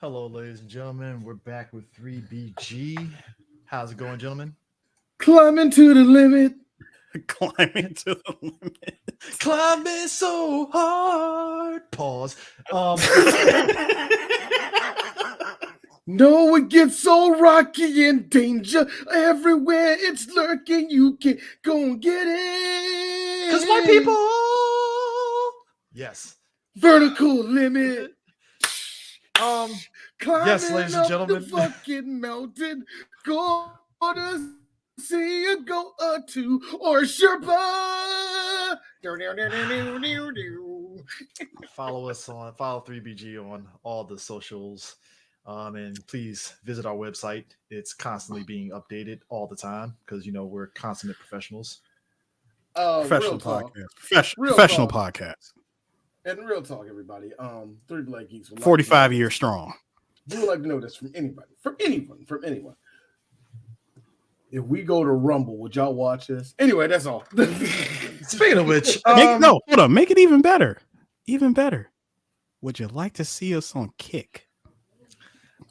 Hello, ladies and gentlemen. We're back with 3BG. How's it going, gentlemen? Climbing to the limit. Climbing to the limit. Climbing so hard. Pause. No, it gets so rocky and danger everywhere. It's lurking. You can go and get it. Because white people. Yes. Vertical limit. Climbing yes, ladies and up gentlemen. the fucking mountain. Go to see a goat or two or a Sherpa. Follow 3BG on all the socials. And please visit our website. It's constantly being updated all the time because we're consummate professionals. Professional real talk. podcast. Real Professional talk. podcast. And real talk, everybody. Three Black Geeks. 45 years strong. We would like to know this from anybody, from anyone. If we go to Rumble, would y'all watch this? Anyway, that's all. Speaking of which, hold on. Make it even better. Even better. Would you like to see us on Kick?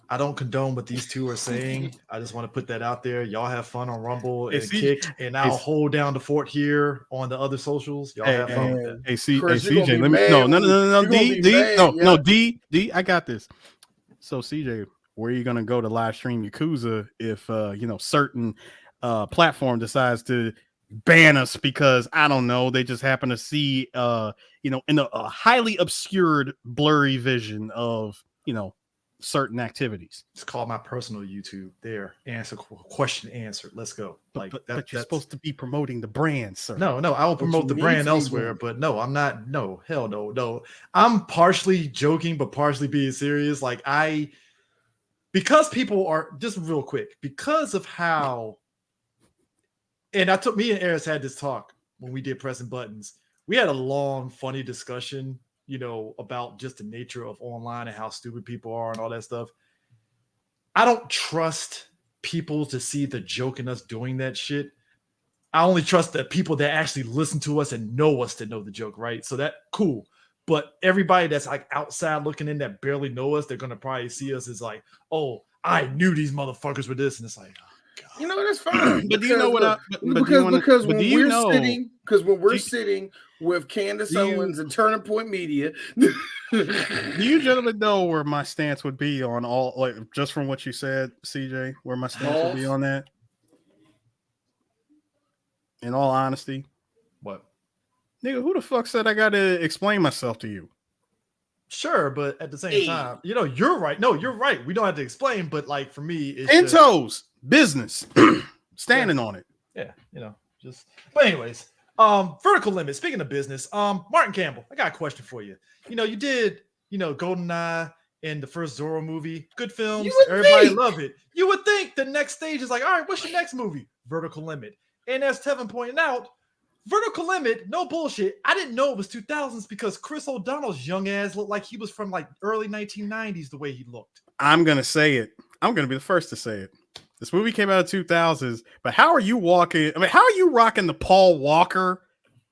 I don't condone what these two are saying. I just want to put that out there. Y'all have fun on Rumble and Hey, Kick, and I'll hold down the fort here on the other socials. Y'all have fun with that. Chris, CJ, let me no, D, I got this. So CJ, where are you gonna go to live stream Yakuza if certain platform decides to ban us because I don't know, they just happen to see in a highly obscured, blurry vision of certain activities. It's called my personal YouTube. There, answer question answered. Let's go. But you're supposed to be promoting the brand, sir. No, I will promote the brand elsewhere, but no, I'm not. No, hell no. I'm partially joking, but partially being serious. Because people are just real quick because of how. And me and Eris had this talk when we did pressing buttons. We had a long, funny discussion about just the nature of online and how stupid people are and all that stuff. I don't trust people to see the joke in us doing that shit. I only trust the people that actually listen to us and know us to know the joke, right? So that cool. But everybody that's like outside looking in that barely know us, they're going to probably see us as like, oh, I knew these motherfuckers were this. And it's like, that's fine. But do you know what? Because when we're sitting with Candace Owens and Turning Point Media, do you gentlemen know where my stance would be on all, just from what you said, CJ, where my stance would be on that? In all honesty, what? Nigga, who the fuck said I got to explain myself to you? Sure, but at the same time, you're right. No, you're right. We don't have to explain, but for me, it's in toes, business, standing on it. Yeah, But anyways, vertical limit. Speaking of business, Martin Campbell, I got a question for you. You did, GoldenEye in the first Zorro movie. Good films. Everybody love it. You would think the next stage is like, all right, what's your next movie? Vertical Limit. And as Tevin pointed out, Vertical Limit, no bullshit. I didn't know it was 2000s because Chris O'Donnell's young ass looked like he was from early 1990s the way he looked. I'm going to say it. I'm going to be the first to say it. This movie came out in 2000s, but how are you walking? I mean, how are you rocking the Paul Walker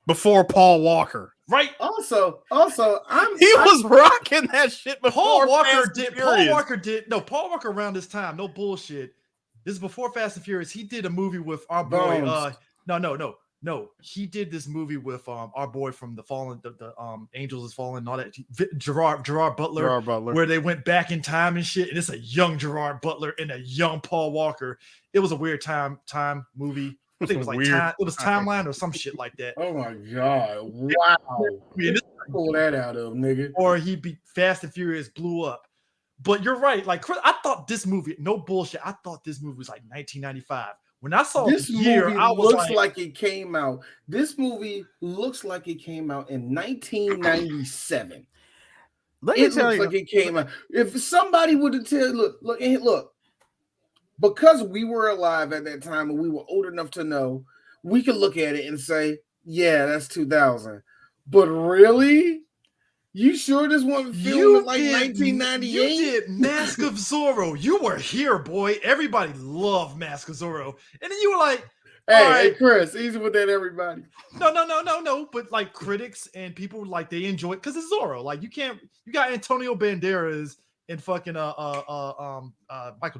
before Paul Walker? Right. Also, he was rocking that shit before Paul Walker around this time, no bullshit. This is before Fast and Furious. He did a movie with our boy. No. He did this movie with our boy from the Fallen, the Angels Has Fallen, and all that. Gerard Butler, where they went back in time and shit. And it's a young Gerard Butler and a young Paul Walker. It was a weird time movie. I think it was it was Timeline or some shit like that. Oh my god! Wow. Pull that out of nigga. Or he beat Fast and Furious blew up. But you're right. Chris, I thought this movie, no bullshit. I thought this movie was 1995. When I saw this movie, I was looks like it came out. This movie looks like it came out in 1997. It looks like it came out. If somebody would have told, look, because we were alive at that time and we were old enough to know, we could look at it and say, "Yeah, that's 2000." But really, you sure this one filmed in 1998? You did Mask of Zorro. You were here, boy. Everybody loved Mask of Zorro. And then you were like, hey, Chris, easy with that, everybody. No. But critics and people they enjoy it because it's Zorro. You got Antonio Banderas and fucking Michael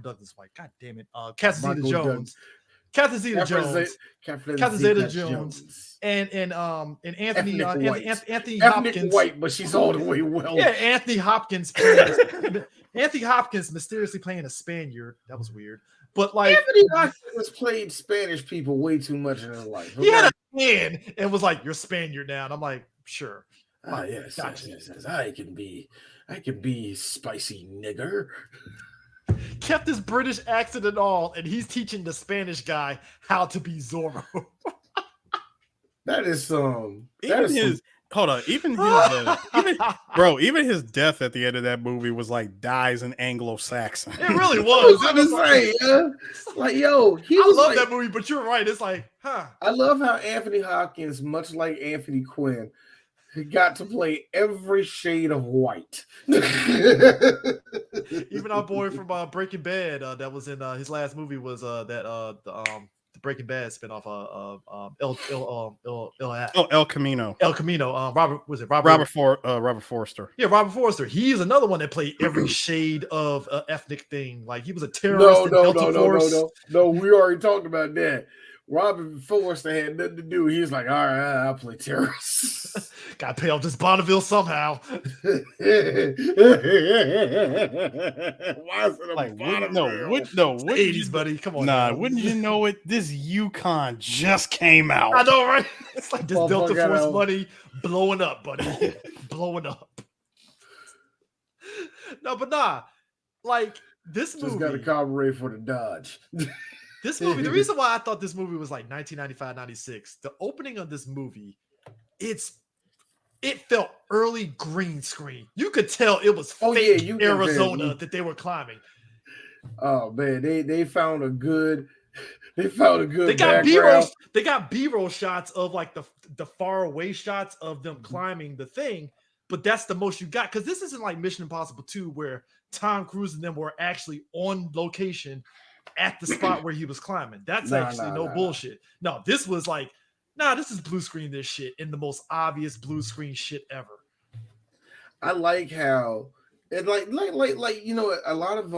Douglas White. God damn it. Catherine Zeta-Jones. Catherine Zeta-Jones. And Anthony Anthony Hopkins. White, but she's all the way well. Yeah, Anthony Hopkins mysteriously playing a Spaniard. That was weird. But like Anthony Hopkins played Spanish people way too much in his life. He had a man and was like, "You're Spaniard now," and I'm like, "Sure." Yes. I can be spicy nigger. Kept his British accent and all, and he's teaching the Spanish guy how to be Zorro. That is even his death at the end of that movie was like dies in Anglo-Saxon. It really was. I was like, yo, I love that movie, but you're right. It's like, I love how Anthony Hopkins, much like Anthony Quinn, got to play every shade of white. Even our boy from Breaking Bad, that was in his last movie was the Breaking Bad spinoff El Camino. Robert Forster. Yeah, Robert Forster. He's another one that played every shade of ethnic thing. Like he was a terrorist. No, we already talked about that. Robert Forster had nothing to do. He was like, all right, I'll play terrorists. Got to pay off this Bonneville somehow. Why is it like, Bonneville? No, 80s, buddy. Come on. Nah, wouldn't you know it? This Yukon just came out. I know, right? It's like this Delta Force money blowing up, buddy. Blowing up. No, but like this movie. Just got a carburetor for the Dodge. This movie, the reason why I thought this movie was like 1995, 96, the opening of this movie, it felt early green screen. You could tell it was fake Arizona that they were climbing. Oh man, they found a good They got B-roll. They got B-roll shots of like the far away shots of them climbing the thing, but that's the most you got, because this isn't like Mission Impossible 2 where Tom Cruise and them were actually on location at the spot where he was climbing. That's no bullshit. No, this was like, this is blue screen this shit in the most obvious blue screen shit ever. I like how it like you know, a lot of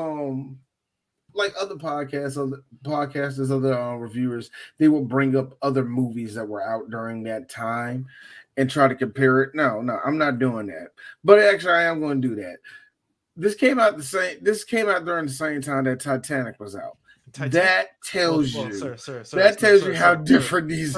like other podcasters, other reviewers, they will bring up other movies that were out during that time and try to compare it. No, I'm not doing that. But actually, I am going to do that. This came out during the same time that Titanic was out. That tells you how different these.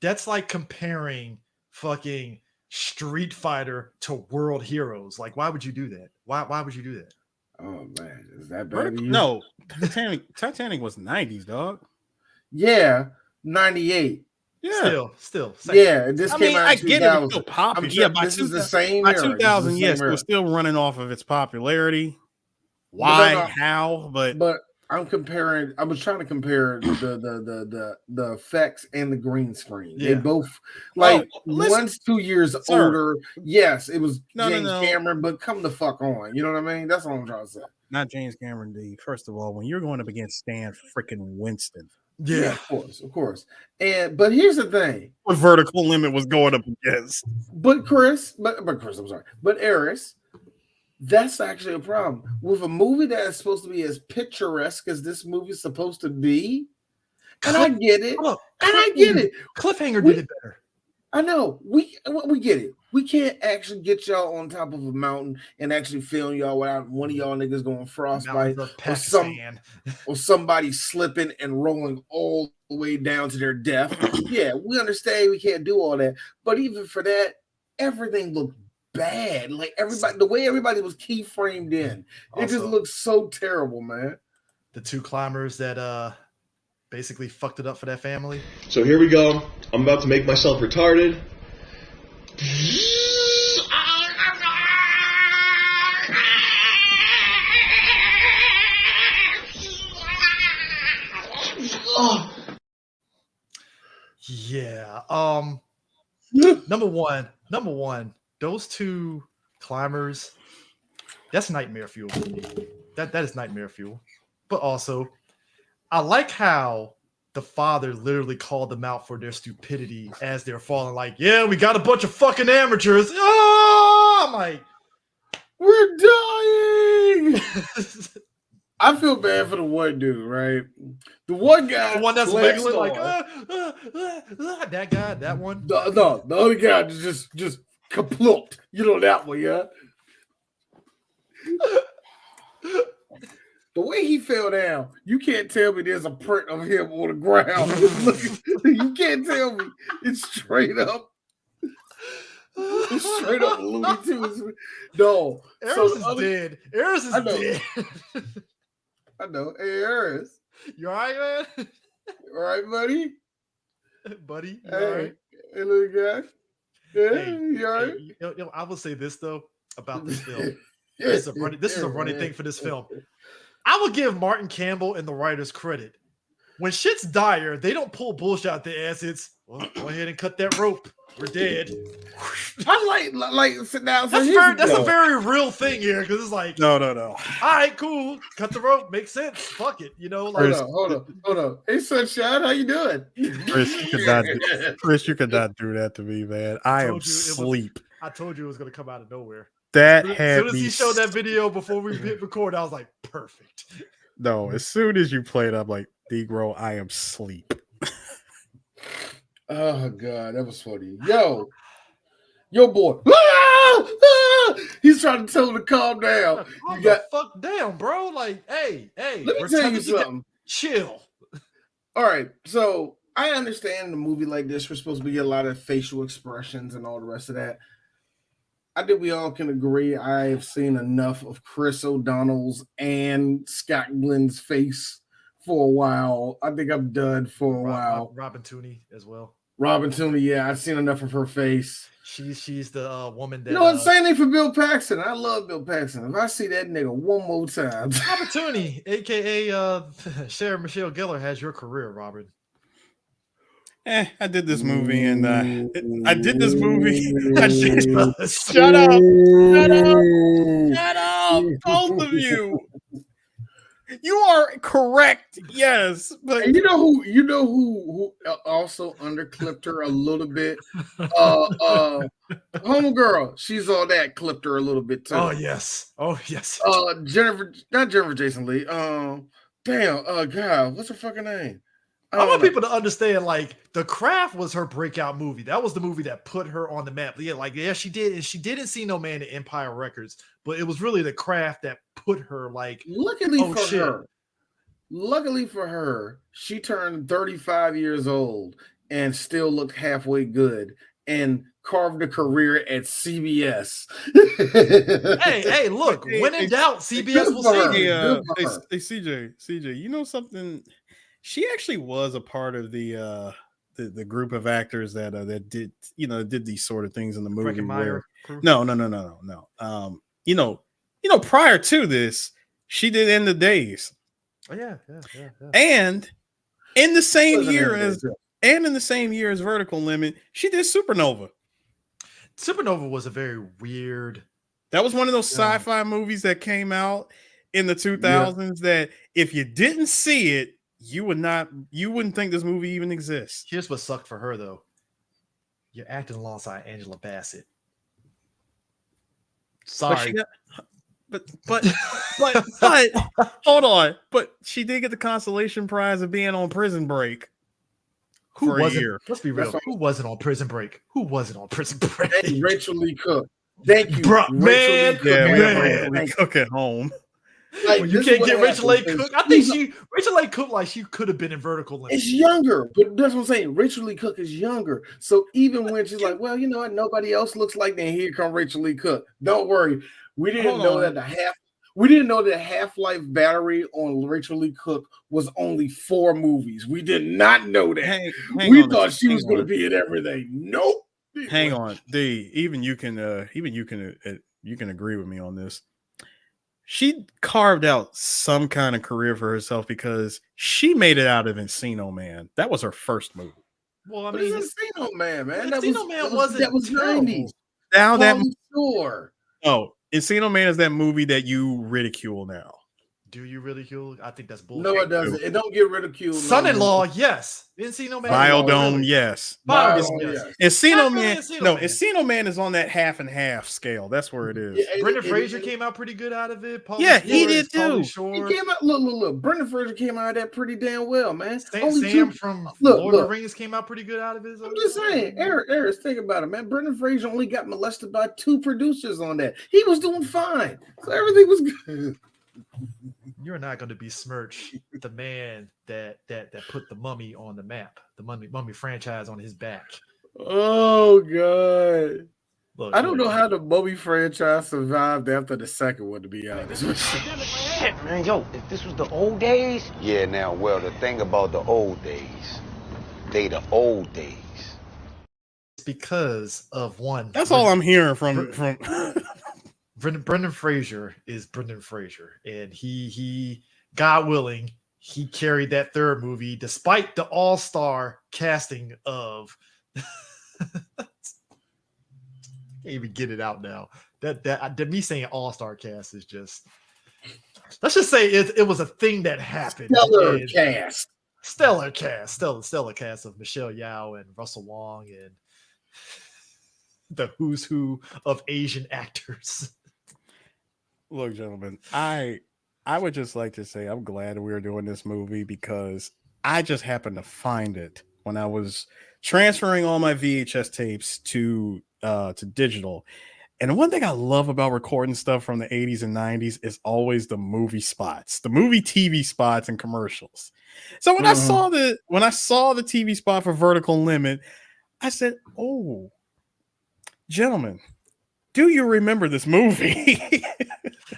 That's like comparing fucking Street Fighter to World Heroes. Like, why would you do that? Why would you do that? Oh man, is that bad? No, Titanic was 90s, dog. Yeah, 98. Yeah, still. Same. Yeah, this came out. I get it. It's still popular. Yeah, this is the same. By 2000, yes, we're still running off of its popularity. Why? How? But I'm comparing. I was trying to compare the effects and the green screen. Yeah. They both one's 2 years older. Yes, it was James Cameron, but come the fuck on. You know what I mean? That's what I'm trying to say. Not James Cameron, D. First of all, when you're going up against Stan freaking Winston. Yeah, of course. But here's the thing: what Vertical Limit was going up against. But Chris, I'm sorry. But Eris, that's actually a problem with a movie that is supposed to be as picturesque as this movie is supposed to be. And I get it. Cliffhanger did it better. I know. We get it. We can't actually get y'all on top of a mountain and actually film y'all without one of y'all niggas going frostbite or somebody slipping and rolling all the way down to their death. Yeah, we understand we can't do all that. But even for that, everything looked bad. Like everybody, the way everybody was keyframed in, it just looks so terrible, man. The two climbers that basically fucked it up for that family. So here we go. I'm about to make myself retarded. Yeah. Number one, those two climbers, that's nightmare fuel. That is nightmare fuel. But also, I like how the father literally called them out for their stupidity as they're falling. Like, yeah, we got a bunch of fucking amateurs. Oh, I'm like, we're dying. I feel bad for the one dude, right? The one guy, the one that's wiggling like that guy, that one. The other guy just kaplooked. You know that one, yeah. The way he fell down, you can't tell me there's a print of him on the ground. You can't tell me it's straight up. It's straight up Looney Tunes. No, Eris is dead. Eris is dead. I know. Hey, Eris. You all right, man? All right, buddy? Buddy, you hey, all right? Hey, little guy. Yeah, hey, you all right? Hey, I will say this, though, about this film. This is a running thing for this film. I will give Martin Campbell and the writers credit. When shit's dire, they don't pull bullshit out their ass. It's, well, go ahead and cut that rope. We're dead. I like sit down. That's a very real thing here because it's like no. All right, cool. Cut the rope. Makes sense. Fuck it. You know, like hold on. Hey, Sunshine, how you doing? Chris, you could not do that to me, man. I am asleep. I told you it was gonna come out of nowhere. That as soon as he showed that video before we hit record, I was like, perfect. No, as soon as you played, I'm like, Negro, I am asleep. Oh God, that was funny. Yo, boy. He's trying to tell him to calm down. You got fuck down, bro. Like, hey. Let me tell you something. Chill. All right, so I understand in a movie like this, we're supposed to be a lot of facial expressions and all the rest of that. I think we all can agree. I've seen enough of Chris O'Donnell's and Scott Glenn's face for a while. I think I'm done for a while. Robin Tooney as well. Robin Tooney, yeah, I've seen enough of her face. She's the woman that. You know what? Same thing for Bill Paxton. I love Bill Paxton. If I see that nigga one more time, Robin Tooney, aka Sarah Michelle Gellar, has your career, Robin. I did this movie, and I did this movie. Shut up, both of you. You are correct, yes, but and you know who also underclipped her a little bit. Homegirl, she's all that clipped her a little bit too. Oh yes. Not Jennifer Jason Leigh. God, what's her fucking name? I want people to understand, like, The Craft was her breakout movie. That was the movie that put her on the map. Yeah, she did. And she didn't see No Man at Empire Records, but it was really The Craft that put her, like, luckily for her, she turned 35 years old and still looked halfway good and carved a career at CBS. hey, look, when in doubt, CBS will see you. Hey, CJ, you know something? She actually was a part of the group of actors that did these sort of things in the movie. No. Prior to this, she did End of Days. Oh yeah. And in the same year as Vertical Limit, she did Supernova. Supernova was a very weird. That was one of those sci-fi movies that came out in the 2000s that if you didn't see it, you wouldn't think this movie even exists. Here's what sucked for her though. You're acting alongside Angela Bassett. Sorry. But hold on. But she did get the consolation prize of being on Prison Break. Let's be real. Who wasn't on Prison Break? Hey, Rachel Lee Cook. Thank you, bro. Man, Rachel Lee Cook at home. Like, well, you can't get Rachel Lee Cook. I think Rachel Lee Cook, like, she could have been in Vertical Limit. It's younger, but that's what I'm saying. Rachel Lee Cook is younger. So even when she's like, well, you know what, nobody else looks like that, here come Rachel Lee Cook. Don't worry. We didn't know that the Half-Life battery on Rachel Lee Cook was only 4 movies. We did not know that. We thought she was going to be in everything. Nope. Hang on, D. Even you can agree with me on this. She carved out some kind of career for herself because she made it out of Encino Man. That was her first movie. Well, I mean, Encino Man, Encino Man wasn't. That was 90s. Now that sure. Oh, Encino Man is that movie that you ridicule now. Do you ridicule? I think that's bullshit. No, it doesn't. It don't get ridiculed. Son-in-law, yes. Encino Man. Biodome, yes. Biodome, yes. Encino Man. No, Encino Man is on that half and half scale. That's where it is. Yeah, Brendan Fraser came out pretty good out of it. He did too. He came out. Look. Brendan Fraser came out of that pretty damn well, man. Sam from Lord of the Rings came out pretty good out of it. I'm just saying, Eric, think about it, man. Brendan Fraser only got molested by 2 producers on that. He was doing fine, so everything was good. You're not going to besmirch the man that put the Mummy on the map, the Mummy franchise on his back. Oh God! Look, I don't know how the Mummy franchise survived after the second one, to be honest. Shit, man, yo, if this was the old days. Yeah, now, well, the thing about the old days, the old days. It's because of one. That's all I'm hearing from. Brendan Fraser is Brendan Fraser, and he, God willing, he carried that third movie despite the all-star casting of. Can't even get it out now. That me saying all-star cast is just. Let's just say it was a thing that happened. Stellar cast of Michelle Yeoh and Russell Wong and the who's who of Asian actors. Look, gentlemen, I would just like to say I'm glad we're doing this movie because I just happened to find it when I was transferring all my VHS tapes to digital. And one thing I love about recording stuff from the 80s and 90s is always the movie spots, the movie TV spots and commercials. So when I saw the TV spot for Vertical Limit, I said, "Oh, gentlemen, do you remember this movie?"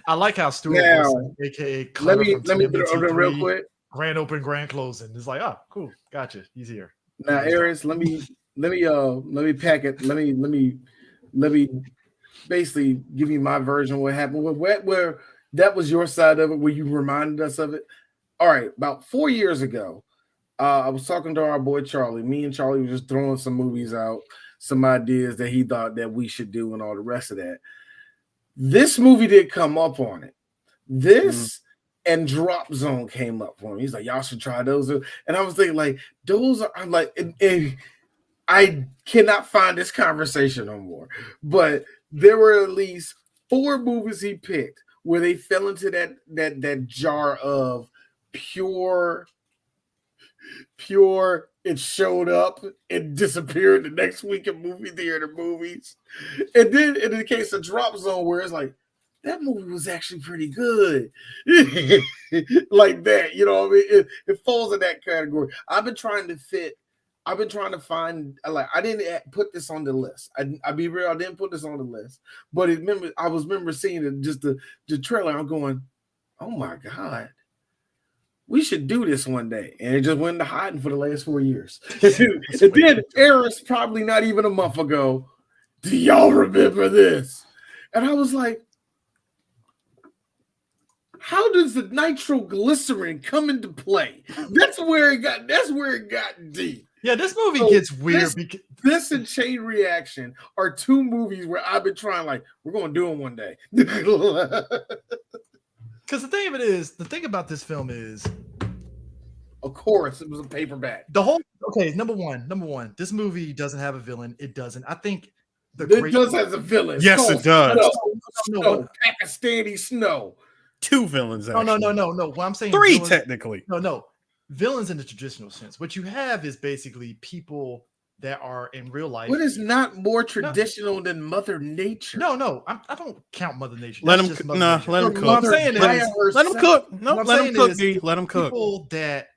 I like how Stuart Wilson, aka let me real quick. Grand open, grand closing. It's like, oh, cool, gotcha. He's here. Now, Aries, let me pack it. Let me basically give you my version of what happened. Where that was your side of it, where you reminded us of it. All right, about 4 years ago, I was talking to our boy Charlie. Me and Charlie were just throwing some movies out, some ideas that he thought that we should do, and all the rest of that. This movie did come up on it. This and Drop Zone came up for me. He's like, y'all should try those. And I was thinking, like, those are, I'm like, and I cannot find this conversation no more. But there were at least 4 movies he picked where they fell into that jar of pure, it showed up and disappeared the next week in movie theater movies. And then in the case of Drop Zone, where it's like, that movie was actually pretty good. Like that, you know what I mean? It falls in that category. I've been trying to find, like, I didn't put this on the list. I'll be real, I didn't put this on the list. But I remember seeing it, just the trailer. I'm going, oh my God. We should do this one day. And it just went into hiding for the last 4 years. And then Eris, probably not even a month ago, do y'all remember this? And I was like, how does the nitroglycerin come into play? That's where it got deep. Yeah, this movie gets weird. This and Chain Reaction are 2 movies where I've been trying, like, we're going to do them one day. Because the thing about this film is, of course, it was a paperback. Number one, this movie doesn't have a villain. It doesn't. I think it does have a villain. Yes, it does. Snow, Pakistani Snow. 2 villains. Actually. No. What I'm saying, 3 villains, technically. No. Villains in the traditional sense. What you have is basically people that are in real life. What is not more traditional than Mother Nature? No. I don't count Mother Nature. Let him cook. What I'm saying is, let him cook. No, let him cook. Let him cook. People that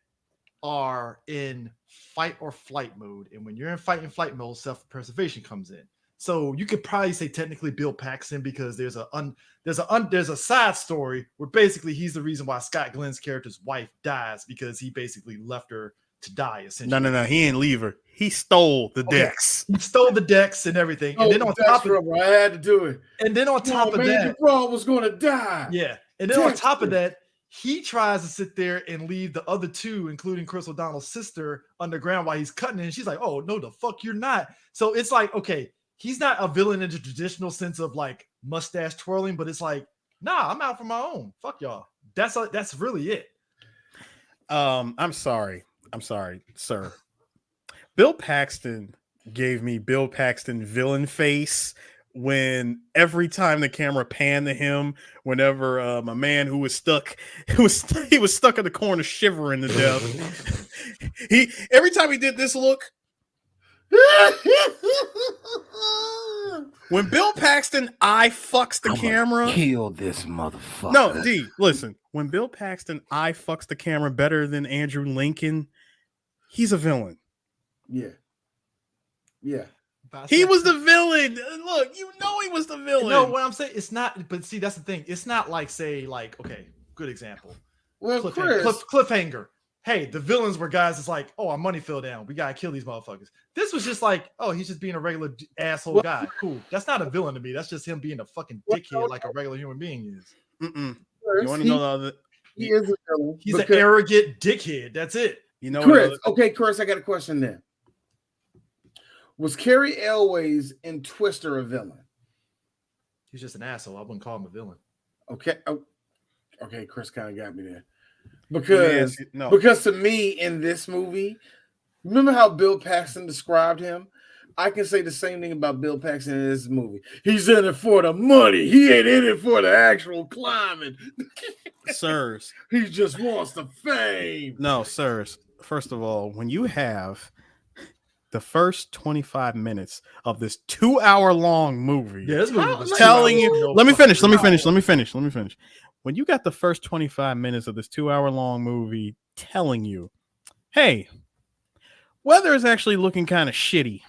are in fight or flight mode, and when you're in fight and flight mode, self-preservation comes in. So you could probably say technically Bill Paxton, because there's a side story where basically he's the reason why Scott Glenn's character's wife dies, because he basically left her to die, essentially. No. He didn't leave her. He stole the decks. He stole the decks and everything. And then on top of it, I had to do it. And then on top of that, Braun was going to die. Yeah. And then on top of that, he tries to sit there and leave the other 2, including Chris O'Donnell's sister, underground while he's cutting it. And she's like, "Oh no, the fuck you're not." So it's like, okay, he's not a villain in the traditional sense of like mustache twirling, but it's like, nah, I'm out for my own. Fuck y'all. That's really it. I'm sorry, sir. Bill Paxton gave me Bill Paxton villain face when every time the camera panned to him, whenever a man who was stuck, he was stuck in the corner shivering to death. Every time he did this look. When Bill Paxton eye fucks the camera, kill this motherfucker. No, D, listen. When Bill Paxton eye fucks the camera better than Andrew Lincoln, he's a villain. Yeah. He was the villain. Look, you know he was the villain. No, what I'm saying, it's not. But see, that's the thing. It's not like okay, good example. Well, cliffhanger. Hey, the villains were guys. It's like, oh, our money fell down. We gotta kill these motherfuckers. This was just like, oh, he's just being a regular asshole guy. Cool. That's not a villain to me. That's just him being a fucking dickhead like a regular human being is. You want to know the other? He is a villain. He's an arrogant dickhead. That's it. You know, Chris. Okay, Chris, I got a question then. Was Carrie Elways in Twister a villain? He's just an asshole. I wouldn't call him a villain. Okay. Okay, Chris kind of got me there. Because to me, in this movie, remember how Bill Paxton described him? I can say the same thing about Bill Paxton in this movie. He's in it for the money. He ain't in it for the actual climbing. Sirs. He just wants the fame. No, sirs. First of all, when you have the first 25 minutes of this 2-hour-long movie, this movie was telling you, let me finish. When you got the first 25 minutes of this 2-hour-long movie telling you, hey, weather is actually looking kind of shitty.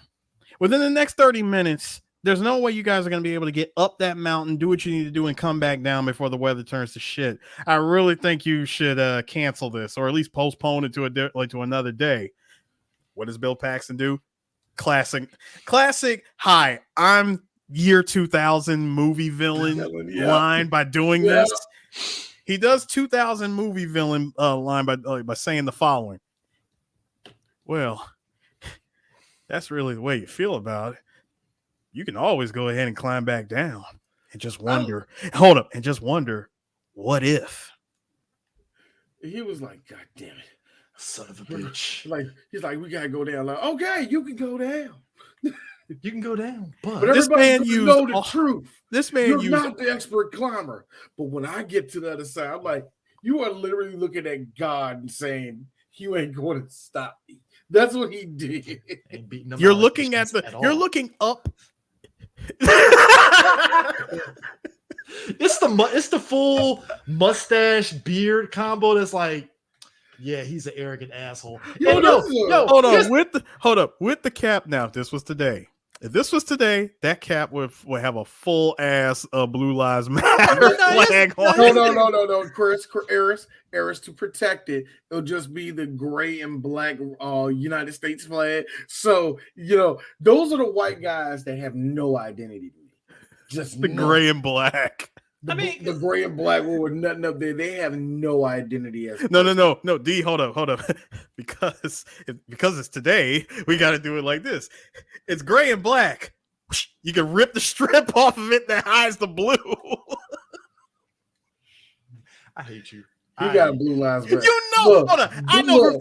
Within the next 30 minutes, there's no way you guys are going to be able to get up that mountain, do what you need to do, and come back down before the weather turns to shit. I really think you should cancel this, or at least postpone it to another day. What does Bill Paxton do? Classic. Hi, I'm year 2000 movie villain line by doing this. He does 2000 movie villain line by saying the following. Well, that's really the way you feel about it. You can always go ahead and climb back down and just wonder. Hold up, and just wonder, what if? He was like, God damn it. Son of a bitch. He's like, we gotta go down. Like, okay, you can go down. You can go down, but this man used know the truth. This man You're not the expert climber. But when I get to the other side, I'm like, you are literally looking at God and saying, you ain't going to stop me. That's what he did. You're looking at you're looking up. It's the full mustache beard combo that's like, yeah, he's an arrogant asshole. Hold up with the cap. Now, if this was today, that cap would have a full ass Blue Lives Matter flag on. No, Chris, Eris, to protect it, it'll just be the gray and black United States flag. So those are the white guys that have no identity to me. Just the gray and black. The gray and black one with nothing up there, they have no identity as no. D, hold up. because it's today, we got to do it like this. It's gray and black. You can rip the strip off of it that hides the blue. I hate you. He got Blue Lives Matter. Hold on. I know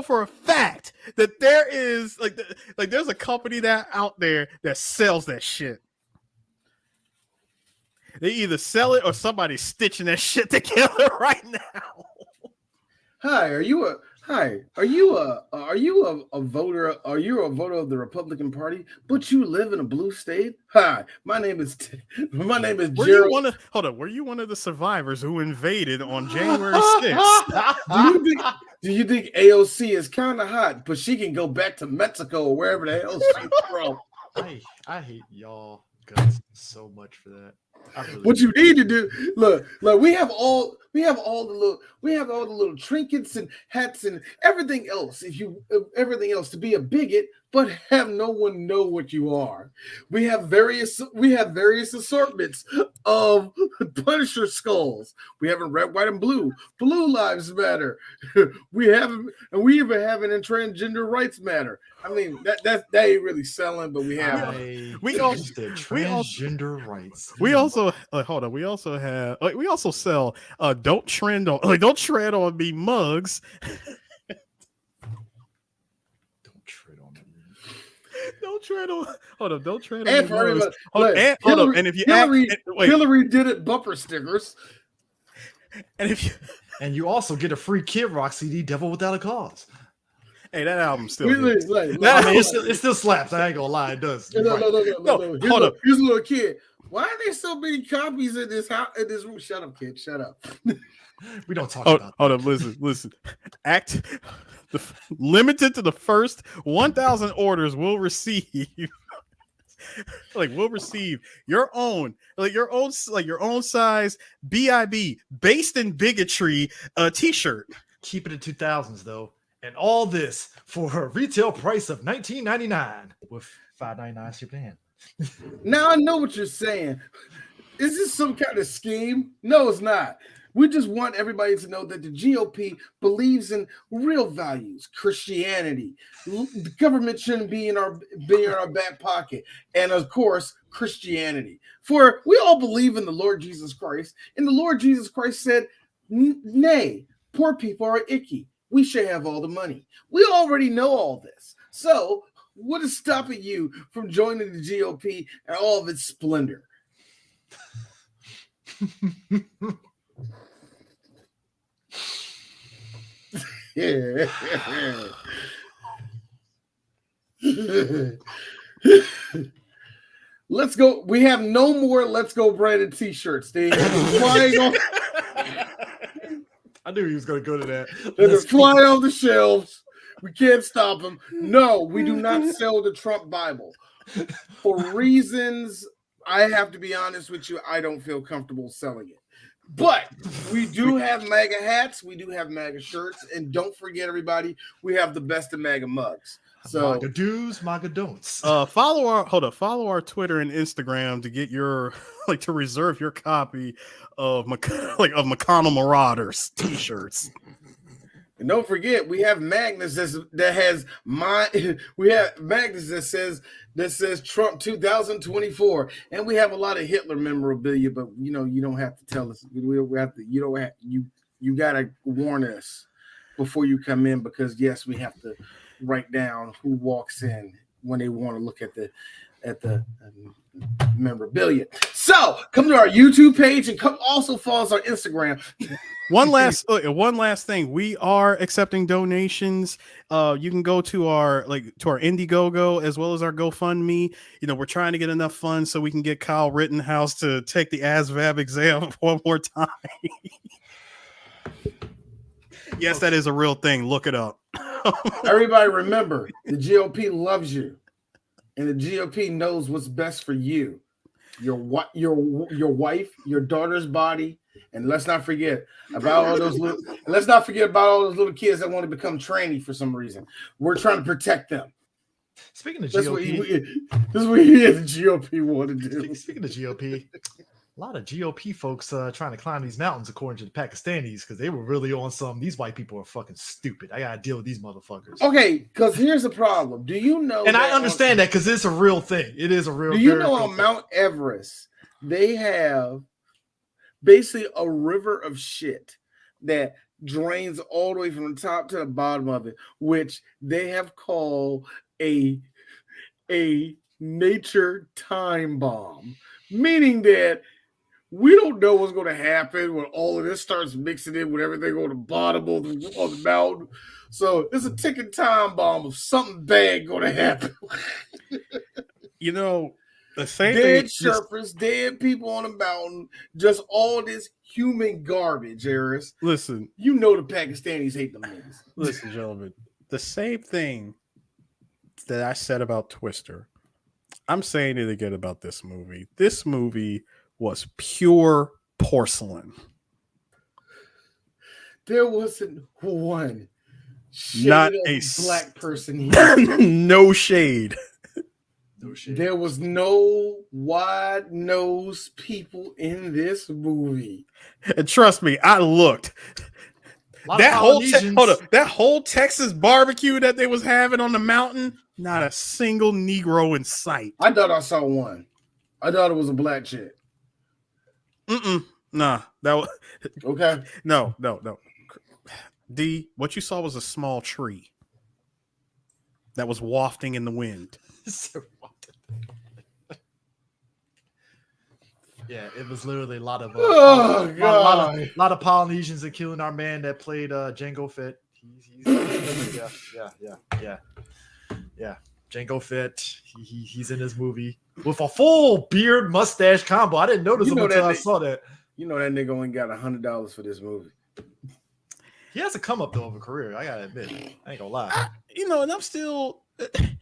for a fact that there is like there's a company out there that sells that shit. They either sell it or somebody's stitching that shit together right now. Are you a voter? Are you a voter of the Republican Party, but you live in a blue state? Hi, my name is Gerald. Were you one of the survivors who invaded on January 6th? Do you think AOC is kind of hot, but she can go back to Mexico or wherever the hell she's from? I hate y'all guys so much for that. What you need to do, look, we have all the little trinkets and hats and everything else. Everything else to be a bigot, but have no one know what you are. We have various assortments of Punisher skulls. We have in red, white, and blue. Blue lives matter. We even have it in transgender rights matter. I mean, that ain't really selling, but we have transgender rights. We also hold on. We also sell don't tread on me mugs. Don't tread on. Hold up. Don't tread on. And me mugs. Hold up. And if you Hillary did it bumper stickers. And you also get a free Kid Rock CD, Devil Without a Cause. Hey, that album still. It still slaps. I ain't gonna lie, it does. No. Hold up. Here's a little kid. Why are there so many copies in this house? In this room? Shut up, kid. Shut up. We don't talk about. Hold up. Listen. Limited to the first 1,000 orders will receive. We'll receive your own size BIB based in bigotry t-shirt. Keep it in 2000s though, and all this for a retail price of $19.99 with $5.99 shipping in. Now I know what you're saying. Is this some kind of scheme? No, it's not. We just want everybody to know that the GOP believes in real values, Christianity. The government shouldn't be in our back pocket, and of course, Christianity. For we all believe in the Lord Jesus Christ, and the Lord Jesus Christ said, "Nay, poor people are icky. We should have all the money." We already know all this. So, what is stopping you from joining the GOP and all of its splendor? Yeah. Let's go. We have no more Let's Go branded t-shirts. They flying off. I knew he was going to go to that. They're flying off the shelves. We can't stop them. No, we do not sell the Trump Bible. For reasons, I have to be honest with you, I don't feel comfortable selling it. But we do have MAGA hats, we do have MAGA shirts, and don't forget, everybody, we have the best of MAGA mugs. So MAGA do's, MAGA don'ts. Follow our Twitter and Instagram to get your to reserve your copy of McConnell Marauders t-shirts. And don't forget, we have magnets that says Trump 2024, and we have a lot of Hitler memorabilia. But you don't have to tell us. You gotta warn us before you come in, because yes, we have to write down who walks in when they want to look at the memorabilia. So come to our YouTube page and also follow us on Instagram. One last thing. We are accepting donations. You can go to our Indiegogo as well as our GoFundMe. We're trying to get enough funds so we can get Kyle Rittenhouse to take the ASVAB exam one more time. Yes, that is a real thing. Look it up. Everybody remember, the GOP loves you, and the GOP knows what's best for you, your wife, your daughter's body, and let's not forget about all those little kids that want to become tranny for some reason. We're trying to protect them. Speaking of GOP, this is what the GOP want to do. Speaking of GOP, a lot of GOP folks trying to climb these mountains, according to the Pakistanis, because they were really on some. These white people are fucking stupid. I gotta deal with these motherfuckers. Okay, because here's the problem. Do you know? And I understand that because it's a real thing. It is a real. Do you know on Mount Everest they have basically a river of shit that drains all the way from the top to the bottom of it, which they have called a nature time bomb, meaning that we don't know what's going to happen when all of this starts mixing in with everything on the bottom of the mountain. So it's a ticking time bomb of something bad going to happen. The same dead surfers, dead people on the mountain, just all this human garbage, Eris. Listen. The Pakistanis hate them niggas. Listen, gentlemen. The same thing that I said about Twister, I'm saying it again about this movie. This movie was pure porcelain. There wasn't one Not a black person here. No shade. No shade. There was no wide-nosed people in this movie. And trust me, I looked. That whole Texas barbecue that they was having on the mountain, not a single Negro in sight. I thought I saw one. I thought it was a black chick. Nah, that was okay. No. D, what you saw was a small tree that was wafting in the wind. Yeah, it was literally a lot of lot of Polynesians that killing our man that played Django Fett. Yeah. Django Fett. He's in this movie with a full beard mustache combo. I didn't notice him until I saw that. You know that nigga only got $100 for this movie. He has a come up though of a career. I gotta admit, I ain't gonna lie. And I'm still, and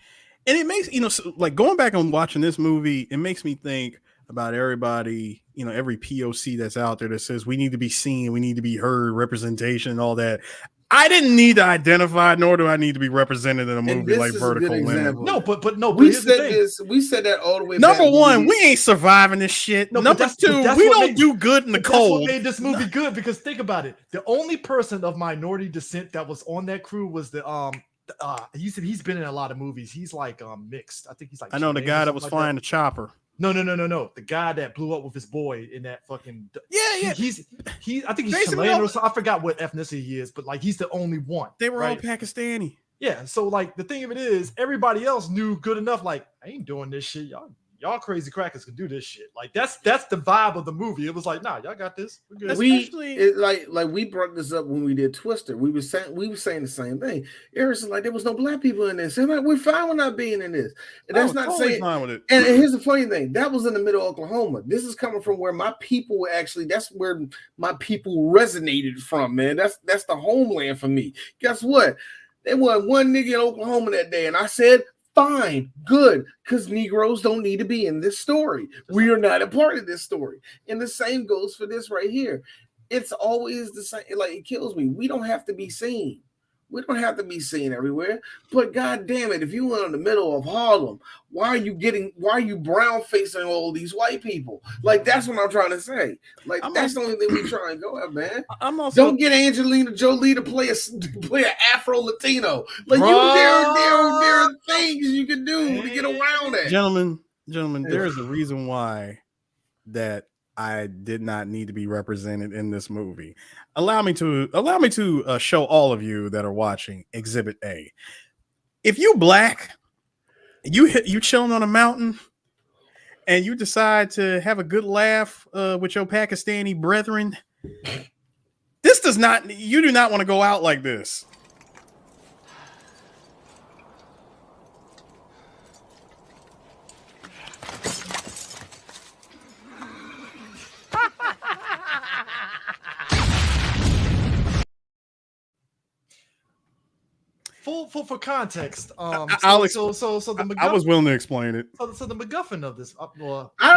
it makes like going back and watching this movie, it makes me think about everybody, every POC that's out there that says we need to be seen, we need to be heard, representation, and all that. I didn't need to identify, nor do I need to be represented in a movie like Vertical Limit. No, but we said this. We said that all the way. Number one, we ain't surviving this shit. No, Number two, we don't do good in the cold. That's what made this movie good, because think about it. The only person of minority descent that was on that crew was he's been in a lot of movies. He's like mixed. I think he's like. I know the guy that was flying the chopper. No. The guy that blew up with his boy in that fucking. Yeah. I think he's Chilean or something. I forgot what ethnicity he is, but like he's the only one. They were all Pakistani. Yeah. So like the thing of it is, everybody else knew good enough. Like, I ain't doing this shit. Y'all crazy crackers can do this shit. Like that's the vibe of the movie. It was like, nah, y'all got this. We're good. Like we brought this up when we did Twister. We were saying the same thing. Eric's like, there was no black people in this. And like, we're fine with not being in this. And that's not totally saying. Fine with it. And here's the funny thing: that was in the middle of Oklahoma. This is coming from where my people that's where my people resonated from. Man, that's the homeland for me. Guess what? There wasn't one nigga in Oklahoma that day, and I said, fine, good, because Negroes don't need to be in this story. We are not a part of this story. And the same goes for this right here. It's always the same. Like, it kills me. We don't have to be seen. We don't have to be seen everywhere. But God damn it, if you went in the middle of Harlem, why are you brown facing all these white people? Like, that's what I'm trying to say. Like, that's the only thing we try and go at, man. Don't get Angelina Jolie to play an Afro Latino. Like, there are things you can do to get around it. Gentlemen, there is a reason why that I did not need to be represented in this movie. Allow me to show all of you that are watching Exhibit A. If you black, you chilling on a mountain, and you decide to have a good laugh with your Pakistani brethren, you do not want to go out like this. For context, I was willing to explain it. So the MacGuffin of this, I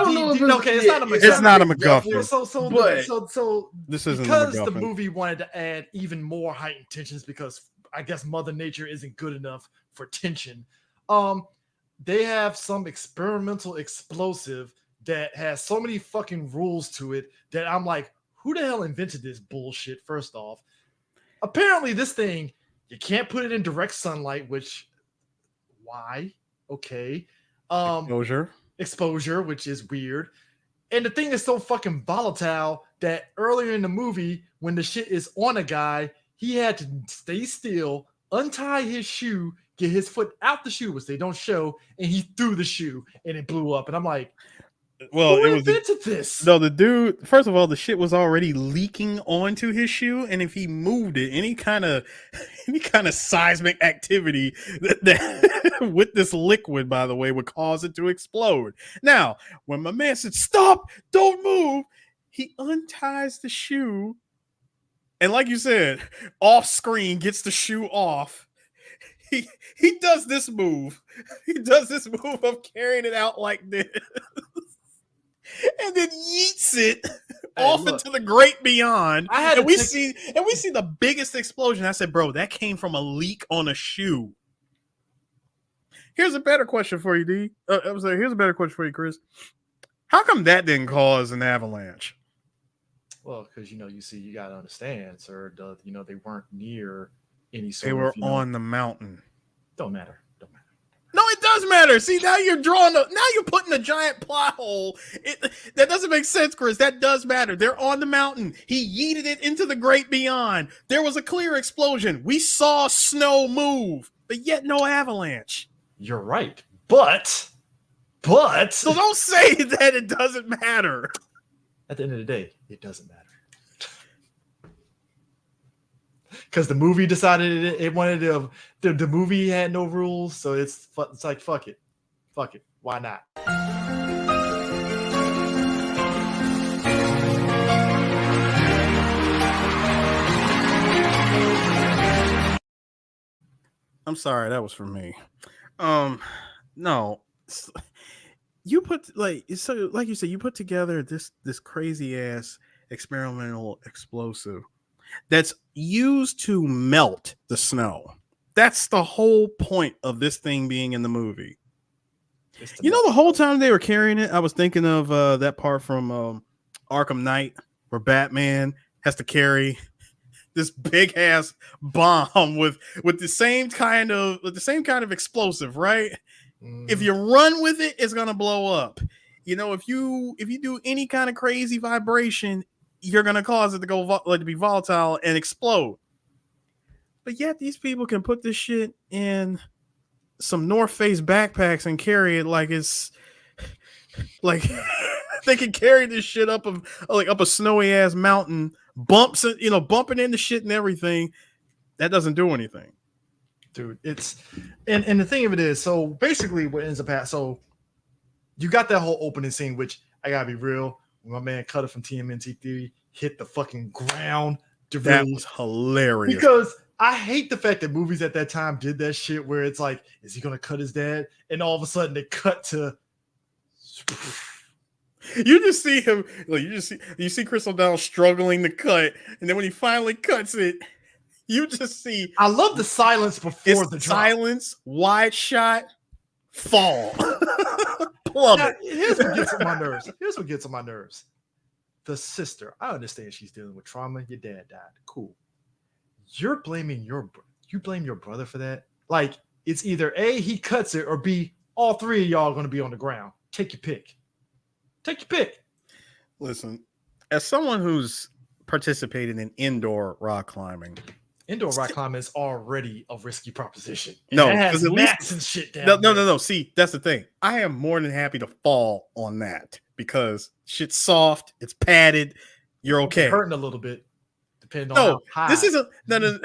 don't know. It's not a MacGuffin. It's not a MacGuffin. So this isn't because the movie wanted to add even more heightened tensions, because I guess Mother Nature isn't good enough for tension. They have some experimental explosive that has so many fucking rules to it that I'm like, who the hell invented this bullshit? First off, apparently this thing, you can't put it in direct sunlight, which why? Okay. Exposure, which is weird. And the thing is so fucking volatile that earlier in the movie, when the shit is on a guy, he had to stay still, untie his shoe, get his foot out the shoe, which they don't show, and he threw the shoe and it blew up. And I'm like, who invented this? No, the dude, first of all, the shit was already leaking onto his shoe, and if he moved it, any kind of seismic activity that with this liquid, by the way, would cause it to explode. Now, when my man said, "Stop, don't move," he unties the shoe, and like you said, off screen gets the shoe off. He does this move. He does this move of carrying it out like this. And then yeets it off into the great beyond. And we see the biggest explosion. I said, bro, that came from a leak on a shoe. Here's a better question for you, D. Here's a better question for you, Chris. How come that didn't cause an avalanche? Well, because you got to understand, sir. They weren't near any sort. They were on the mountain. Don't matter. No, it does matter. See, now you're putting a giant plot hole. That doesn't make sense, Chris. That does matter. They're on the mountain. He yeeted it into the great beyond. There was a clear explosion. We saw snow move, but yet no avalanche. You're right, but so don't say that it doesn't matter. At the end of the day, it doesn't matter. Because the movie decided it wanted to. The movie had no rules, so it's like fuck it, why not? I'm sorry, that was for me. No, you put like you said, you put together this crazy ass experimental explosive that's used to melt the snow. That's the whole point of this thing being in the movie. The whole time they were carrying it, I was thinking of that part from Arkham Knight where Batman has to carry this big ass bomb with the same kind of explosive, right? If you run with it, it's gonna blow up. If you do any kind of crazy vibration, you're gonna cause it to be volatile and explode. But yet these people can put this shit in some North Face backpacks and carry it like it's like they can carry this shit up a snowy ass mountain, bumping into shit and everything. That doesn't do anything. Dude, it's and the thing of it is, so basically what ends up happening, so you got that whole opening scene, which I gotta be real, when my man Cutter from TMNT Theory hit the fucking ground. That was hilarious. Because I hate the fact that movies at that time did that shit where it's like, is he gonna cut his dad? And all of a sudden they cut to you just see him, like you see Chris O'Donnell struggling to cut, and then when he finally cuts it, you just see. I love the silence before the silence, wide shot, fall. Plummet. Here's what gets on my nerves. The sister. I understand she's dealing with trauma. Your dad died. Cool. You blame your brother for that? Like, it's either A, he cuts it, or B, all three of y'all are going to be on the ground. Take your pick. Listen, as someone who's participated in indoor rock climbing is already a risky proposition. No, it has mats and shit down. No. See, that's the thing. I am more than happy to fall on that because shit's soft, it's padded. You're okay. It's hurting a little bit, depending on how high. This isn't. No.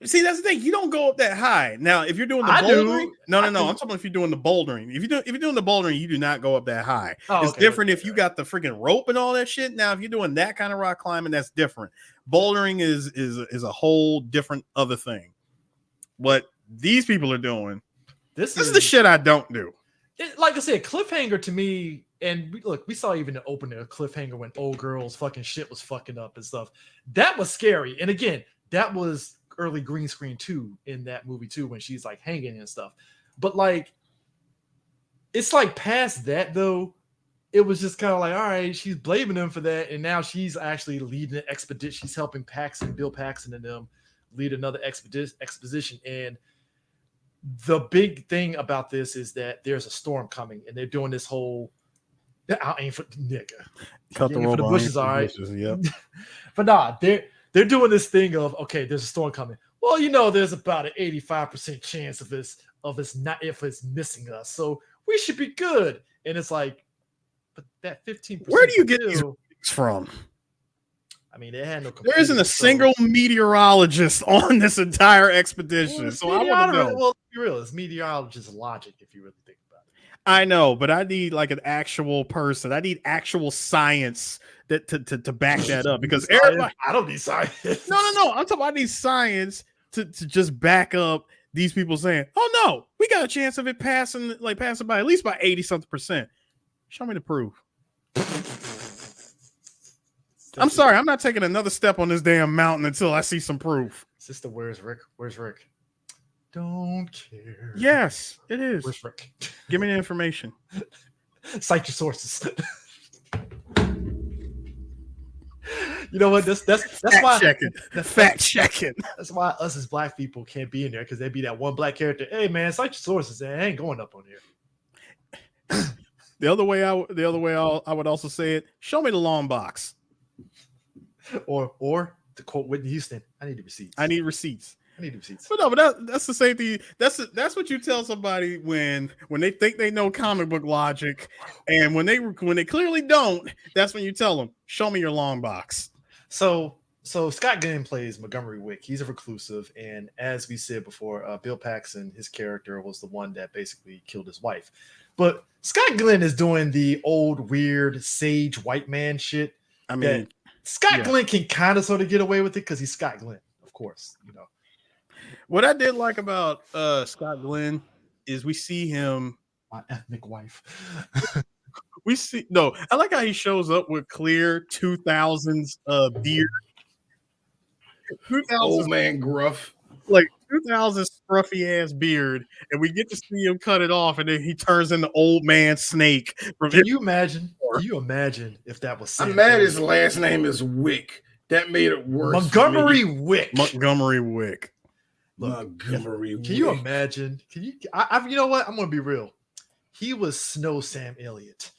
See, that's the thing. You don't go up that high. Now, if you're doing the bouldering, no. I'm talking about if you're doing the bouldering. If you're doing the bouldering, you do not go up that high. It's different if you got the freaking rope and all that shit. Now, if you're doing that kind of rock climbing, that's different. Bouldering is a whole different other thing. What these people are doing, this is the shit I don't do. Like I said, cliffhanger to me, and we saw even the opening of cliffhanger when old girl's fucking shit was fucking up and stuff. That was scary. And again, that was early green screen too in that movie too, when she's like hanging and stuff. But like, it's like past that though, it was just kind of like, all right, she's blaming them for that, and now she's actually leading an expedition. She's helping Bill Paxton and them lead another expedition. And the big thing about this is that there's a storm coming, and they're doing this whole I'll aim for nigga. Cut the rope for the bushes, all right. Yep. But nah, they're doing this thing of, okay, there's a storm coming. Well, there's about an 85% chance of it's missing us, so we should be good. And it's like, but that 15%. Where do you get these from? I mean, they had no. There isn't a single meteorologist on this entire expedition, so I want to know. Well, be real, it's meteorologist logic if you really think about it. I know, but I need like an actual person. I need actual science to back that up, because everybody. I don't need science. No. I'm talking about I need science to just back up these people saying, "Oh no, we got a chance of it passing by at least by 80-something%." Show me the proof. I'm sorry, I'm not taking another step on this damn mountain until I see some proof. Sister, where's Rick? Where's Rick? Don't care. Yes, it is. Where's Rick? Give me the information. Cite your sources. You know what? That's why fact checking. That's why us as black people can't be in there, because they'd be that one black character. Hey man, cite your sources. I ain't going up on here. The other way I would also say it. Show me the long box. Or to quote Whitney Houston, I need the receipts. I need receipts. But no, but that's the same thing. That's what you tell somebody when they think they know comic book logic, and when they clearly don't. That's when you tell them, "Show me your long box." So Scott Glenn plays Montgomery Wick. He's a reclusive, and as we said before, Bill Paxton, his character, was the one that basically killed his wife. But Scott Glenn is doing the old weird sage white man shit. I mean, Scott Glenn can kind of sort of get away with it because he's Scott Glenn, of course. You know. What I did like about Scott Glenn is we see him, my ethnic wife. I like how he shows up with clear 2000s beard. 2000s, old man gruff. Like 2000s scruffy ass beard, and we get to see him cut it off, and then he turns into old man Snake. Can you imagine if that was Sam? I'm mad his last name is Wick. That made it worse. Montgomery Wick. Montgomery Wick. Montgomery. Can you imagine? You know what? I'm gonna be real. He was Snow Sam Elliott.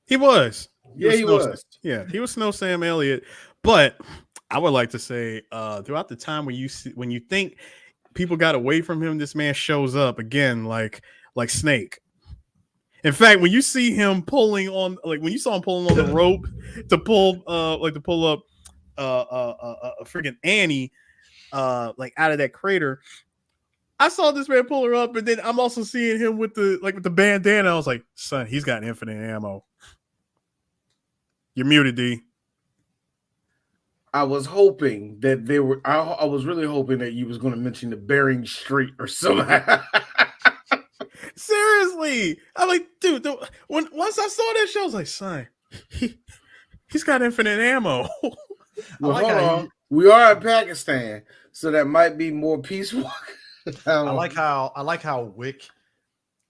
He was. He was. Yeah, he was Snow Sam Elliott. But I would like to say, throughout the time when you think people got away from him, this man shows up again, like Snake. In fact, when you see him pulling on, like when you saw him pulling on the rope to pull up a freaking Annie, like out of that crater. I saw this man pull her up, and then I'm also seeing him with the bandana. I was like, son, he's got infinite ammo. You're muted, D. I was hoping that they were. I was really hoping that you was going to mention the Bering Strait or something. Seriously, I'm like, dude. Once I saw that show, I was like, son, he's got infinite ammo. Well, hold on. We are in Pakistan, so that might be more peaceful. I like how Wick,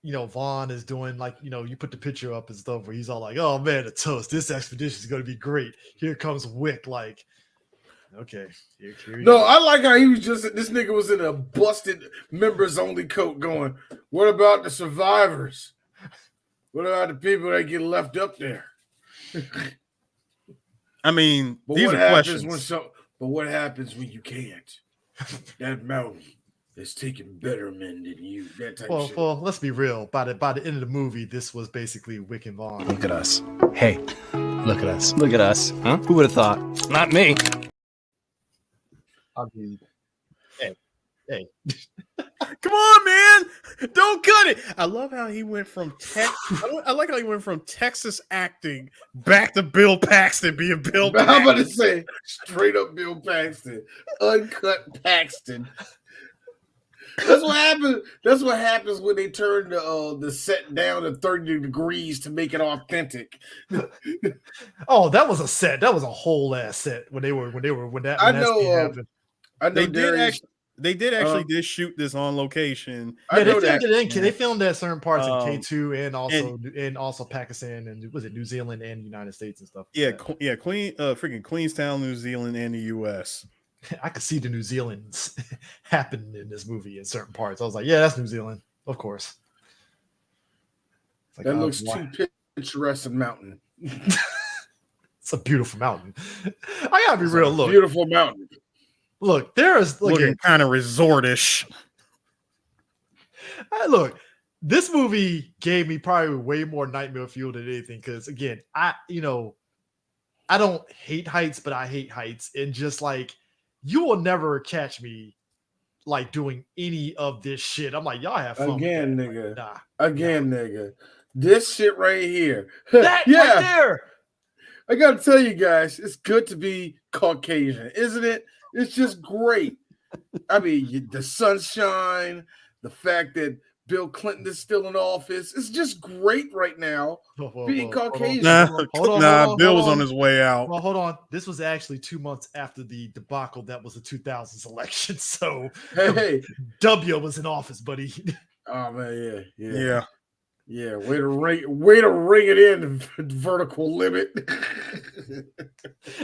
Vaughn is doing, like, you put the picture up and stuff where he's all like, oh man, a toast. This expedition is going to be great. Here comes Wick. Like, okay. Here no, I like how he was this nigga was in a busted members only coat going, what about the survivors? What about the people that get left up there? I mean, but these what are happens questions. But what happens when you can't? That mountain is taking better men than you. That type of shit. Well, let's be real. By the end of the movie, this was basically Wick and Vaughn. Look at us. Hey, look at us. Look at us. Huh? Who would have thought? Not me. I mean, hey. Come on, man! Don't cut it. I love how he went from I like how he went from Texas acting back to Bill Paxton being Bill Paxton. I'm about to say straight up Bill Paxton, uncut Paxton. That's what happens. That's what happens when they turn the set down to 30 degrees to make it authentic. Oh, that was a set. That was a whole ass set when that happened. I know they did actually shoot this on location. Yeah, they filmed it they filmed at certain parts in K2 and also Pakistan and was it New Zealand and United States and stuff. Yeah, freaking Queenstown, New Zealand, and the US. I could see the New Zealand's happen in this movie in certain parts. I was like, yeah, that's New Zealand, of course. Like, that looks too picturesque and mountain. It's a beautiful mountain. I gotta be real. Look, beautiful mountain. Look, there is looking kind of resortish. Look, this movie gave me probably way more nightmare fuel than anything. Because again, I don't hate heights, but I hate heights, and just like you will never catch me like doing any of this shit. I'm like, y'all have fun again, nigga. Nigga. This shit right here. That right there. I gotta tell you guys, it's good to be Caucasian, isn't it? It's just great. I mean, the sunshine, the fact that Bill Clinton is still in office. It's just great right now. Being Caucasian. Bill was on his way out. Well, hold on. This was actually 2 months after the debacle that was the 2000s election. So hey, W was in office, buddy. Oh man, yeah. Way to ring it in, vertical limit.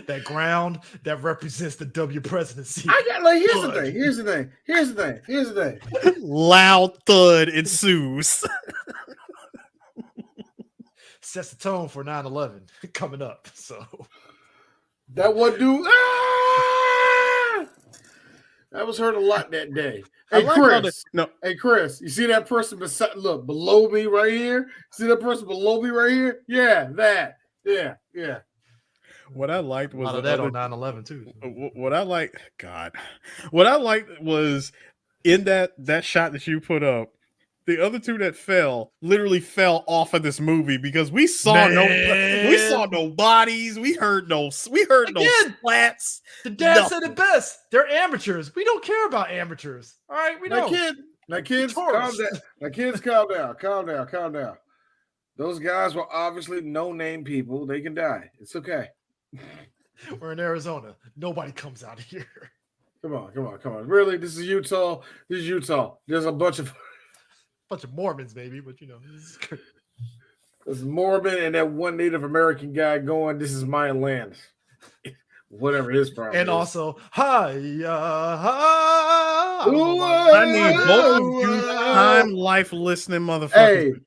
That ground that represents the W presidency. Here's the thing. Loud thud ensues. Sets the tone for 9/11 coming up. So that one dude, that was heard a lot that day. Hey, Chris, you see that person below me right here? See that person below me right here? Yeah, that. Yeah. What I liked was a lot of that on 9/11 too. What I liked was in that shot that you put up, the other two that literally fell off of this movie because we saw no bodies, we heard no splats. The dad said it best. They're amateurs. We don't care about amateurs. All right, we don't. Now kids, calm down. Now kids, calm down. Those guys were obviously no-name people. They can die. It's okay. We're in Arizona. Nobody comes out here. Come on. Really? This is Utah. There's a bunch of Mormons, maybe, but there's Mormon and that one Native American guy going, "This is my land." Whatever his problem and is. Also, I need both of you time life listening motherfuckers.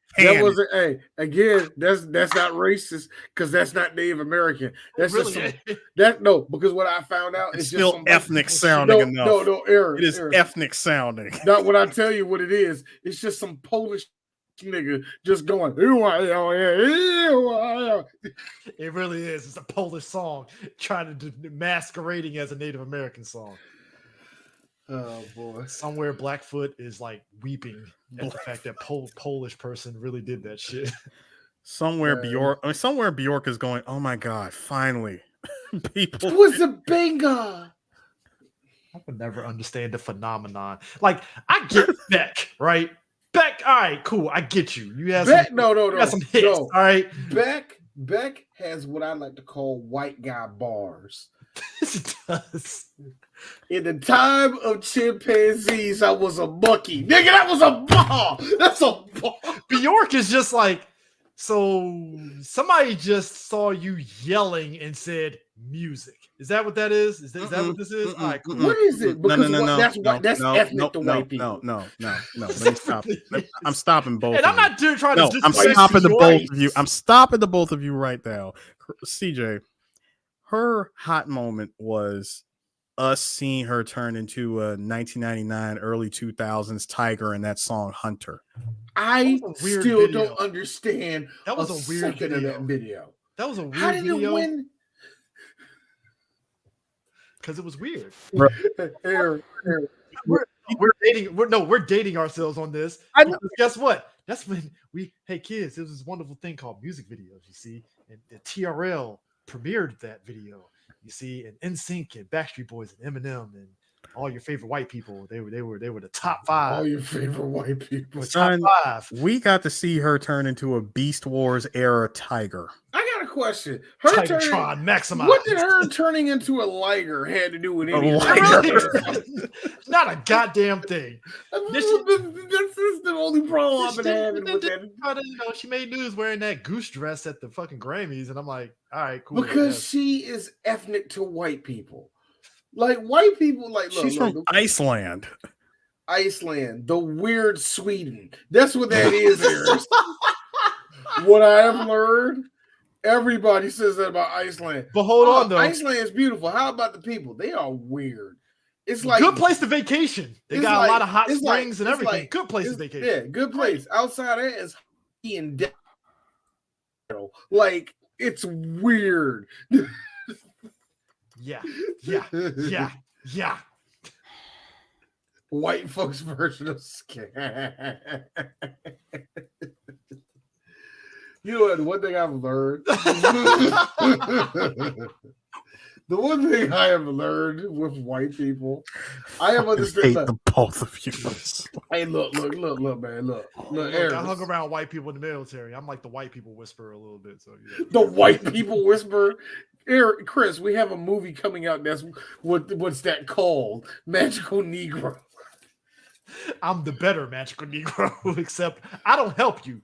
Again, that's not racist because that's not Native American. That's really? Because what I found out it's is still just ethnic sounding enough. No, Aaron. It is ethnic sounding. Not when I tell you what it is. It's just some Polish nigga just going. It really is. It's a Polish song trying to masquerading as a Native American song. Oh boy! Somewhere Blackfoot is like weeping at the fact that Polish person really did that shit. Somewhere Bjork is going, "Oh my god, finally!" People. It was a banger. I would never understand the phenomenon. Like, I get Beck, right? Beck, all right, cool. I get you. You have Beck, some, no. You got some hits, all right. Beck has what I like to call white guy bars. It does. In the time of chimpanzees, I was a monkey. Nigga, that was a bar. That's a bar. Bjork is just like, so somebody just saw you yelling and said music. Is that what that is? Is that what this is? All right, cool. What is it? Because that's ethnic to white people. No. Let me stop. I'm stopping both. And I'm not trying to. I'm stopping the both of you. I'm stopping the both of you right now. CJ, her hot moment was us seeing her turn into a 1999, early 2000s Tiger in that song Hunter. I still don't understand. That was a weird video. Of that video. That was a weird How did video. It win? Because it was weird. Right. We're dating ourselves on this. Guess what? That's when kids, there's this wonderful thing called music videos, you see, and TRL premiered that video, you see, and NSYNC and Backstreet Boys and Eminem and all your favorite white people. They were the top 5. All your favorite white people. Son, top 5. We got to see her turn into a Beast Wars era tiger. I got a question. Tigertron Maximize. What did her turning into a liger had to do with anything? Not a goddamn thing. This is the only problem I've been having with that. She made news wearing that goose dress at the fucking Grammys, and I'm like, all right, cool. Because she is ethnic to white people. Like white people, she's from Iceland. Iceland, the weird Sweden. That's what that is. What I have learned, everybody says that about Iceland. But hold on, though. Iceland is beautiful. How about the people? They are weird. It's like good place to vacation. They got a lot of hot springs and everything. Good place to vacation. Yeah, good place. Outside of that is and like it's weird. Yeah. White folks' version of scam. You know what? One thing I've learned. The one thing I have learned with white people, I have understood. Hate the both of you. Hey, look, man, look. I hung around white people in the military. I'm like the white people whisperer a little bit. So yeah. The white people whisper. Eric, Chris, we have a movie coming out. That's what's that called? Magical Negro. I'm the better magical Negro, except I don't help you.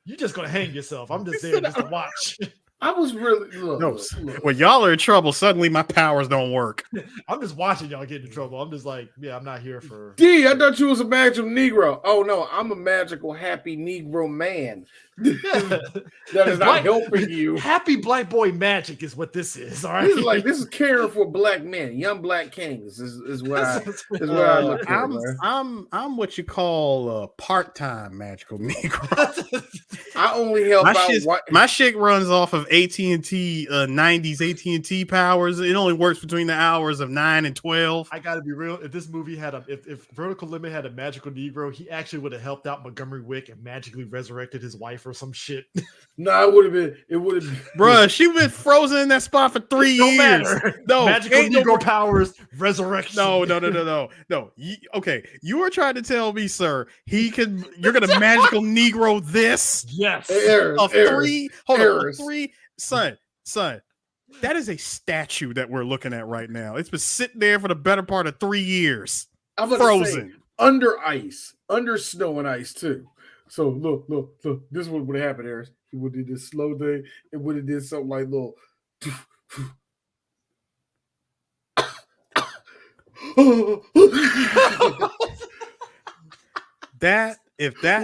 You're just gonna hang yourself. I'm just there just to watch. I was really look. When y'all are in trouble, suddenly my powers don't work. I'm just watching y'all get in trouble. I'm just like, yeah, I'm not here for. D, I thought you was a magical Negro. Oh no, I'm a magical, happy Negro man. That is not helping you. Happy black boy magic is what this is. All right, this is caring for black men, young black kings. Is what I look at. I'm what you call a part-time magical Negro. I only help out. My shit runs off of AT&T 90s AT&T powers. It only works between the hours of 9 and 12. I gotta be real. If this movie had if Vertical Limit had a magical Negro, he actually would have helped out Montgomery Wick and magically resurrected his wife or some shit. No, it would have been. Bruh, she been frozen in that spot for 3 years. Matter. No, magical Negro powers, resurrection. No. Okay, you were trying to tell me, sir, you're gonna magical Negro this? Yes. Son. That is a statue that we're looking at right now. It's been sitting there for the better part of 3 years. I'm frozen. Say, under ice, under snow and ice too. So look. This is what would have happened, Harris. He would have did this slow thing. It would have did something like little.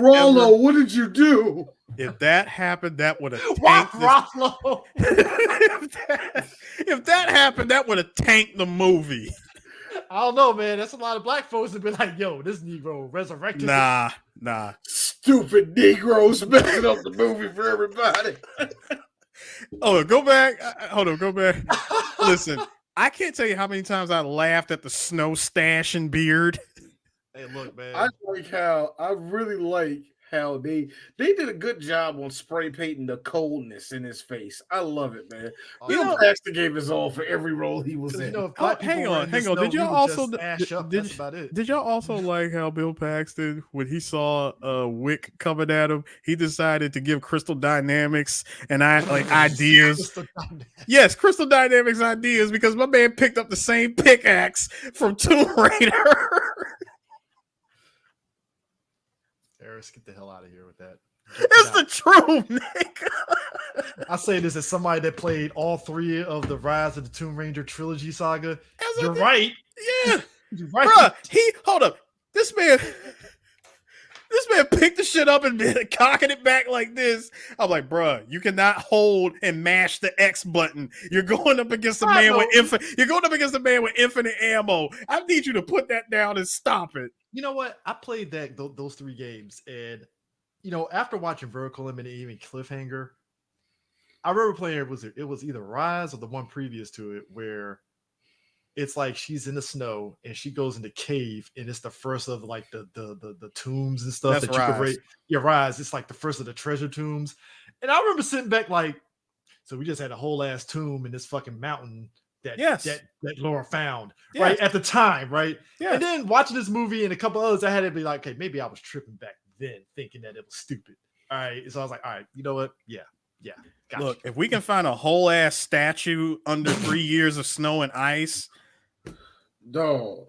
Rollo, what did you do? If that happened, that would have tanked Rollo. If that happened, that would have tanked the movie. I don't know, man. That's a lot of black folks that be like, "Yo, this Negro resurrected." Nah. Stupid Negroes messing up the movie for everybody. Oh, go back. Hold on, go back. Listen, I can't tell you how many times I laughed at the snow stash and beard. Hey, look, man. I really like how they did a good job on spray painting the coldness in his face. I love it, man. Bill Paxton gave his all for every role he was in. Hang on. Did y'all also did y'all also like how Bill Paxton, when he saw Wick coming at him, he decided to give Crystal Dynamics and ideas? Yes, Crystal Dynamics ideas, because my man picked up the same pickaxe from Tomb Raider. Harris, get the hell out of here with that. It's the truth, Nick. I say this as somebody that played all 3 of the Rise of the Tomb Raider trilogy saga. You're right. Yeah. You're right. Bruh, hold up. This man picked the shit up and cocking it back like this. I'm like, bruh, you cannot hold and mash the X button. You're going up against a man with infinite ammo. I need you to put that down and stop it. You know what? I played those 3 games, and after watching Vertical Limit and even Cliffhanger, I remember playing it was either Rise or the one previous to it, where it's like she's in the snow and she goes in the cave, and it's the first of like the tombs and stuff. That's that you could rate. Yeah, Rise. It's like the first of the treasure tombs, and I remember sitting back like, so we just had a whole ass tomb in this fucking mountain that Laura found right at the time, right? Yeah. And then watching this movie and a couple others, I had to be like, okay, maybe I was tripping back then, thinking that it was stupid. All right, so I was like, all right, you know what? Yeah. Gotcha. Look, if we can find a whole ass statue under 3 years of snow and ice, dog,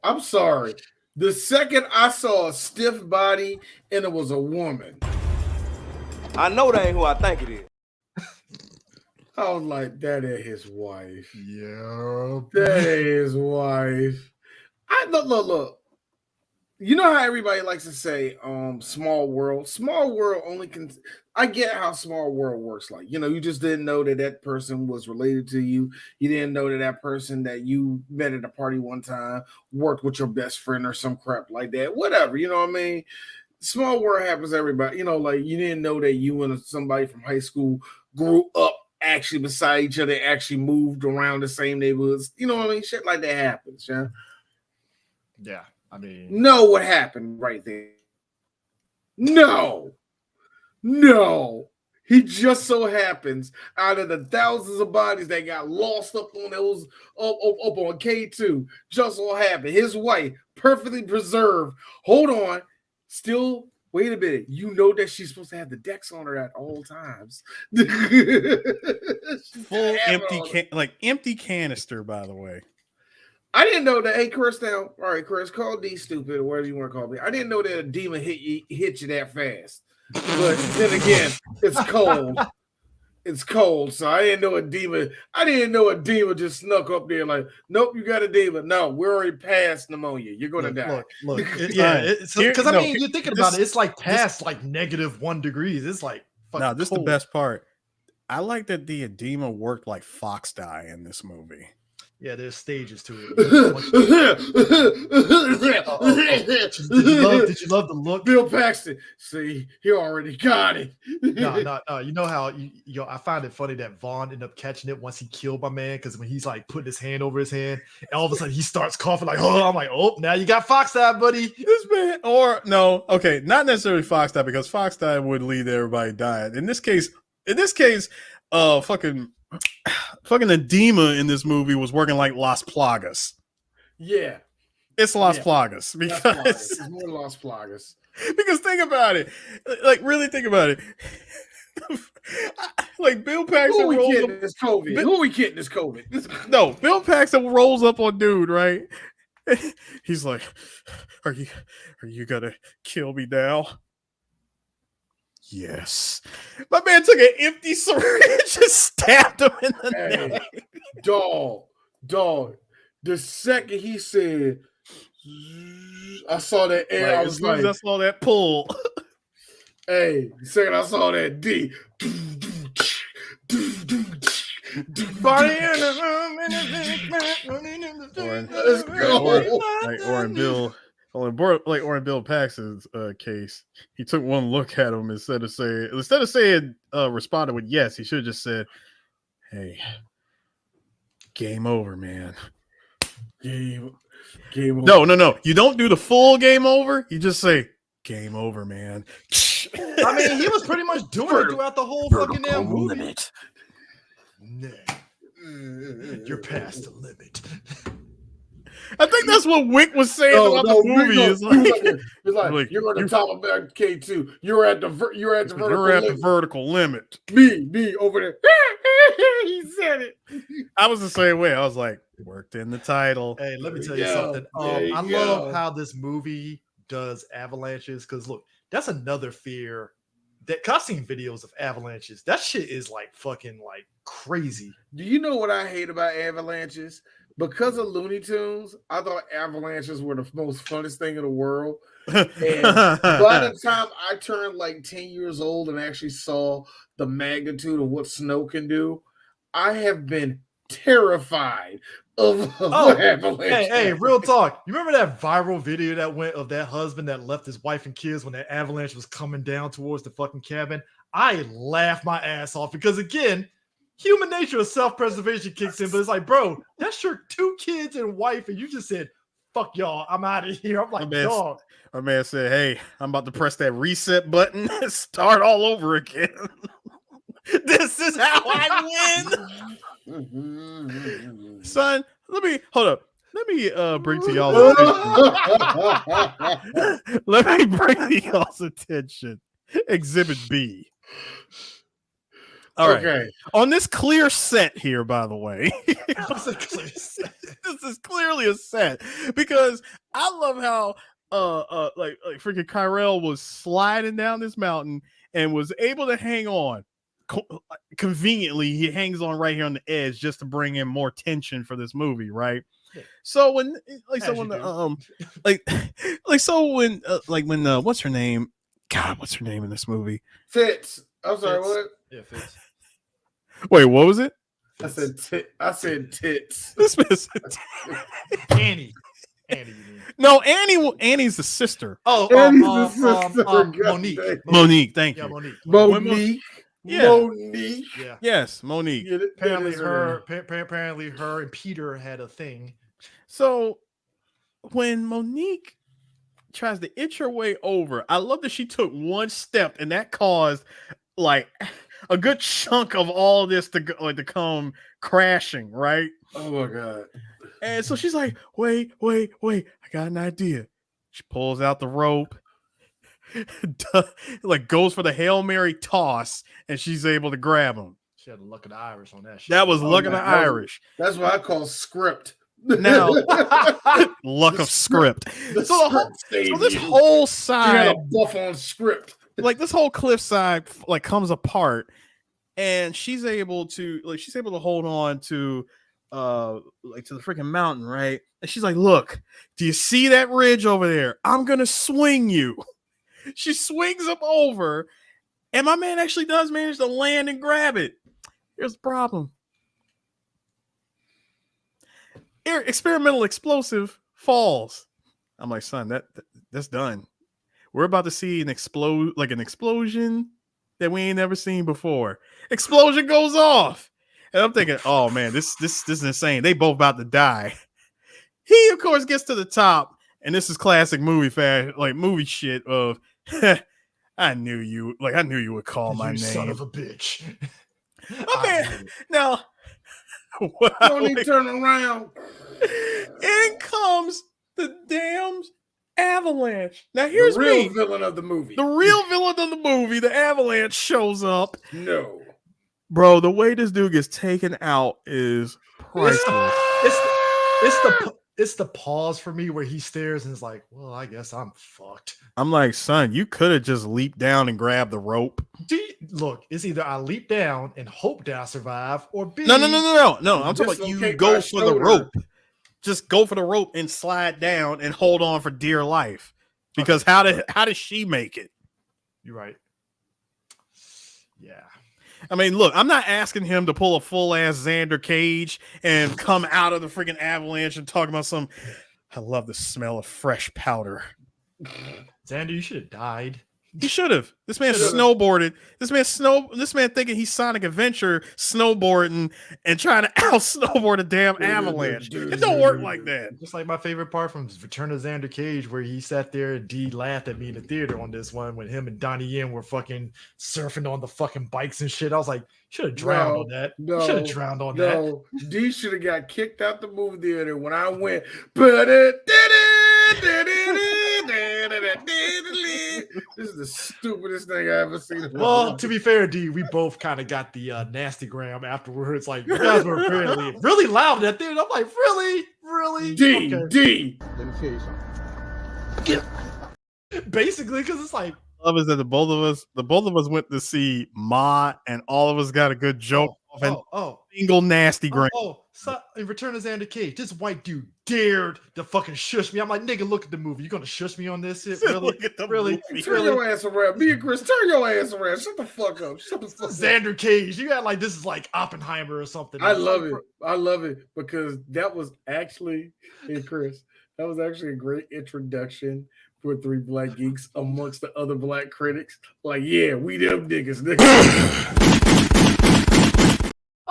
I'm sorry. The second I saw a stiff body and it was a woman, I know that ain't who I think it is. I was like, that ain't his wife. Yeah. That ain't his wife. Look. You know how everybody likes to say, small world? Small world only can... I get how small world works. Like, you just didn't know that person was related to you. You didn't know that person that you met at a party one time worked with your best friend or some crap like that. Whatever, you know what I mean? Small world happens to everybody. Like, you didn't know that you and somebody from high school grew up actually beside each other, actually moved around the same neighborhoods. You know what I mean? Shit like that happens, yeah? Yeah, I mean... Know what happened right there. No. He just so happens out of the thousands of bodies that got lost up on those up on K2, just so happened his wife, perfectly preserved. Hold on, still wait a minute. You know that she's supposed to have the decks on her at all times. Full empty canister, by the way. I didn't know that. Hey, Chris, now, all right, Chris, call D stupid or whatever you want to call me. I didn't know that a demon hit you that fast. But then again, it's cold. It's cold, so I didn't know a demon. I didn't know a demon just snuck up there like, nope, you got a demon. No, we're already past pneumonia. You're gonna die. Look, because I mean, you're thinking about it. It's like past like -1 degrees. It's like now. This is the cold. best part. I like that the edema worked like fox dye in this movie. Yeah, there's stages to it. Did you love the look? Bill Paxton. See, he already got it. No. You know how I find it funny that Vaughn ended up catching it once he killed my man, because when he's like putting his hand over his hand, and all of a sudden he starts coughing like, oh, I'm like, oh, now you got fox eye, buddy. This man, or no, okay, not necessarily fox dye, because fox dye would lead to everybody dying. In this case, fucking edema in this movie was working like Las Plagas. Yeah. It's Las Plagas because it's more Las Plagas. Because think about it. Like, really think about it. Like, Bill Paxton rolls up. Who are we kidding this COVID? No, Bill Paxton rolls up on dude, right? He's like, Are you gonna kill me now? Yes. My man took an empty syringe and just stabbed him in the neck. Dog. The second he said, I saw that air, I was like, I saw that pull. Hey, the second I saw that D. Let's go. Or in Bill Paxton's case, he took one look at him instead of saying responded with yes. He should have just said, "Hey, game over, man." Game over. No. You don't do the full game over. You just say, "Game over, man." I mean, he was pretty much doing it throughout the whole fucking damn movie. You're past the limit. I think that's what Wick was saying about the movie. It's like you're on the top of K2. You're at the vertical limit. Me over there. He said it. I was the same way. I was like, worked in the title. Hey, let me tell you something. I love how this movie does avalanches, because look, that's another fear. That I've seen videos of avalanches. That shit is like fucking like crazy. Do you know what I hate about avalanches? Because of Looney Tunes, I thought avalanches were the most funnest thing in the world. And by the time I turned like 10 years old and actually saw the magnitude of what snow can do, I have been terrified of avalanches. Hey, real talk. You remember that viral video that went of that husband that left his wife and kids when that avalanche was coming down towards the fucking cabin? I laughed my ass off because, again, human nature of self-preservation kicks in, but it's like, bro, that's your 2 kids and wife, and you just said, fuck y'all, I'm out of here. I'm like, dog. My man said, hey, I'm about to press that reset button and start all over again. This is how I win. Son, let me bring to y'all's attention. Let me bring to y'all's attention Exhibit B. All right. Okay. On this clear set here, by the way, this is clearly a set, because I love how like freaking Kyrell was sliding down this mountain and was able to hang on. Conveniently, he hangs on right here on the edge just to bring in more tension for this movie, right? Yeah. So when what's her name? God, what's her name in this movie? Fitz. I'm sorry, what? Yeah, Fitz. Wait, what was it? I said tits. This is Annie. No, Annie's the sister. Monique. Monique, thank you. Monique. Monique. Yeah. Yes, Monique. Apparently her and Peter had a thing. So when Monique tries to itch her way over, I love that she took one step and that caused like a good chunk of all this to come crashing, right? Oh my god! And so she's like, wait, I got an idea. She pulls out the rope, like goes for the Hail Mary toss, and she's able to grab him. She had the luck of the Irish on that shit. That was luck of the Irish. That's what I call script. Now, luck of script. So this whole side, a buff on script. Like this whole cliffside, like comes apart, and she's able to hold on to, like to the freaking mountain, right? And she's like, "Look, do you see that ridge over there? I'm gonna swing you." She swings him over, and my man actually does manage to land and grab it. Here's the problem. Experimental explosive falls. I'm like, son, that's done. We're about to see an explosion that we ain't never seen before. Explosion goes off, and I'm thinking, oh man, this is insane. They both about to die. He of course gets to the top, and this is classic movie movie shit of, I knew you would call my name, son of a bitch. My man, now. Don't even turn around. In comes the damn avalanche. Now here's the real villain of the movie. The real villain of the movie, the avalanche, shows up. No, bro, the way this dude gets taken out is priceless. It's the pause for me where he stares and is like, well, I guess I'm fucked. I'm like, son, you could have just leaped down and grabbed the rope. Look, it's either I leap down and hope that I survive, or B. No. I'm talking about you go for the rope. Just go for the rope and slide down and hold on for dear life. Because how did she make it? You're right. Yeah. I mean, look, I'm not asking him to pull a full ass Xander Cage and come out of the freaking avalanche and talk about I love the smell of fresh powder. Xander, you should have died. He should have. This man snowboarded. This man thinking he's Sonic Adventure snowboarding and trying to out snowboard a damn avalanche. It don't work like that. Just like my favorite part from Return of Xander Cage, where he sat there and D laughed at me in the theater on this one when him and Donnie Yen were fucking surfing on the fucking bikes and shit. I was like, should have drowned on that. Should have drowned on that. D should have got kicked out the movie theater when I went. This is the stupidest thing I ever seen. Well, to be fair, D, we both kind of got the nasty gram afterwards. Like, you guys were really loud in that theater. I'm like, really? D. Let me tell you something. Basically, because it's like, love is that the both of us went to see Ma, and all of us got a good joke. Single nasty gram. So in Return of Xander Cage, this white dude dared to fucking shush me. I'm like, nigga, look at the movie. You gonna shush me on this shit? Really? Really? Turn your ass around. Me and Chris, turn your ass around. Shut the fuck up. Xander Cage. You got like this is like Oppenheimer or something. I love it because that was actually, hey Chris, that was actually a great introduction for Three Black Geeks amongst the other black critics. Like, yeah, we them niggas.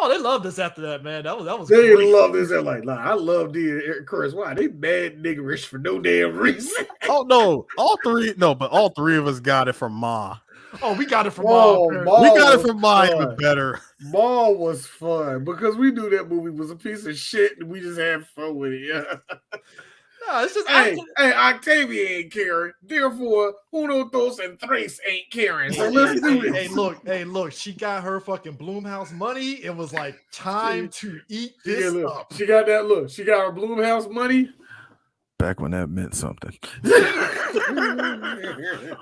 Oh, they loved us after that, man. That was. They love this. They're like, I love Chris. Why they mad niggerish for no damn reason? Oh no, but all three of us got it from Ma. Oh, we got it from Ma. We got it from Ma even better. Ma was fun because we knew that movie was a piece of shit and we just had fun with it. Yeah. No, it's just hey, Octavia ain't caring. Therefore, uno, dos, and tres ain't caring. So let's do this. Hey, look. She got her fucking Bloomhouse money. It was like time to eat this up. She got that look. She got her Bloomhouse money. Back when that meant something.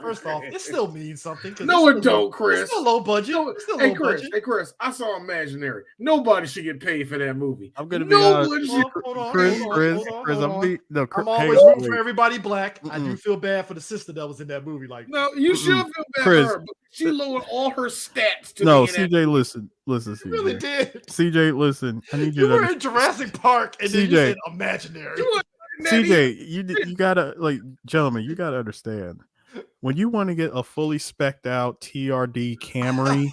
First off, it still means something. No, it don't, Chris. It's still low budget. Hey, Chris, I saw Imaginary. Nobody should get paid for that movie. I'm gonna be honest. Chris, I'm always rooting for everybody black. I do feel bad for the sister that was in that movie. Like, no, you should feel bad for her. But she lowered all her stats to CJ, listen, CJ. You really did. CJ, listen. I need you were in Jurassic Park and then you said Imaginary. CJ, you gotta gentlemen, you gotta understand when you want to get a fully spec'd out TRD Camry,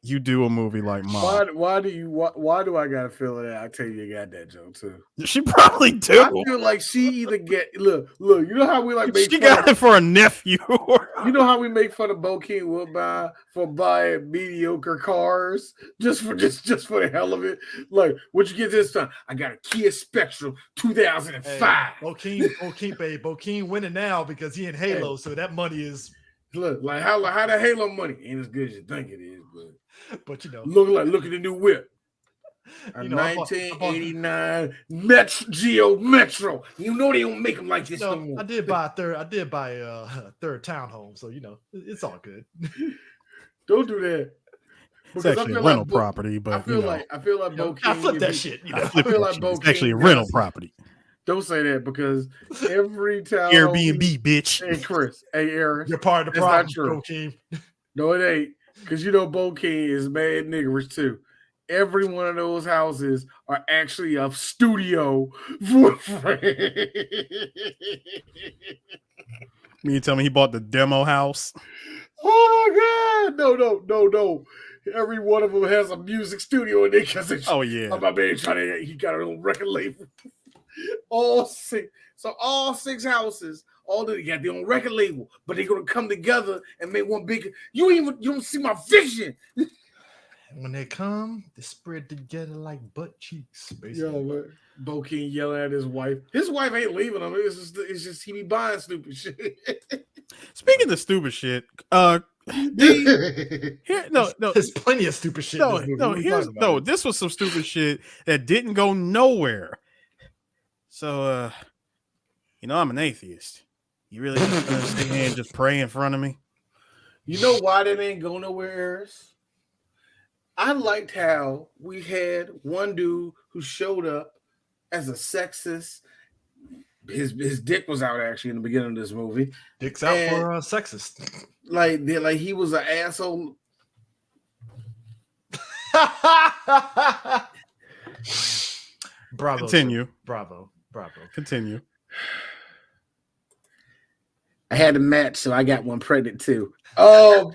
you do a movie like Ma. Why do I gotta feel that? I tell you got that joke too. She probably do. I feel like she either get look. You know how we like. She got it for a nephew. You know how we make fun of Bokeem Woodbine for buying mediocre cars just for the hell of it? Like, what you get this time? I got a Kia Spectrum 2005. Hey, Bokeem winning now because he in Halo, so that money is like how that Halo money ain't as good as you think it is, but you know, look at the new whip. A 1989 Geo Metro. You know they don't make them like this no more. I did buy a third townhome, so you know it's all good. Don't do that. It's actually a rental property, but I feel like Bokeem. I flip that shit. You know? I feel like Bokeem. It's actually a rental property. Don't say that because every town Airbnb, bitch. Hey Chris, hey Aaron, you're part of the problem, Bokeem. No, it ain't, because you know Bokeem is mad niggerish too. Every one of those houses are actually a studio for You tell me he bought the demo house? Oh my God! No! Every one of them has a music studio in there because my man he got a own record label. All 6 houses, they got their own record label, but they're gonna come together and make one big. You don't see my vision. When they come, they spread together like butt cheeks. Basically. Yo, Bokeem yelling at his wife. His wife ain't leaving him. It's just he be buying stupid shit. Speaking of stupid shit, there's plenty of stupid shit. This was some stupid shit that didn't go nowhere. So, I'm an atheist. You really just gonna sit here and just pray in front of me? You know why that ain't go nowhere, Eris? I liked how we had one dude who showed up as a sexist. His dick was out actually in the beginning of this movie. Dick's out for sexist. Like he was an asshole. Bravo. Continue. Bravo. Continue. I had a match, so I got one pregnant too. Oh.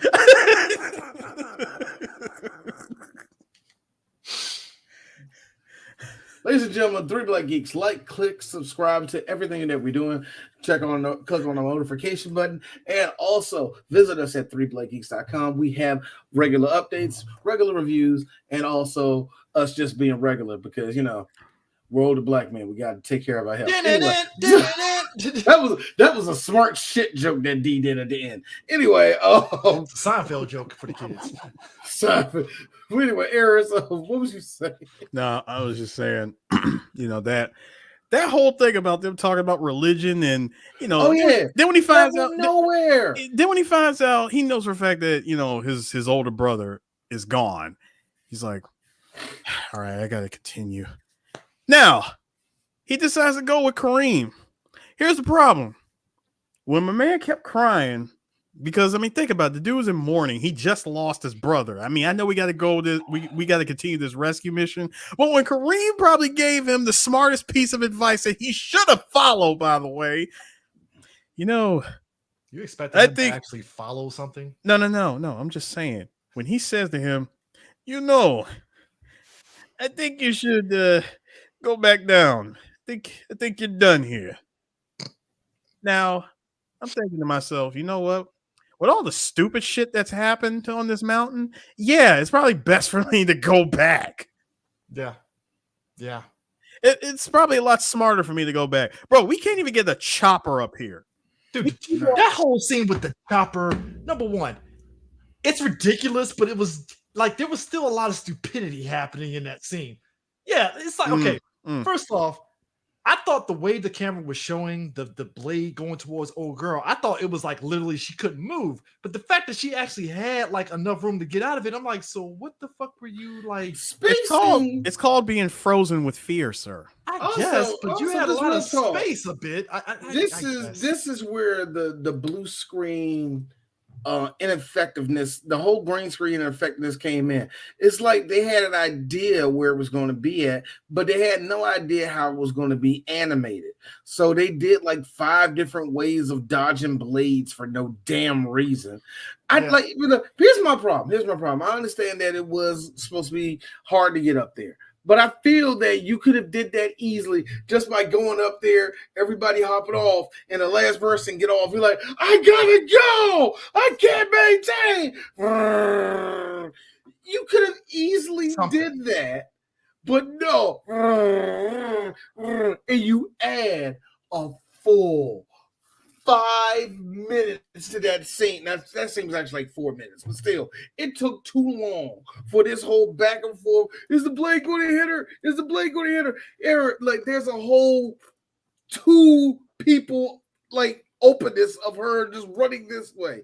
Ladies and gentlemen, 3 Black Geeks, click, subscribe to everything that we're doing. Click on the notification button, and also visit us at 3blackgeeks.com. We have regular updates, regular reviews, and also us just being regular because we're older black men. We got to take care of our health. Anyway, that was a smart shit joke that D did at the end. Anyway, Seinfeld joke for the kids. Seinfeld. Anyway, Eris, what was you saying? No, I was just saying, that whole thing about them talking about religion and Then when he finds out Then when he finds out, he knows for a fact that his older brother is gone. He's like, all right, I got to continue. Now, he decides to go with Kareem. Here's the problem. When my man kept crying, because, think about it. The dude was in mourning. He just lost his brother. I know we got to go we got to continue this rescue mission. But when Kareem probably gave him the smartest piece of advice that he should have followed, by the way, you expect him to actually follow something? No. I'm just saying. When he says to him, I think you should go back down. I think you're done here. Now, I'm thinking to myself, you know what? With all the stupid shit that's happened on this mountain, it's probably best for me to go back. Yeah. It's probably a lot smarter for me to go back. Bro, we can't even get the chopper up here. Dude, that whole scene with the chopper, number one, it's ridiculous, but it was like there was still a lot of stupidity happening in that scene. Yeah, it's like, okay, first off, I thought the way the camera was showing the blade going towards old girl, I thought it was like literally she couldn't move. But the fact that she actually had like enough room to get out of it, I'm like, so what the fuck were you like? It's called being frozen with fear, sir. I guess, but you had a lot of space a bit. This is where the blue screen ineffectiveness, the whole green screen ineffectiveness came in. It's like they had an idea where it was going to be at, but they had no idea how it was going to be animated. So they did like 5 different ways of dodging blades for no damn reason. Here's my problem. I understand that it was supposed to be hard to get up there, But I feel that you could have did that easily just by going up there, everybody hopping off, and the last person get off. You're like, I gotta go. I can't maintain. You could have easily did that, but no. And you add a full 5 minutes to that scene. That scene was actually like 4 minutes, but still, it took too long for this whole back and forth. Is the blade going to hit her? Is the blade going to hit her? Eric, like there's a whole 2 people like openness of her just running this way.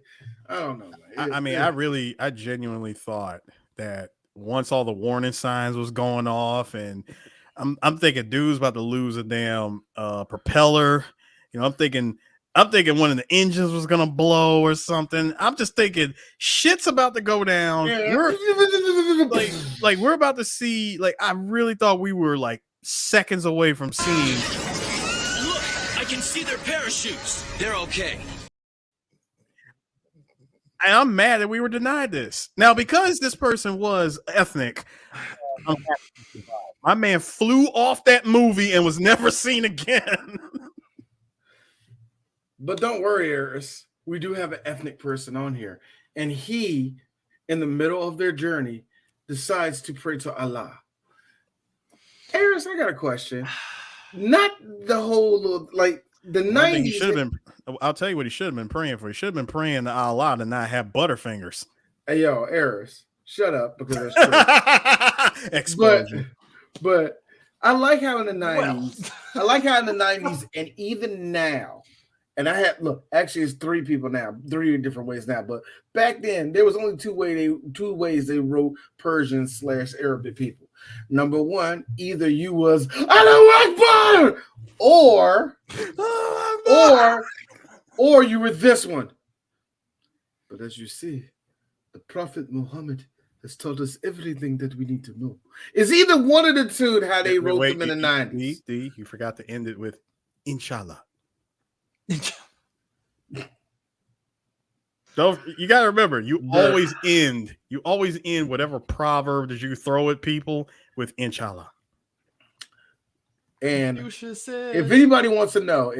I don't know. I genuinely thought that once all the warning signs was going off, and I'm thinking dude's about to lose a damn propeller. You know, I'm thinking one of the engines was gonna blow or something. I'm just thinking shit's about to go down. Yeah. We're about to see. Like, I really thought we were like seconds away from seeing. Look, I can see their parachutes. They're okay. And I'm mad that we were denied this. Now, because this person was ethnic, my man flew off that movie and was never seen again. But don't worry, Eris. We do have an ethnic person on here. And he, in the middle of their journey, decides to pray to Allah. Eris, I got a question. Not the whole, like, the 90s. Should have been. I'll tell you what he should have been praying for. He should have been praying to Allah to not have butterfingers. Hey, yo, Eris, shut up, because that's true. Explosion. But I like how in the 90s, and even now, and actually it's 3 people now, 3 different ways now. But back then, there was only two ways they wrote Persian/Arabic people. Number 1, either you was Allahu Akbar, or you were this one. But as you see, the Prophet Muhammad has taught us everything that we need to know. It's either one of the two how they wrote them in the 90s. You forgot to end it with Inshallah. So you gotta remember, you always end whatever proverb that you throw at people with Inshallah. And if anybody wants to know,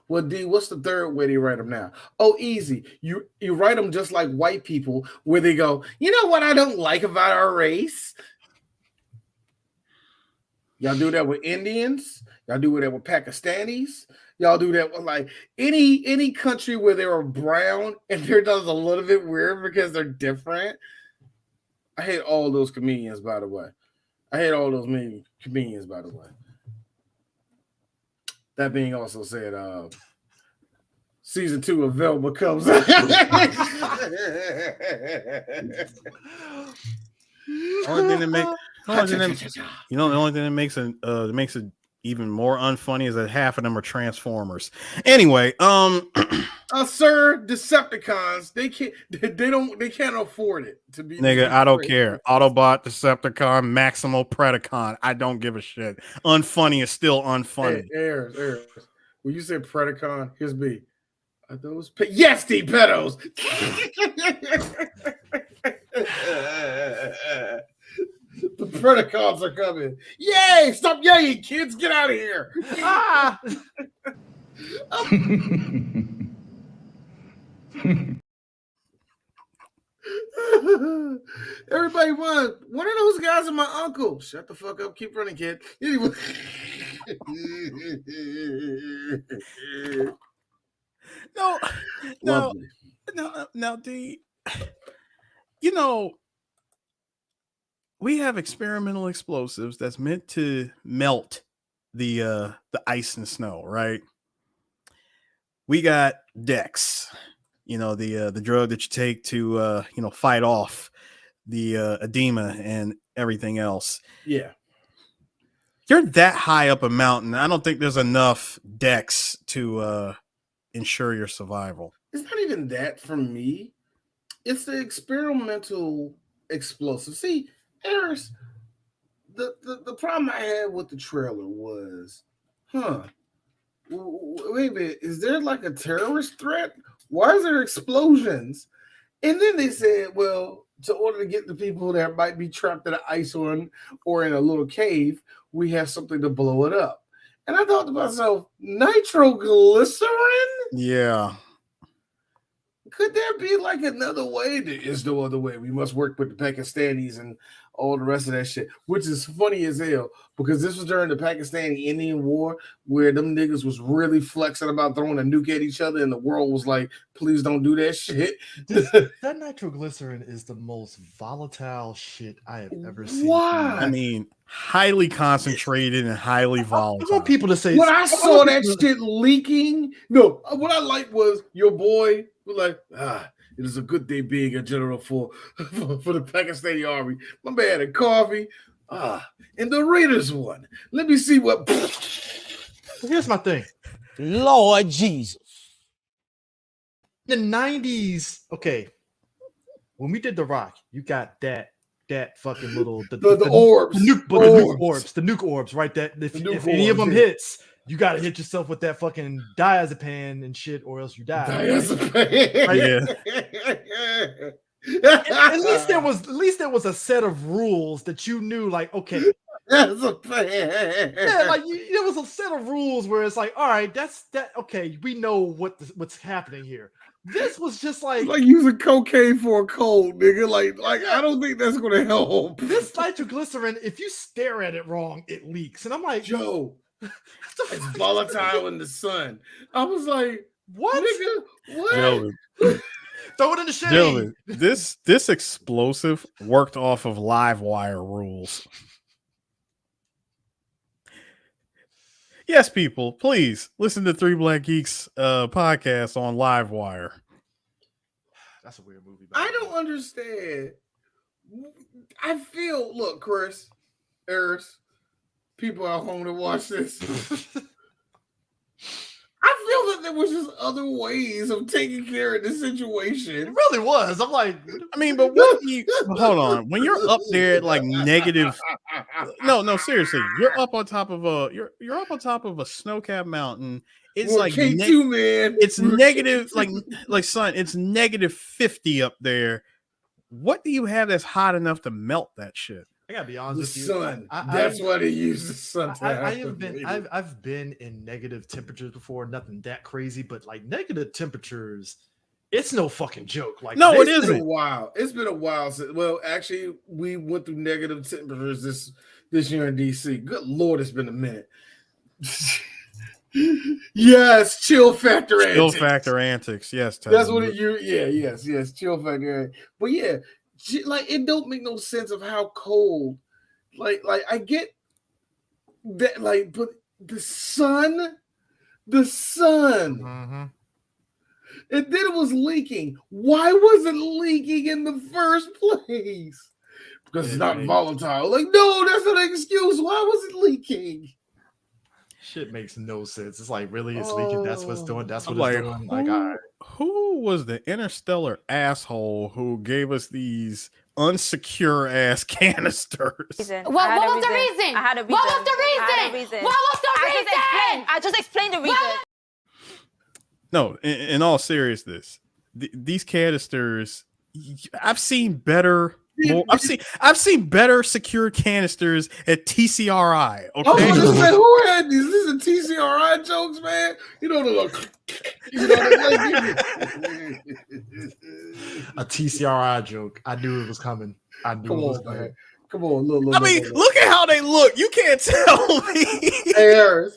well, D, what's the third way they write them now? Oh, easy. You write them just like white people, where they go, you know what I don't like about our race? Y'all do that with Indians. Y'all do that with Pakistanis. Y'all do that with like any country where they were brown and they're just a little bit weird because they're different. I hate all those comedians, by the way. That being also said, season 2 of Velma comes out. The only thing that makes it even more unfunny is that half of them are Transformers. Anyway, sir, Decepticons, they can't afford it to be. Nigga, I don't care. Autobot, Decepticon, Maximo, Predacon. I don't give a shit. Unfunny is still unfunny. Hey, Aaron. When you said Predacon, here's B. Are those yes, D pedos. The Predacons are coming. Yay! Stop yelling, kids. Get out of here. Everybody one of those guys are my uncle. Shut the fuck up. Keep running, kid. Anyway. No, D. You know, we have experimental explosives that's meant to melt the ice and snow, right? We got Dex, the drug that you take to fight off the edema and everything else. Yeah. You're that high up a mountain. I don't think there's enough Dex to ensure your survival. It's not even that for me. It's the experimental explosive. See, Harris, the problem I had with the trailer was, wait a minute, is there like a terrorist threat? Why is there explosions And then they said, well, to order to get the people that might be trapped in the ice or in a little cave, we have something to blow it up. And I thought to myself, nitroglycerin? Yeah. Could there be like another way? There is no other way. We must work with the Pakistanis and all the rest of that shit, which is funny as hell because this was during the Pakistani-Indian War where them niggas was really flexing about throwing a nuke at each other and the world was like, please don't do that shit. That nitroglycerin is the most volatile shit I have ever seen. Why? I mean, highly concentrated and highly volatile. I want people to say when I saw that shit leaking, no, what I liked was your boy was like, it is a good day being a general for the Pakistani army. My man had a coffee. And the Raiders won. Let me see what. Here's my thing. Lord Jesus. The 90s, okay. When we did The Rock, you got that fucking little the orbs. The nuke orbs, right? That if any of them hits, you got to hit yourself with that fucking diazepam and shit, or else you die. Diazepam. Right? Yeah. At least there was a set of rules that you knew, like, okay. Diazepam. Yeah, like there was a set of rules where it's like, all right, okay, we know what's happening here. This was just like using cocaine for a cold, nigga. Like I don't think that's gonna help. This nitroglycerin, if you stare at it wrong, it leaks. And I'm like, Joe, it's volatile in the sun. I was like, what? Nigga, what? Gentlemen, throw it in the shade. Gentlemen, this explosive worked off of live wire rules. Yes, people, please listen to 3 Black Geeks podcast on Livewire. That's a weird movie. I don't understand. I feel, look, Chris, Eris, people at home to watch this. I feel that there was just other ways of taking care of the situation. It really was. I'm like, I mean, but what do you hold on? When you're up there at like negative, no, seriously, you're up on top of a snow-capped mountain. It's like K2, man. It's negative, like son, it's negative 50 up there. What do you have that's hot enough to melt that shit? I gotta be honest with you. Sun. That's why they use the sun. I've been in negative temperatures before. Nothing that crazy, but like negative temperatures, it's no fucking joke. Like no, it isn't. It's been a while since. Well, actually, we went through negative temperatures this year in DC. Good Lord, it's been a minute. Yes, chill factor antics. Chill factor antics. Yes, that's what it. Yes, chill factor. But yeah. Like it don't make no sense of how cold, like I get that, like, but the sun, mm-hmm. And then it was leaking. Why was it leaking in the first place? Because it's not volatile. Like, no, that's not an excuse. Why was it leaking? Shit makes no sense. It's like, really, it's leaking. That's what's doing. That's what it's doing. Like, all right. Who was the interstellar asshole who gave us these unsecure ass canisters? What was the reason? I had a reason. What was the reason? What was the reason? I just explained the reason. No, in all seriousness, these canisters, I've seen better. Well, I've seen better secured canisters at TCRI. Okay, I was gonna say, who had these? These are TCRI jokes, man. You know the look. A TCRI joke. I knew it was coming. I knew it was coming. Come on, look. Look at how they look. You can't tell me. Harris.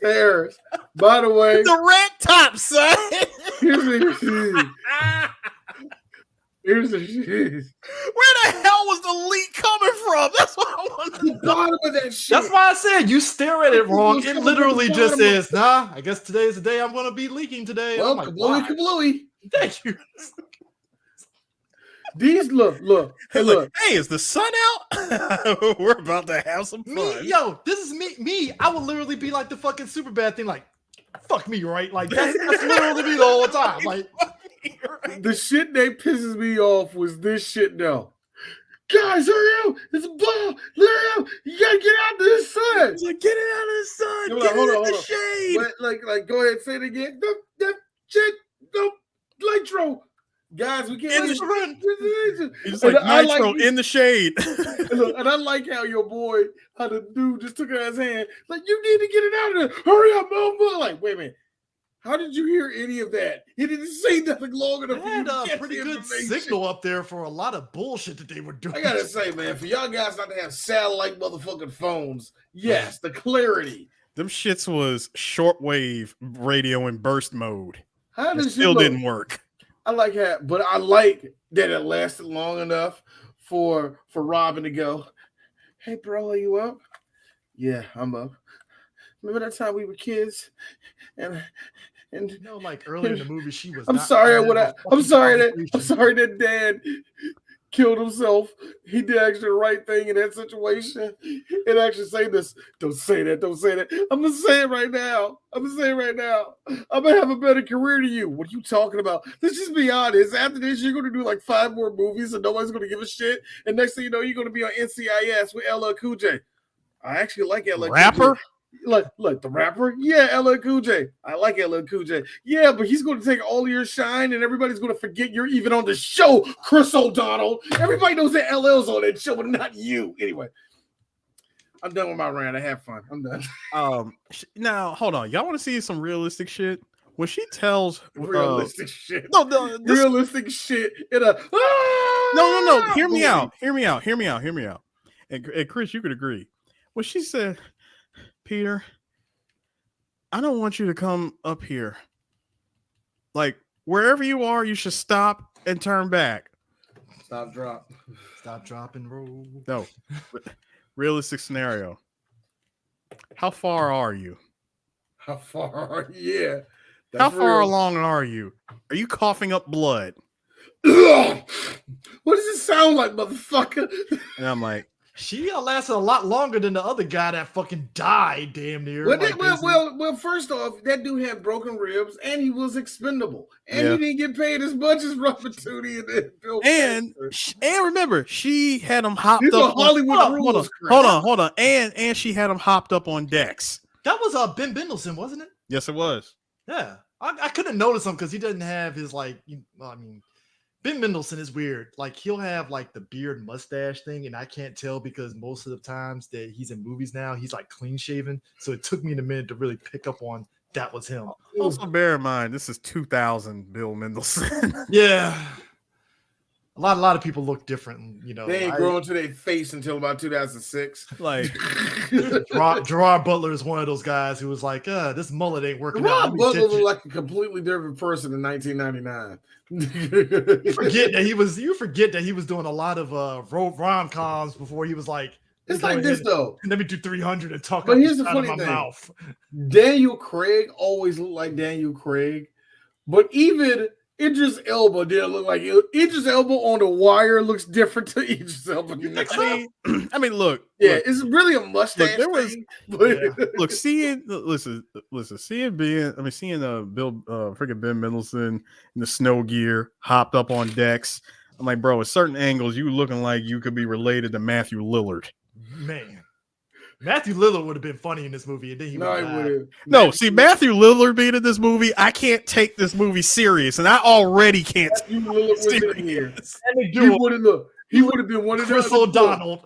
By the way, the red top, son. Here's the shit. Where the hell was the leak coming from? That's what I want to know. The bottom of that shit. That's why I said you stare at it wrong. It literally just says, "Nah, I guess today's the day I'm going to be leaking today." Well, like, kablooey. Thank you. These look. Hey, look. Hey, is the sun out? We're about to have some fun. This is me. I would literally be like the fucking super bad thing, like, fuck me, right? Like that's literally me the whole time. Like. The shit that pisses me off was this shit now. Guys, hurry up! It's a bomb! Hurry up! You gotta get out of the sun! It's like, get it out of the sun! Get it in the shade! Like, go ahead, say it again. That shit, no, nitro. Guys, we can't. He's like Nitro in the shade. And I like how your boy, how the dude just took her his hand. Like, you need to get it out of there. Hurry up, move. Like, wait a minute. How did you hear any of that? He didn't say nothing long enough. They had a pretty good signal up there for a lot of bullshit that they were doing. I gotta say, man, for y'all guys not to have satellite motherfucking phones, yes, the clarity. Them shits was shortwave radio in burst mode. How does it still didn't work? I like that, but I like that it lasted long enough for Robin to go, "Hey, bro, are you up?" "Yeah, I'm up." "Remember that time we were kids, and like earlier in the movie, she was. I'm sorry that Dad killed himself. He did actually the right thing in that situation. And actually say this. Don't say that. I'm gonna say it right now. I'm gonna have a better career than you. What are you talking about? Let's just be honest. After this, you're gonna do like 5 more movies and nobody's gonna give a shit. And next thing you know, you're gonna be on NCIS with LL Cool J. I actually like LL rapper. Cool J. Like the rapper? Yeah, LL Cool J. I like LL Cool J. Yeah, but he's going to take all of your shine and everybody's going to forget you're even on the show, Chris O'Donnell. Everybody knows that LL's on that show, but not you. Anyway, I'm done with my rant. I have fun. I'm done. Now, hold on. Y'all want to see some realistic shit? When she tells... realistic shit. No, realistic shit in a... No. Hear me out. And Chris, you could agree. When she said... Peter, I don't want you to come up here. Like, wherever you are, you should stop and turn back. Stop, drop, and roll. No. Realistic scenario. How far are you? How far? Yeah. How far along are you? Are you coughing up blood? What does it sound like, motherfucker? And I'm like, she lasted a lot longer than the other guy that fucking died damn near. Well, first off, that dude had broken ribs and he was expendable. And he didn't get paid as much as Robert Tootie and Bill And remember, she had him hopped These up. Hold on. And she had him hopped up on decks. That was Ben Mendelsohn, wasn't it? Yes, it was. Yeah. I couldn't notice him because he doesn't have his Ben Mendelsohn is weird. Like, he'll have like the beard mustache thing, and I can't tell because most of the times that he's in movies now, he's like clean shaven. So it took me a minute to really pick up on that was him. Also, bear in mind, this is 2000 Bill Mendelsohn. Yeah. A lot of people look different, you know. They ain't growing to their face until about 2006. Like Gerard Butler is one of those guys who was like, this mullet ain't working out. Gerard Butler looked like a completely different person in 1999. You forget that he was doing a lot of rom-coms before he was like, it's like this though. Let me do 300 and talk but here's the funny out of my thing. mouth. Daniel Craig always looked like Daniel Craig, but even Idris Elba didn't look like it. Idris Elba on The Wire looks different to Idris Elba. I mean, look. It's really a mustache. Seeing Bill, freaking Ben Mendelsohn in the snow gear, hopped up on decks. I'm like, bro, at certain angles, you looking like you could be related to Matthew Lillard. Man. Matthew Lillard would have been funny in this movie, and then he would have. No, see, Matthew Lillard being in this movie, I can't take this movie serious, and I already can't. Matthew Lillard was in here. He would have been one of Chris O'Donnell.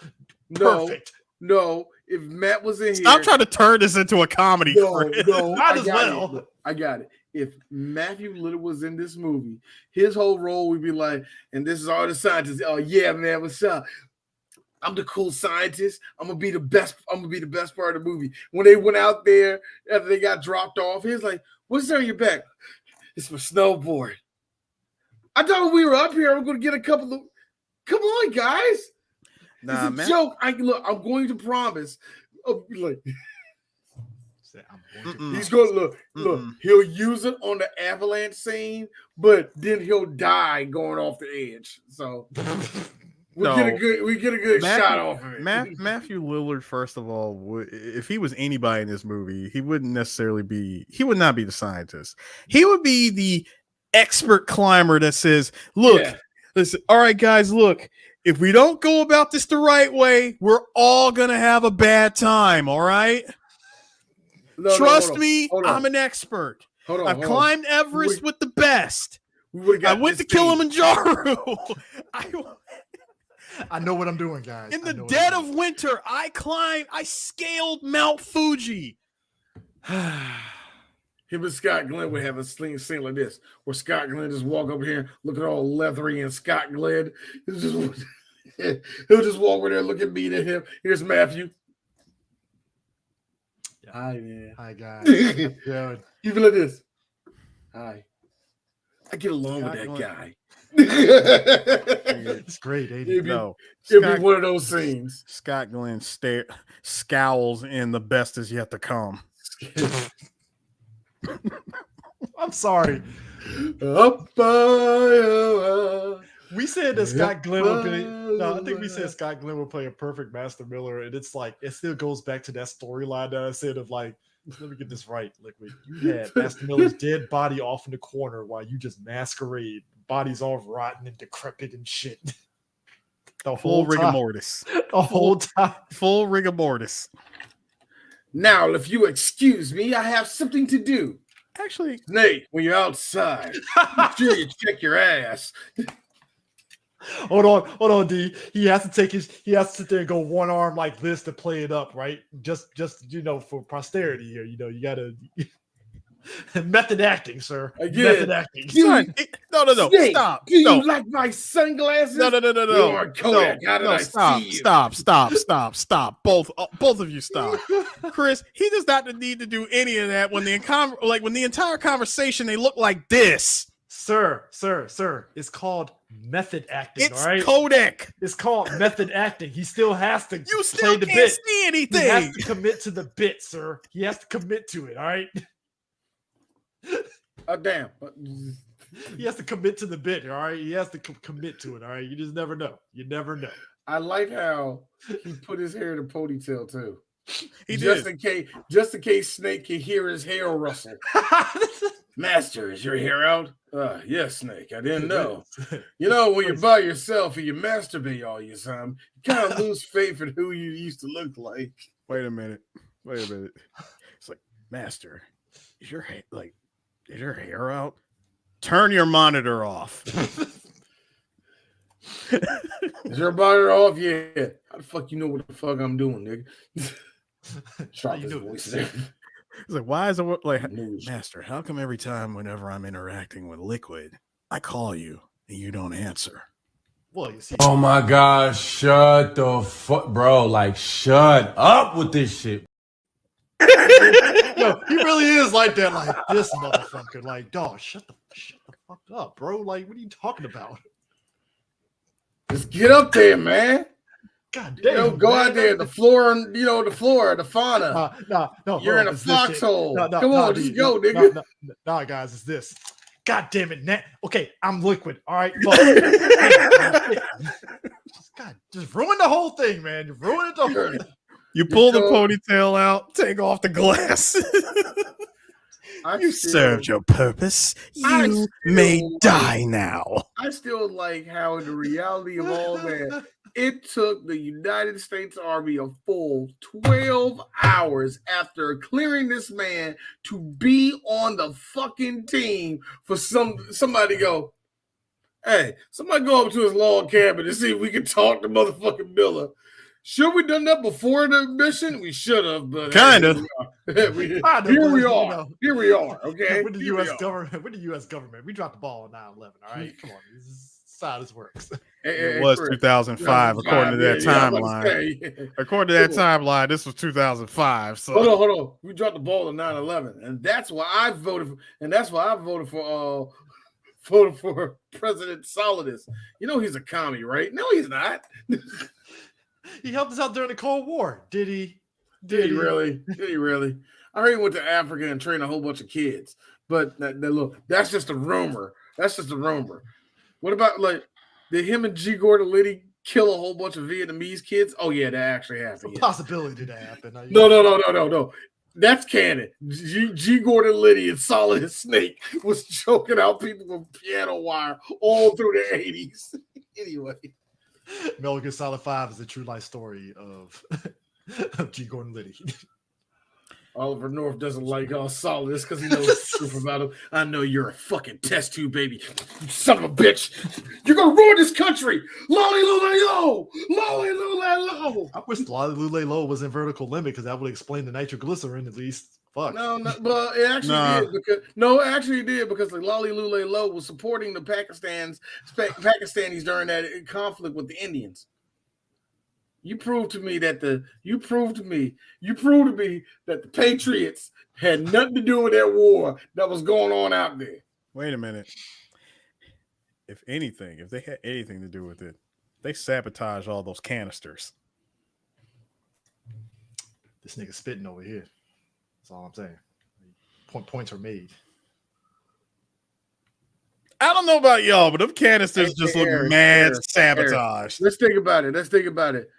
Perfect. No, if Matt was in here, stop trying to turn this into a comedy. No, might as well. I got it. If Matthew Lillard was in this movie, his whole role would be like, and this is all the scientists. Oh yeah, man, what's up? I'm the cool scientist. I'm gonna be the best part of the movie. When they went out there after they got dropped off, he was like, "What's on your back?" "It's my snowboard." I thought we were up here. I'm gonna get a couple of. Come on, guys. Nah, it's a joke. I'm going to promise. He's gonna look. He'll use it on the avalanche scene, but then he'll die going off the edge. So. We get a good shot off of it. Matthew Lillard, first of all, if he was anybody in this movie, he would not be the scientist. He would be the expert climber that says, look, listen, all right, guys, look, if we don't go about this the right way, we're all going to have a bad time, all right? Trust me, I'm an expert. I've climbed Everest with the best. I went to Kilimanjaro. I know what I'm doing, guys. In the dead of winter, I scaled Mount Fuji. Him and Scott Glenn would have a scene like this, where Scott Glenn just walk over here, looking all leathery, and Scott Glenn he'll just walk over there, look at me, to him. Here's Matthew. Yeah. Hi, man. Hi, guys. Yeah. Even like this. Hi. I get along with that guy. It's great, ain't it? It'll be one of those scenes. Scott Glenn scowls in The Best Is Yet to Come. I'm sorry. We said that Scott Glenn would be. No, I think we said Scott Glenn would play a perfect Master Miller, and it's like it still goes back to that storyline that I said of like, let me get this right, Liquid. You had Master Miller's dead body off in the corner while you just masquerade, bodies all rotten and decrepit and shit. The whole rigor mortis. The whole time. Full rigor mortis. Now, if you excuse me, I have something to do. Actually, Nate, when you're outside, make sure you check your ass. Hold on, D. He has to sit there and go one arm like this to play it up, right? Just for posterity here. You gotta method acting, sir. Again, method acting. No. Snake, Stop. Do you like my sunglasses? No. Stop. Both of you stop. Chris, he does not need to do any of that when the entire conversation they look like this. Sir. It's called method acting. It's all right? codec. It's called method acting. He still has to You still play the can't bit. see anything. He has to commit to the bit, sir. He has to commit to it, all right? Oh, damn. He has to commit to the bit, all right? He has to commit to it, all right? You just never know. You never know. I like how he put his hair in a ponytail, too. Just in case Snake can hear his hair rustle. Master, is your hair out? Yes, Snake. I didn't know. You know, when you're by yourself and you masturbate all your time, you kind of lose faith in who you used to look like. Wait a minute. It's like, Master, is your hair out? Turn your monitor off. Is your monitor off? Yeah. How the fuck you know what the fuck I'm doing, nigga? Drop his voice there. It's like, why is it like, Master, how come every time whenever I'm interacting with Liquid, I call you and you don't answer? Well, you see. Oh my gosh, shut the fuck, bro. Like, shut up with this shit. Yo, he really is like that, like this motherfucker. Like, dog, shut the fuck up, bro. Like, what are you talking about? Just get up there, man. God damn. Go out there, the flora, the fauna. No. You're in a foxhole. Come on, just go, nigga. No, guys, it's this. God damn it, okay, I'm Liquid. All right, just ruin the whole thing, man. You ruined the whole thing. You pull the ponytail out, take off the glass. You served your purpose. You may die now. I still like how, in the reality of all that, it took the United States Army a full 12 hours after clearing this man to be on the fucking team for somebody to go, hey, somebody go up to his log cabin and see if we can talk to motherfucking Miller. Should we done that before the mission? We should have, but kind of. Here we are. Okay. With the U.S. government, we dropped the ball on 9/11. All right, come on, this is how this works. It was 2005, according to that timeline. According to that timeline, this was 2005. So hold on. We dropped the ball on 9/11, and that's why I voted. For President Solidus. You know he's a commie, right? No, he's not. He helped us out during the Cold War. Did he? Did he really? I heard he went to Africa and trained a whole bunch of kids. But look, that's just a rumor. What about, like, did him and G. Gordon Liddy kill a whole bunch of Vietnamese kids? Oh yeah, that actually happened. It's a possibility did that happen. No. That's canon. G. Gordon Liddy and Solid Snake was choking out people with piano wire all through the 80s. Anyway. Metal Gear Solid 5 is a true life story of G. Gordon Liddy. Oliver North doesn't like all solid because he knows the truth about him. I know you're a fucking test tube, baby. You son of a bitch. You're going to ruin this country. Lolly Lule Low. Lolly Lule Low. I wish Lolly Lule Low was in vertical limit because that would explain the nitroglycerin at least. Fuck. No, but it actually did. It actually did because the Lolly Lule Low was supporting the Pakistanis during that conflict with the Indians. You proved to me that the Patriots had nothing to do with that war that was going on out there. Wait a minute. If they had anything to do with it, they sabotaged all those canisters. This nigga spitting over here. That's all I'm saying. Points are made. I don't know about y'all, but them canisters just look mad sabotaged. Let's think about it.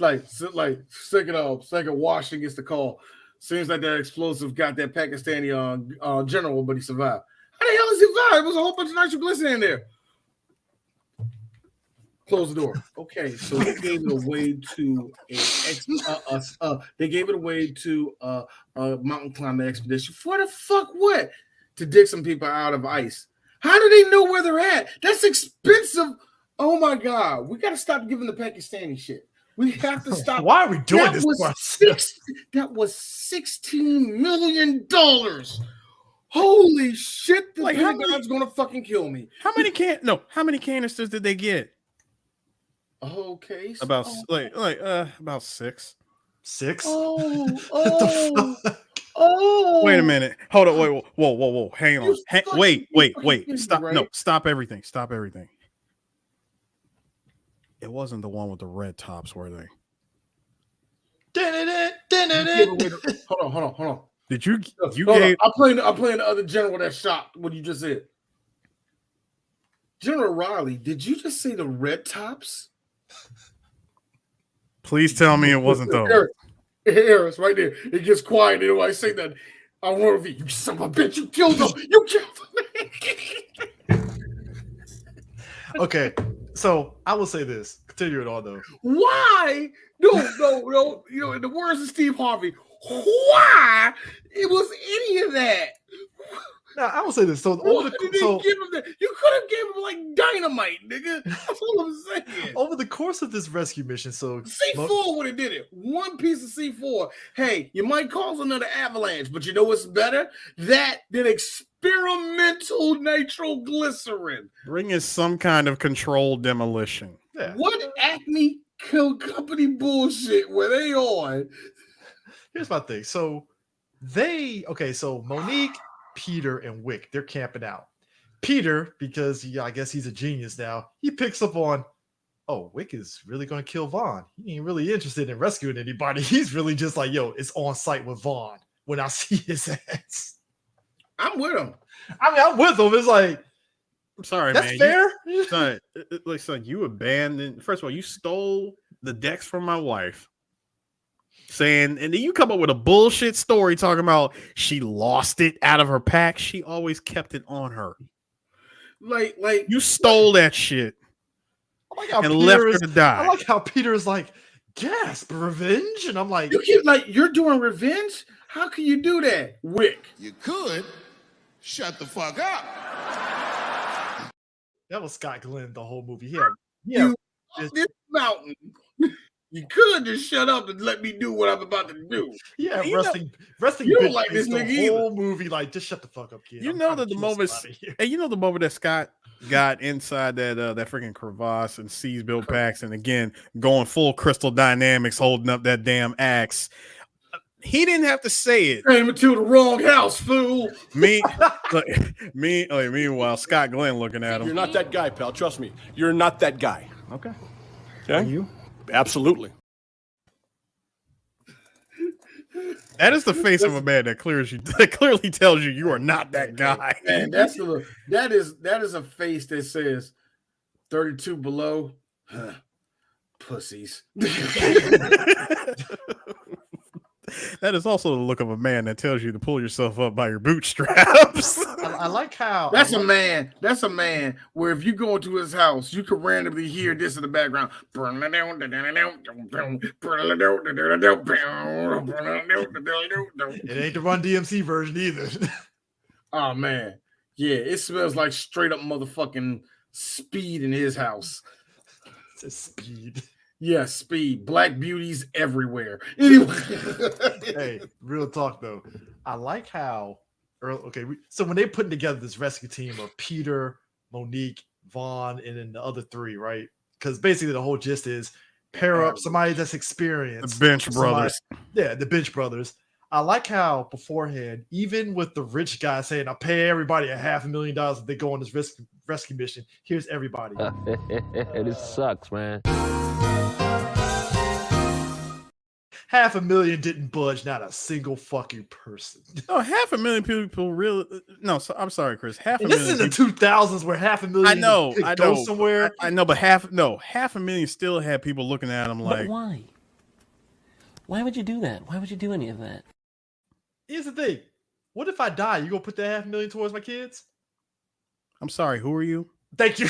Like second Wash against the call. Seems like that explosive got that Pakistani general, but he survived. How the hell does he survive? There was a whole bunch of nitroglycerin in there. Close the door. Okay, so they gave it away to a mountain climbing expedition. For the fuck what? To dig some people out of ice. How do they know where they're at? That's expensive. Oh my God. We got to stop giving the Pakistani shit. We have to stop. Why are we doing this? That was $16 million. Holy shit! The Pentagon's gonna fucking kill me. How many canisters did they get? Okay, about six. Six? Oh! Wait a minute. Hold on. Wait. Whoa. Hang on. Wait. Stop. Right? No. Stop everything. It wasn't the one with the red tops, were they? Hold on. Did you? I'm playing the other general that shot what you just said. General Riley, did you just say the red tops? Please tell me it wasn't those. Harris, right there. It gets quiet. And I say that. I want to be, you son of a bitch. You killed them. Okay, so I will say this. Continue it on though. Why? No. You know, in the words of Steve Harvey, why it was any of that? Now I will say this. So, you could have given him like dynamite, nigga. That's all I'm saying. Over the course of this rescue mission, so C4 would have did it. One piece of C4. Hey, you might cause another avalanche, but you know what's better? That than experimental nitroglycerin. Bring us some kind of controlled demolition. Yeah. What Acme Company bullshit were they on? Here's my thing. So Monique, Peter, and Wick, they're camping out. Peter, because I guess he's a genius now, he picks up on, Wick is really going to kill Vaughn. He ain't really interested in rescuing anybody. He's really just like, it's on site with Vaughn when I see his ass. I'm with him. I'm with him. It's like, I'm sorry, that's man. Fair? Son, you abandoned. First of all, you stole the decks from my wife. And then you come up with a bullshit story talking about she lost it out of her pack. She always kept it on her. Like you stole that shit and left her to die. I like how Peter is like, gasp, revenge, and I'm like, you're doing revenge? How can you do that, Wick? You could shut the fuck up. That was Scott Glenn the whole movie. Yeah. This mountain. You could just shut up and let me do what I'm about to do. Yeah, resting. You don't like this nigga the whole movie, like, just shut the fuck up, kid. You know that the moment, and you know the moment that Scott got inside that freaking crevasse and sees Bill Paxton again going full Crystal Dynamics, holding up that damn axe. He didn't have to say it. Came into the wrong house, fool. Meanwhile, Scott Glenn looking at him. You're not that guy, pal. Trust me. You're not that guy. Okay. Are you? Absolutely. That is the face of a man that clearly tells you are not that guy. Man, that is a face that says 32 below. Pussies. That is also the look of a man that tells you to pull yourself up by your bootstraps. I like how that's a man. That's a man where if you go into his house, you could randomly hear this in the background. It ain't the Run DMC version either. Oh man, yeah, it smells like straight up motherfucking speed in his house. It's speed. Yeah, speed. Black beauties everywhere. Anyway. Hey, real talk though. I like how so when they're putting together this rescue team of Peter, Monique, Vaughn, and then the other three, right? Because basically the whole gist is pair up somebody that's experienced. The Bench Brothers. Yeah, the Bench Brothers. I like how beforehand, even with the rich guy saying, I'll pay everybody $500,000 if they go on this rescue mission. Here's everybody. This sucks, man. $500,000 didn't budge, not a single fucking person. Oh, 500,000 people really? No, so, I'm sorry, Chris. This is in the 2000s where $500,000 I know, go somewhere. I know, but 500,000 still had people looking at him like, but why? Why would you do that? Why would you do any of that? Here's the thing. What if I die? You gonna put that $500,000 towards my kids? I'm sorry, who are you? Thank you.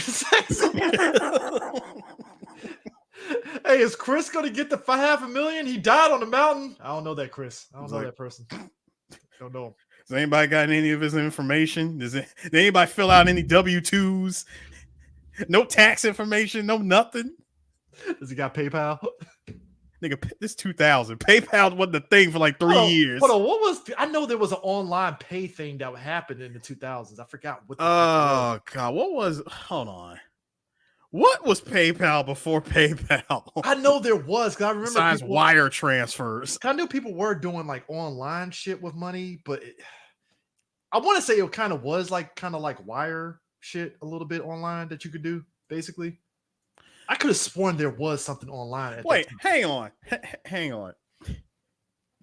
Hey, is Chris gonna get the $500,000? He died on the mountain. I don't know that, Chris. I don't know that person. Don't know him. Has anybody got any of his information? Did anybody fill out any W-2s? No tax information, no nothing. Does he got PayPal? Nigga, this 2000. PayPal wasn't a thing for like 3 years. Hold on, I know there was an online pay thing that happened in the 2000s. I forgot what. Oh God, what was? Hold on. What was PayPal before PayPal? I know there was, because I remember besides wire transfers. I knew people were doing like online shit with money, but I want to say it kind of like wire shit a little bit online that you could do. Basically, I could have sworn there was something online. Wait, hang on. You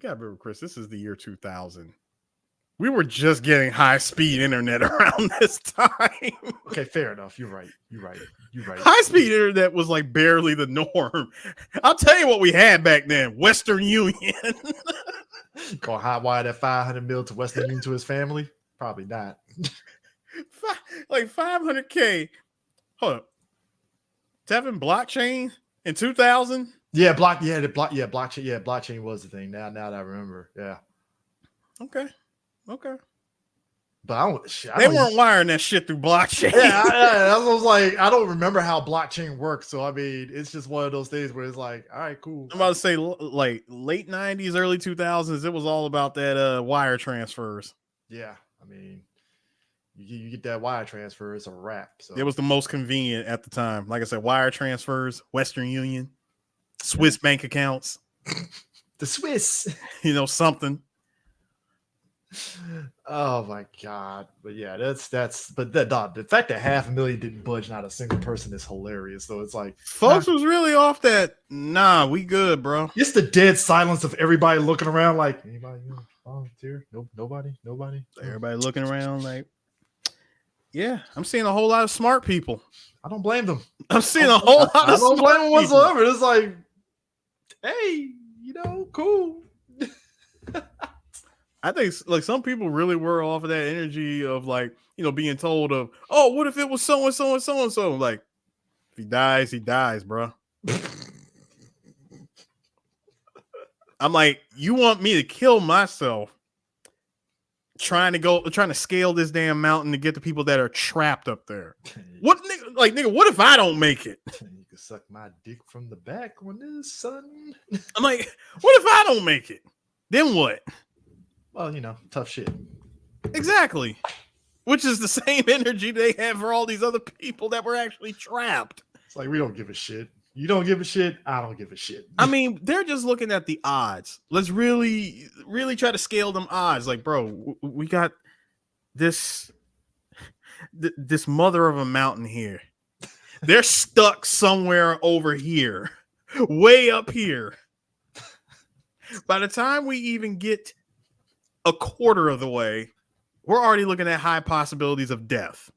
gotta remember, Chris, this is the year 2000. We were just getting high-speed internet around this time. Okay, fair enough. You're right. High-speed internet was like barely the norm. I'll tell you what we had back then. Western Union. Gonna hotwire that $500,000 to Western Union to his family? Probably not. Like $500K. Hold up. Tevin, blockchain in 2000? Yeah, blockchain. Yeah, blockchain was the thing. Now that I remember. Yeah. Okay. But they weren't wiring that shit through blockchain. Yeah, I was like, I don't remember how blockchain works. So I mean, it's just one of those things where it's like, all right, cool. I'm about to say like late 90s, early 2000s. It was all about that wire transfers. Yeah, I mean, you get that wire transfer, it's a wrap. So it was the most convenient at the time. Like I said, wire transfers, Western Union, Swiss bank accounts, the Swiss, something. Oh my God. But yeah, the fact that $500,000 didn't budge not a single person is hilarious. So it's like folks was really off that. Nah, we good, bro. It's the dead silence of everybody looking around like, anybody volunteer? Nope, nobody. Everybody looking around like, yeah, I'm seeing a whole lot of smart people. I don't blame them. I'm seeing a whole lot of I don't blame them whatsoever. It's like, hey, cool. I think like some people really were off of that energy of like, being told of, oh, what if it was so and so and so and so? Like, if he dies, bro. I'm like, you want me to kill myself trying to scale this damn mountain to get the people that are trapped up there? What nigga, what if I don't make it? You can suck my dick from the back on this, son. I'm like, what if I don't make it? Then what? Well, tough shit. Exactly. Which is the same energy they have for all these other people that were actually trapped. It's like, we don't give a shit. You don't give a shit. I don't give a shit. I mean, they're just looking at the odds. Let's really, really try to scale them odds. Like, bro, we got this mother of a mountain here. They're stuck somewhere over here, way up here. By the time we even get a quarter of the way, we're already looking at high possibilities of death.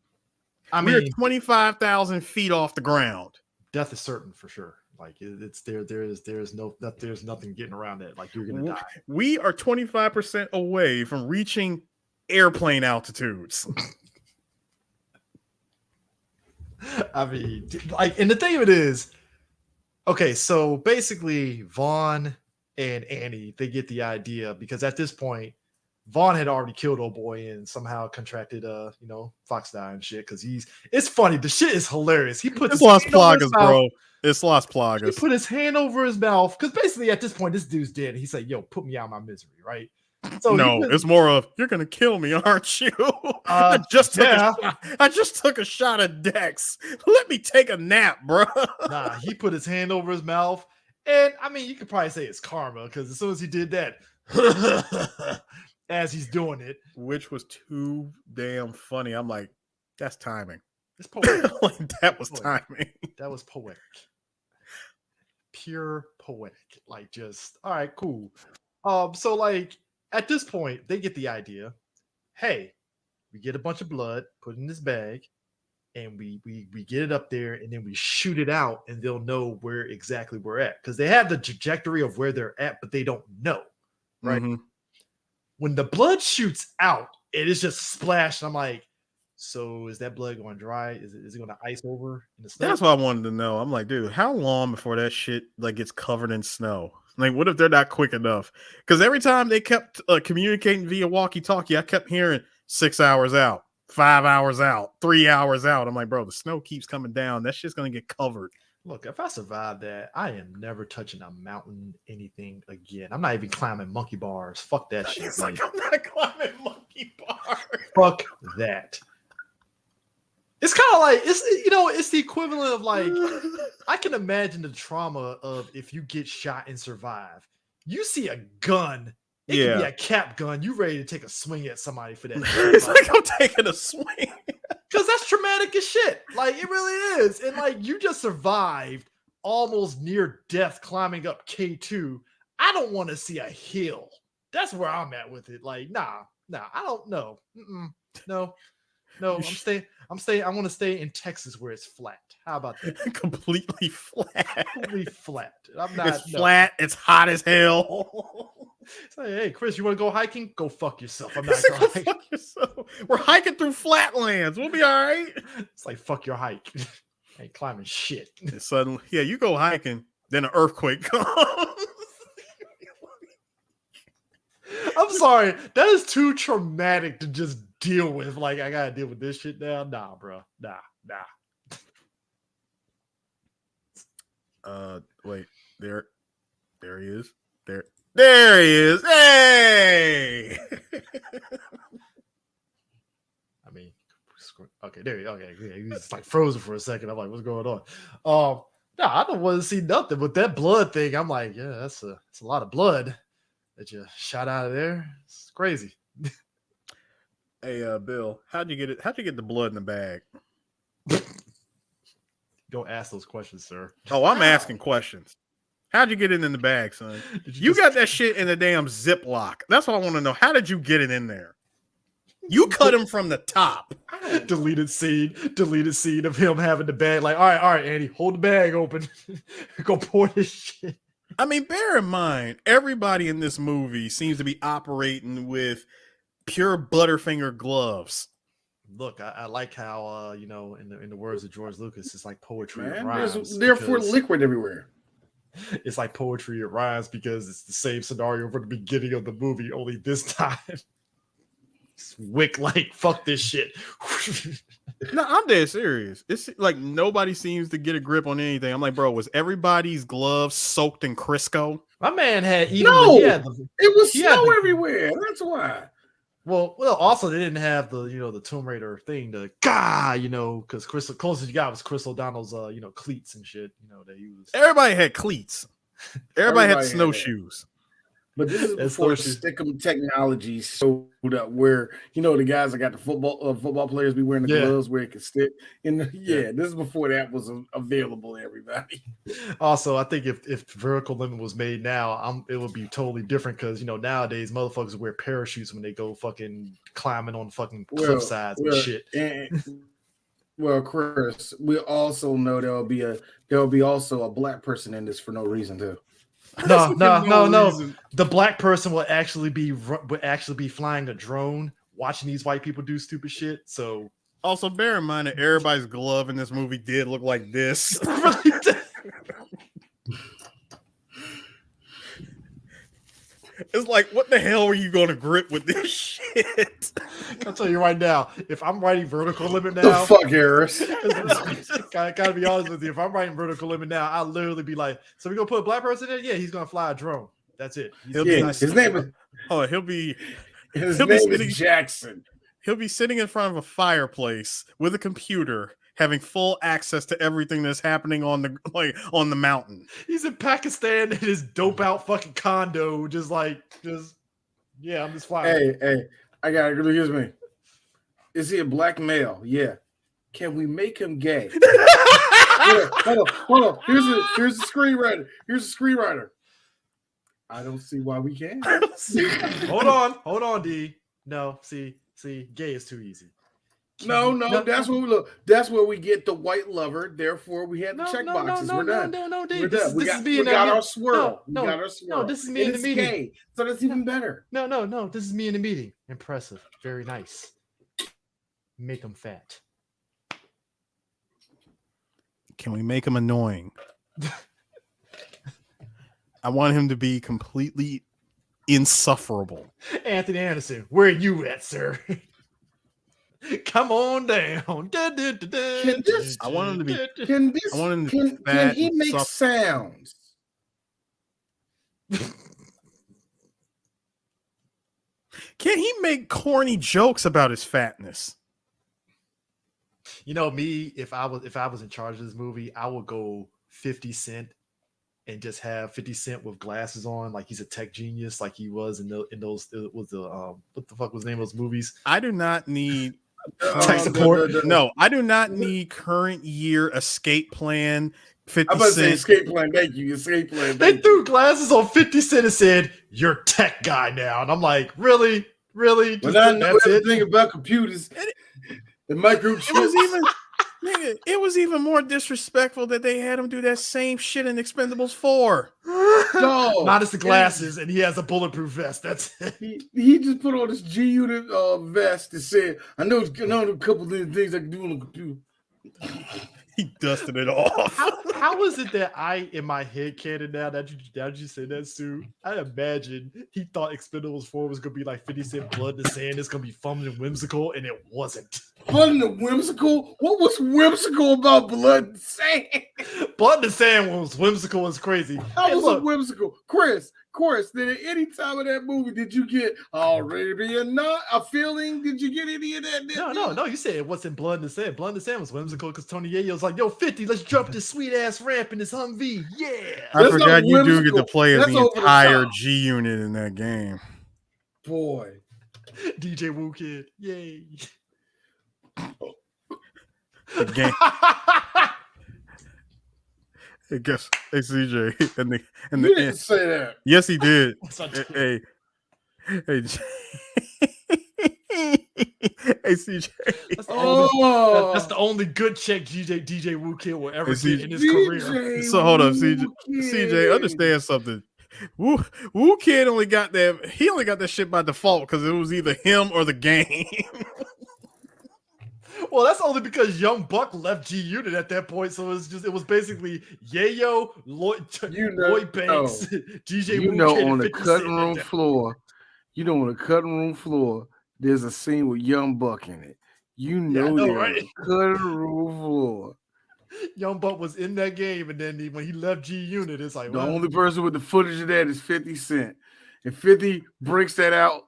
I mean, we're 25,000 feet off the ground. Death is certain for sure. Like it's there. There's nothing getting around that. Like you're gonna die. We are 25% away from reaching airplane altitudes. I mean, like, and the thing of it is, okay, so basically Vaughn and Annie, they get the idea because at this point, Vaughn had already killed old boy and somehow contracted fox dye and shit. Because it's funny, the shit is hilarious. He puts it's Las Plagas, bro. It's Las Plagas. He put his hand over his mouth because basically at this point, this dude's dead. He said, "Yo, put me out of my misery," right? So no, it's more of you're gonna kill me, aren't you? I just took a shot of Dex. Let me take a nap, bro. Nah, he put his hand over his mouth, and I mean, you could probably say it's karma because as soon as he did that, as he's doing it, which was too damn funny. I'm like, that's timing. It's poetic. Like, that was timing. That was poetic. Pure poetic. Like, just all right, cool. So like. At this point, they get the idea. Hey, we get a bunch of blood, put in this bag, and we get it up there, and then we shoot it out, and they'll know where exactly we're at because they have the trajectory of where they're at, but they don't know, right? Mm-hmm. When the blood shoots out, it is just splashed. I'm like, so is that blood going dry? Is it going to ice over in the snow? That's what I wanted to know. I'm like, dude, how long before that shit like gets covered in snow? Like, what if they're not quick enough? Because every time they kept communicating via walkie-talkie, I kept hearing 6 hours out, 5 hours out, 3 hours out. I'm like, bro, the snow keeps coming down. That shit's going to get covered. Look, if I survive that, I am never touching a mountain, anything again. I'm not even climbing monkey bars. Fuck that shit. It's like, I'm not climbing monkey bars. Fuck that. It's kind of like it's the equivalent of like I can imagine the trauma of if you get shot and survive. You see a gun, it could be a cap gun. You ready to take a swing at somebody for that? It's like I'm taking a swing because that's traumatic as shit. Like it really is, and like you just survived almost near death climbing up K2. I don't want to see a hill. That's where I'm at with it. Like nah, I don't know. No. I'm staying. I want to stay in Texas where it's flat. How about that? Completely flat. Completely flat. I'm not. It's flat. It's hot as hell. Say, hey, Chris, you want to go hiking? Go fuck yourself. I'm not going. Go fuck yourself. We're hiking through flatlands. We'll be all right. It's like fuck your hike. Ain't climbing shit. And suddenly, you go hiking, then an earthquake comes. I'm sorry. That is too traumatic to just deal with. Like, I gotta deal with this shit now. Nah, bro. Nah. Wait. There he is. There he is. Hey. I mean, okay, there you go. Okay, yeah, he was like frozen for a second. I'm like, what's going on? I don't want to see nothing. But that blood thing, I'm like, yeah, that's a lot of blood that you shot out of there. It's crazy. Hey, Bill, how'd you get it? How'd you get the blood in the bag? Don't ask those questions, sir. Oh, I'm asking questions. How'd you get it in the bag, son? You got that shit in the damn Ziploc. That's what I want to know. How did you get it in there? You cut him from the top. Deleted scene of him having the bag. Like, all right, Andy, hold the bag open. Go pour this shit. I mean, bear in mind, everybody in this movie seems to be operating with pure Butterfinger gloves. Look, I like how in the words of George Lucas, it's like poetry. Man, it rhymes therefore liquid everywhere. It's like poetry. It rhymes because it's the same scenario from the beginning of the movie, only this time. Wick like fuck this shit. No, I'm dead serious. It's like nobody seems to get a grip on anything. I'm like, bro, was everybody's gloves soaked in Crisco? My man had it was snow everywhere. That's why. Well, also they didn't have the Tomb Raider thing because Crystal closest you got was Chris O'Donnell's cleats and shit, that he was. Everybody had cleats. Everybody had snowshoes. But this is before Stickum technology showed up, where the guys that got the football players be wearing the gloves where it can stick. This is before that was available to everybody. Also, I think if Vertical Limit was made now, it would be totally different because nowadays motherfuckers wear parachutes when they go fucking climbing on fucking cliff sides and shit. Well, Chris, we also know there'll be also a black person in this for no reason too. No. The black person will actually be flying a drone, watching these white people do stupid shit. So also bear in mind that everybody's glove in this movie did look like this. It's like, what the hell are you going to grip with this shit? I'll tell you right now, if I'm writing Vertical Limit now, the fuck, Harris. Gotta be honest with you. If I'm writing Vertical Limit now, I'll literally be like, so we gonna put a black person in? Yeah, he's gonna fly a drone. That's it. His name is Jackson. He'll be sitting in front of a fireplace with a computer, having full access to everything that's happening on the mountain. He's in Pakistan in his dope out fucking condo, I'm just flying. Hey, I got it. Excuse me. Is he a black male? Yeah. Can we make him gay? Hold on. Here's the screenwriter. I don't see why we can't. Hold on, D. No, see, gay is too easy. No, that's what we look. That's where we get the white lover. Therefore, we had the check boxes. We're done. No, we're done. We got our swirl. We got our swirl. No, this is me in the meeting. Gay, so that's even better. No. This is me in the meeting. Impressive. Very nice. Make them fat. Can we make him annoying? I want him to be completely insufferable. Anthony Anderson, where are you at, sir? Come on down. Can he make sounds? Can he make corny jokes about his fatness? You know me, if I was in charge of this movie, I would go 50 Cent and just have 50 Cent with glasses on, like he's a tech genius, like he was in those what the fuck was the name of those movies? I do not need tech support. No, I do not need current year escape plan. 50 I'm about to Cent. say escape plan. Thank you. Escape plan. They threw glasses on 50 Cent and said, "You're tech guy now," and I'm like, really? When I know everything about computers and microchips. It was even more disrespectful that they had him do that same shit in Expendables 4. No, minus the glasses, and he has a bulletproof vest. That's it. He just put on this G-Unit vest and said, I know a couple of things I can do on the computer. He dusted it off. How is it that I, in my head canon now that you said that, Sue, I imagine he thought Expendables 4 was going to be like 50 Cent Blood in the Sand. It's going to be fun and whimsical, and it wasn't. Fun and whimsical? What was whimsical about Blood and Sand? Blood in the Sand was whimsical as crazy. How was it whimsical? Chris, did at any time of that movie did you get already a feeling? Did you get any of that? No. You said it wasn't Blood in the Sand. Blood in the Sand was whimsical because Tony Yayo's like, "Yo, 50, let's jump this sweet ass ramp in this Humvee." Yeah. I forgot you do get to play as the entire G-Unit in that game. Boy. DJ Woo Kid. Yay. The game. I guess CJ and you didn't say that. Yes, he did. Hey, CJ. That's the only good check DJ Woo Kid will ever get in his career. So hold up, CJ. Understand something. Woo Kid only got that. He only got that shit by default because it was either him or the game. Well, that's only because Young Buck left G Unit at that point, so it was basically Yayo, Lloyd Banks, DJ. On the cutting room floor, on the cutting room floor, there's a scene with Young Buck in it. Right? Cutting room floor. Young Buck was in that game, and then when he left G Unit, it's like the only person with the footage of that is 50 Cent. And 50 breaks that out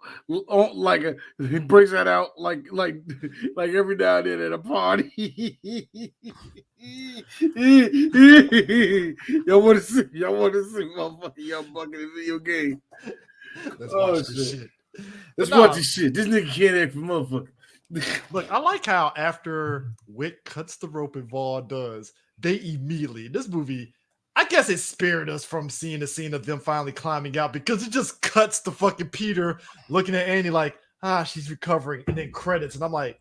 like every now and then at a party. Y'all want to see motherfucking Young Buck in a video game. Let's watch this shit. Let's watch this shit. This nigga can't act for motherfucker. Look, I like how after Wick cuts the rope and Vaughn does, they immediately, this movie, I guess it spared us from seeing the scene of them finally climbing out because it just cuts to fucking Peter looking at Annie like, she's recovering, and then credits, and I'm like,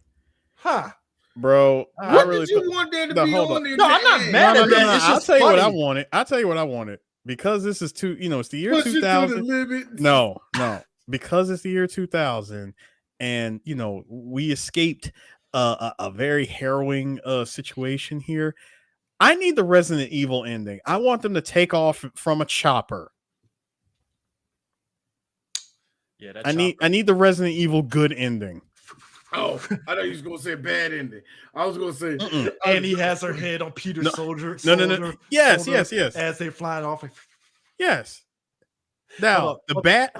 Bro, What did you want there to be on there? No, I'm not mad at that. It's I'll just tell you what I funny. wanted. I'll tell you what I wanted. Because this is it's the year Push it to the 2000. limit. No. Because it's the year 2000 and we escaped a very harrowing situation here. I need the Resident Evil ending. I want them to take off from a chopper. Yeah, I need the Resident Evil good ending. Oh, I thought you was gonna say bad ending. I was gonna say, and he has her head on Peter's shoulder. No. Yes. As they flying off. Yes. Now bad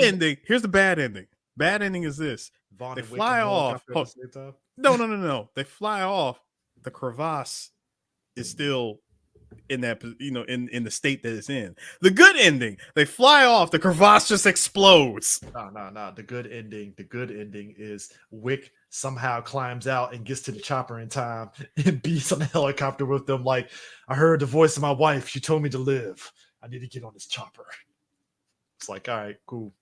ending. Here's the bad ending. Bad ending is this: they fly off. No. They fly off. The crevasse is still in that in the state that it's in. The good ending: they fly off. The crevasse just explodes. No. The good ending is Wick somehow climbs out and gets to the chopper in time and beats on the helicopter with them. Like, I heard the voice of my wife. She told me to live. I need to get on this chopper. It's like, all right, cool.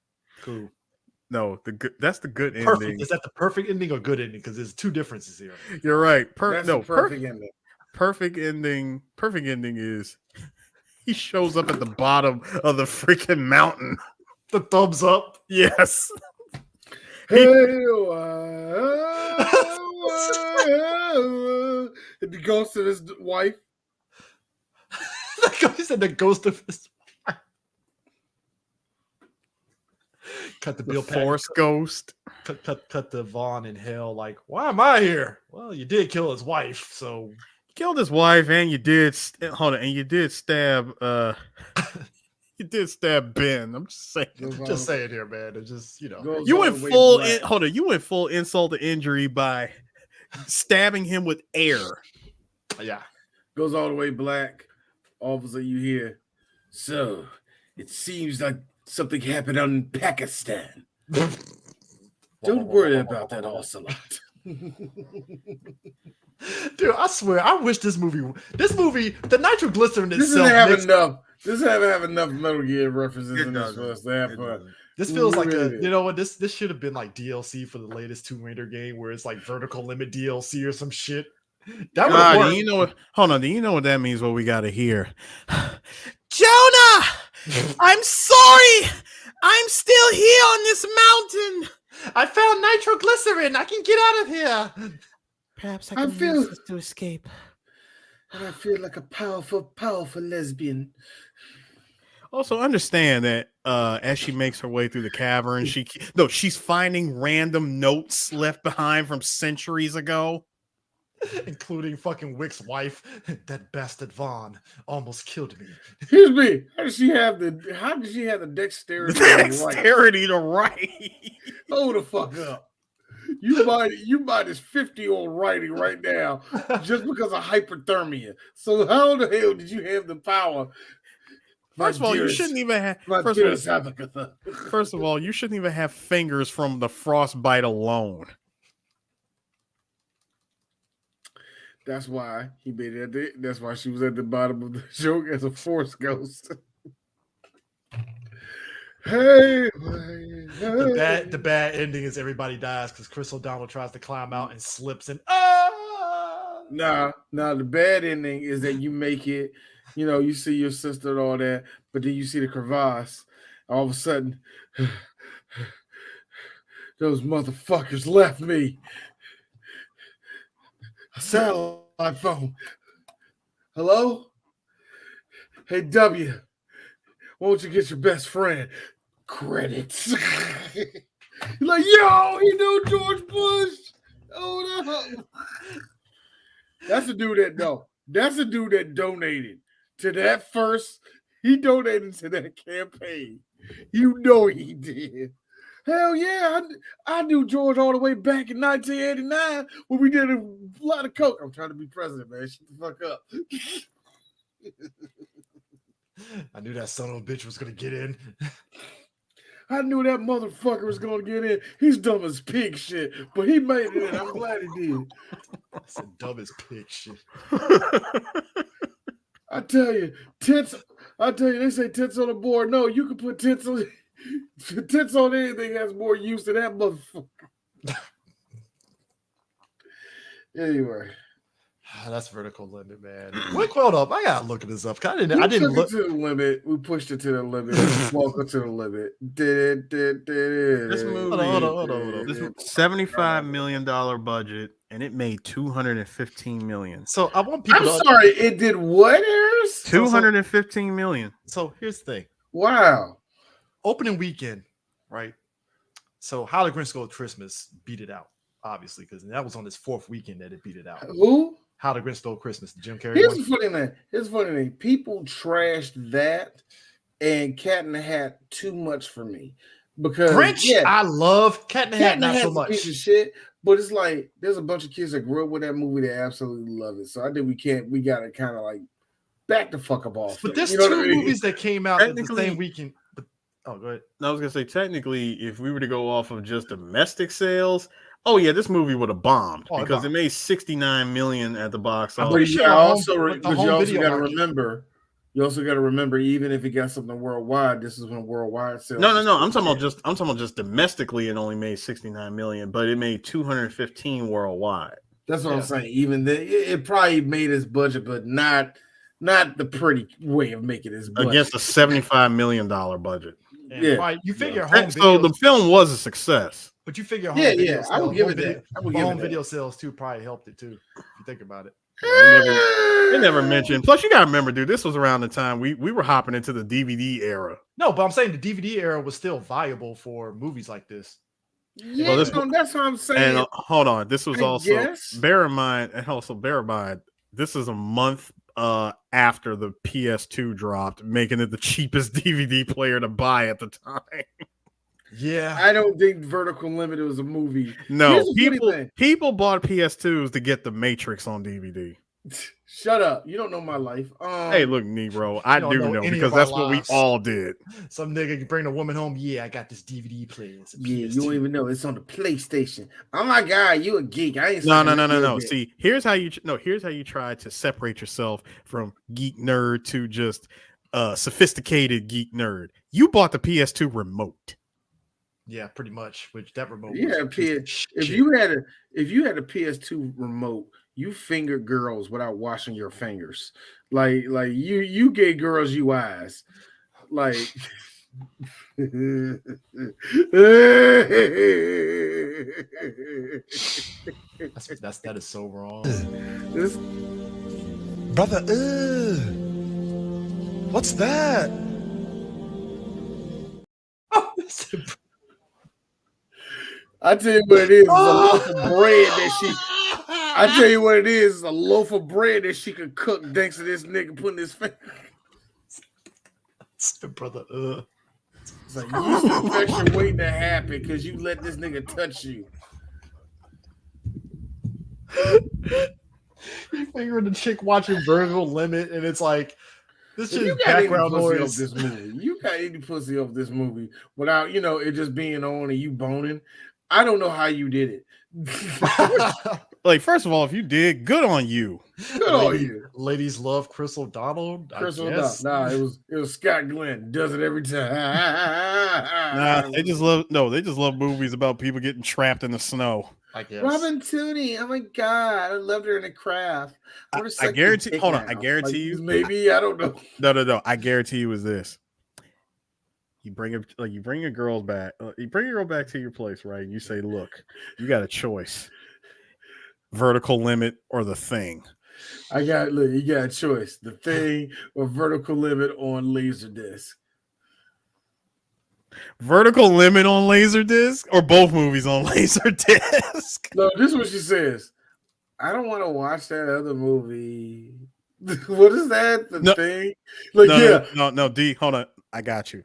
No, that's the good Perfect. ending. Is that the perfect ending or good ending? Because there's two differences here. You're right. Perfect ending. Perfect ending is he shows up at the bottom of the freaking mountain. The thumbs up. Yes. The ghost of his wife. He said the ghost of his wife. Cut the Bill Force ghost. Cut the Vaughn in hell. Like, why am I here? Well, you did kill his wife, so killed his wife, and you did stab. You did stab Ben. I'm just saying. Just saying here, man. It's just you went full. You went full insult to injury by stabbing him with air. Yeah, goes all the way black. All of a sudden, you hear. So it seems like something happened out in Pakistan. Don't worry about that, Ocelot. Dude, I swear, I wish this movie, the nitroglycerin itself. This doesn't have enough Metal Gear references in this for us to have fun. This feels like this should have been like DLC for the latest Tomb Raider game, where it's like vertical limit DLC or some shit. That would work. Do you know what? Hold on. Do you know what that means? What we got to hear? Jonah, I'm sorry. I'm still here on this mountain. I found nitroglycerin. I can get out of here. Perhaps I can use this to escape. And I feel like a powerful, powerful lesbian. Also, understand that as she makes her way through the cavern, she's finding random notes left behind from centuries ago. Including fucking Wick's wife. That bastard Vaughn almost killed me. Excuse me. How did she have the dexterity to write? Hold the fuck up. You might this 50-year-old writing right now just because of hyperthermia. So how the hell did you have the power? First of all, you shouldn't even have. First of all, you shouldn't even have fingers from the frostbite alone. That's why he made it. That's why she was at the bottom of the joke as a force ghost. Hey. The bad ending is everybody dies because Chris O'Donnell tries to climb out and slips and Nah, the bad ending is that you make it, you see your sister and all that, but then you see the crevasse. All of a sudden, those motherfuckers left me. A satellite phone. Hello? Hey, W. Why don't you get your best friend? Credits. You're like, yo, he knew George Bush. Oh, no. That's the dude that donated to that first. He donated to that campaign. You know he did. Hell yeah, I knew George all the way back in 1989 when we did a lot of coke. I'm trying to be president, man. Shut the fuck up. I knew that son of a bitch was going to get in. I knew that motherfucker was going to get in. He's dumb as pig shit, but he made it in. I'm glad he did. That's the dumbest pig shit. I tell you, they say tits on the board. No, you can put tits on anything has more use than that motherfucker. Anyway. That's Vertical Limit, man. Wait, hold up. I gotta look this up. I didn't look to the limit. We pushed it to the limit. Welcome to the limit. This movie, hold on. This $75 million budget, and it made $215 million. So I want people. I'm sorry, it did what, Harris? $215 million. So here's the thing. Wow. Opening weekend, right? So How the Grinch Stole Christmas beat it out, obviously, because that was on this fourth weekend that it beat it out. Who? How the Grinch Stole Christmas, the Jim Carrey. Here's the funny thing. People trashed that and Cat in the Hat too much for me. Because Grinch, I love Cat in the Hat, not so much. Piece of shit, but it's like there's a bunch of kids that grew up with that movie that absolutely love it. So I think we gotta kind of like back the fuck up off. But there's two movies that came out the same weekend. Oh, go ahead. I was gonna say, technically, if we were to go off of just domestic sales, oh yeah, this movie would have bombed because it made $69 million at the box office. But you also got to remember, even if it got something worldwide, this is when worldwide sales. No. I'm talking about just domestically, it only made $69 million, but it made $215 worldwide. That's what I'm saying. Even it probably made its budget, but not the pretty way of making its budget against a $75 million budget. And you figure so the film was a success. But you figure video I would give it that. Home video sales too probably helped it too, if you think about it. They never mentioned. Plus, you gotta remember, dude, this was around the time we were hopping into the DVD era. No, but I'm saying the DVD era was still viable for movies like this. Yeah, that's what I'm saying. And hold on, this was bear in mind, this is a month after the PS2 dropped, making it the cheapest DVD player to buy at the time. Yeah, I don't think Vertical Limit was a movie. No, people bought PS2s to get The Matrix on DVD. Shut up! You don't know my life. Hey, look, Negro, I do know because that's what we all did. Some nigga can bring a woman home. Yeah, I got this DVD player. Yeah, you don't even know it's on the PlayStation. Oh my god, you a geek? I ain't. No. See, here's how you try to separate yourself from geek nerd to just sophisticated geek nerd. You bought the PS2 remote. Yeah, pretty much. Which that remote. Yeah, if you had a PS2 remote, you fingered girls without washing your fingers. Like you gave girls UIs. Like that is so wrong. Brother, what's that? I tell you what it is. It's a loaf of bread that she. I tell you what it is. It's a loaf of bread that she could cook thanks to this nigga putting his finger. Brother, it's like yeast infection waiting to happen because you let this nigga touch you. You figure the chick watching Vertical Limit, and it's like this is background noise. This movie, you got any pussy off this movie without it just being on and you boning. I don't know how you did it. Like, first of all, if you did, good on you. Good on you. Ladies love Chris O'Donnell. Nah, it was Scott Glenn. Does it every time. Nah, they just love movies about people getting trapped in the snow. I guess. Robin Tooney. Oh my god, I loved her in The Craft. I guarantee. Hold on, I guarantee you. Maybe I don't know. No. I guarantee you is this. You bring your girl back. You bring your girl back to your place, right? And you say, "Look, you got a choice: Vertical Limit or The Thing." You got a choice: The Thing or Vertical Limit on Laserdisc. Vertical Limit on Laserdisc or both movies on Laserdisc? No, this is what she says. I don't want to watch that other movie. What is that? The Thing? No, D, hold on. I got you.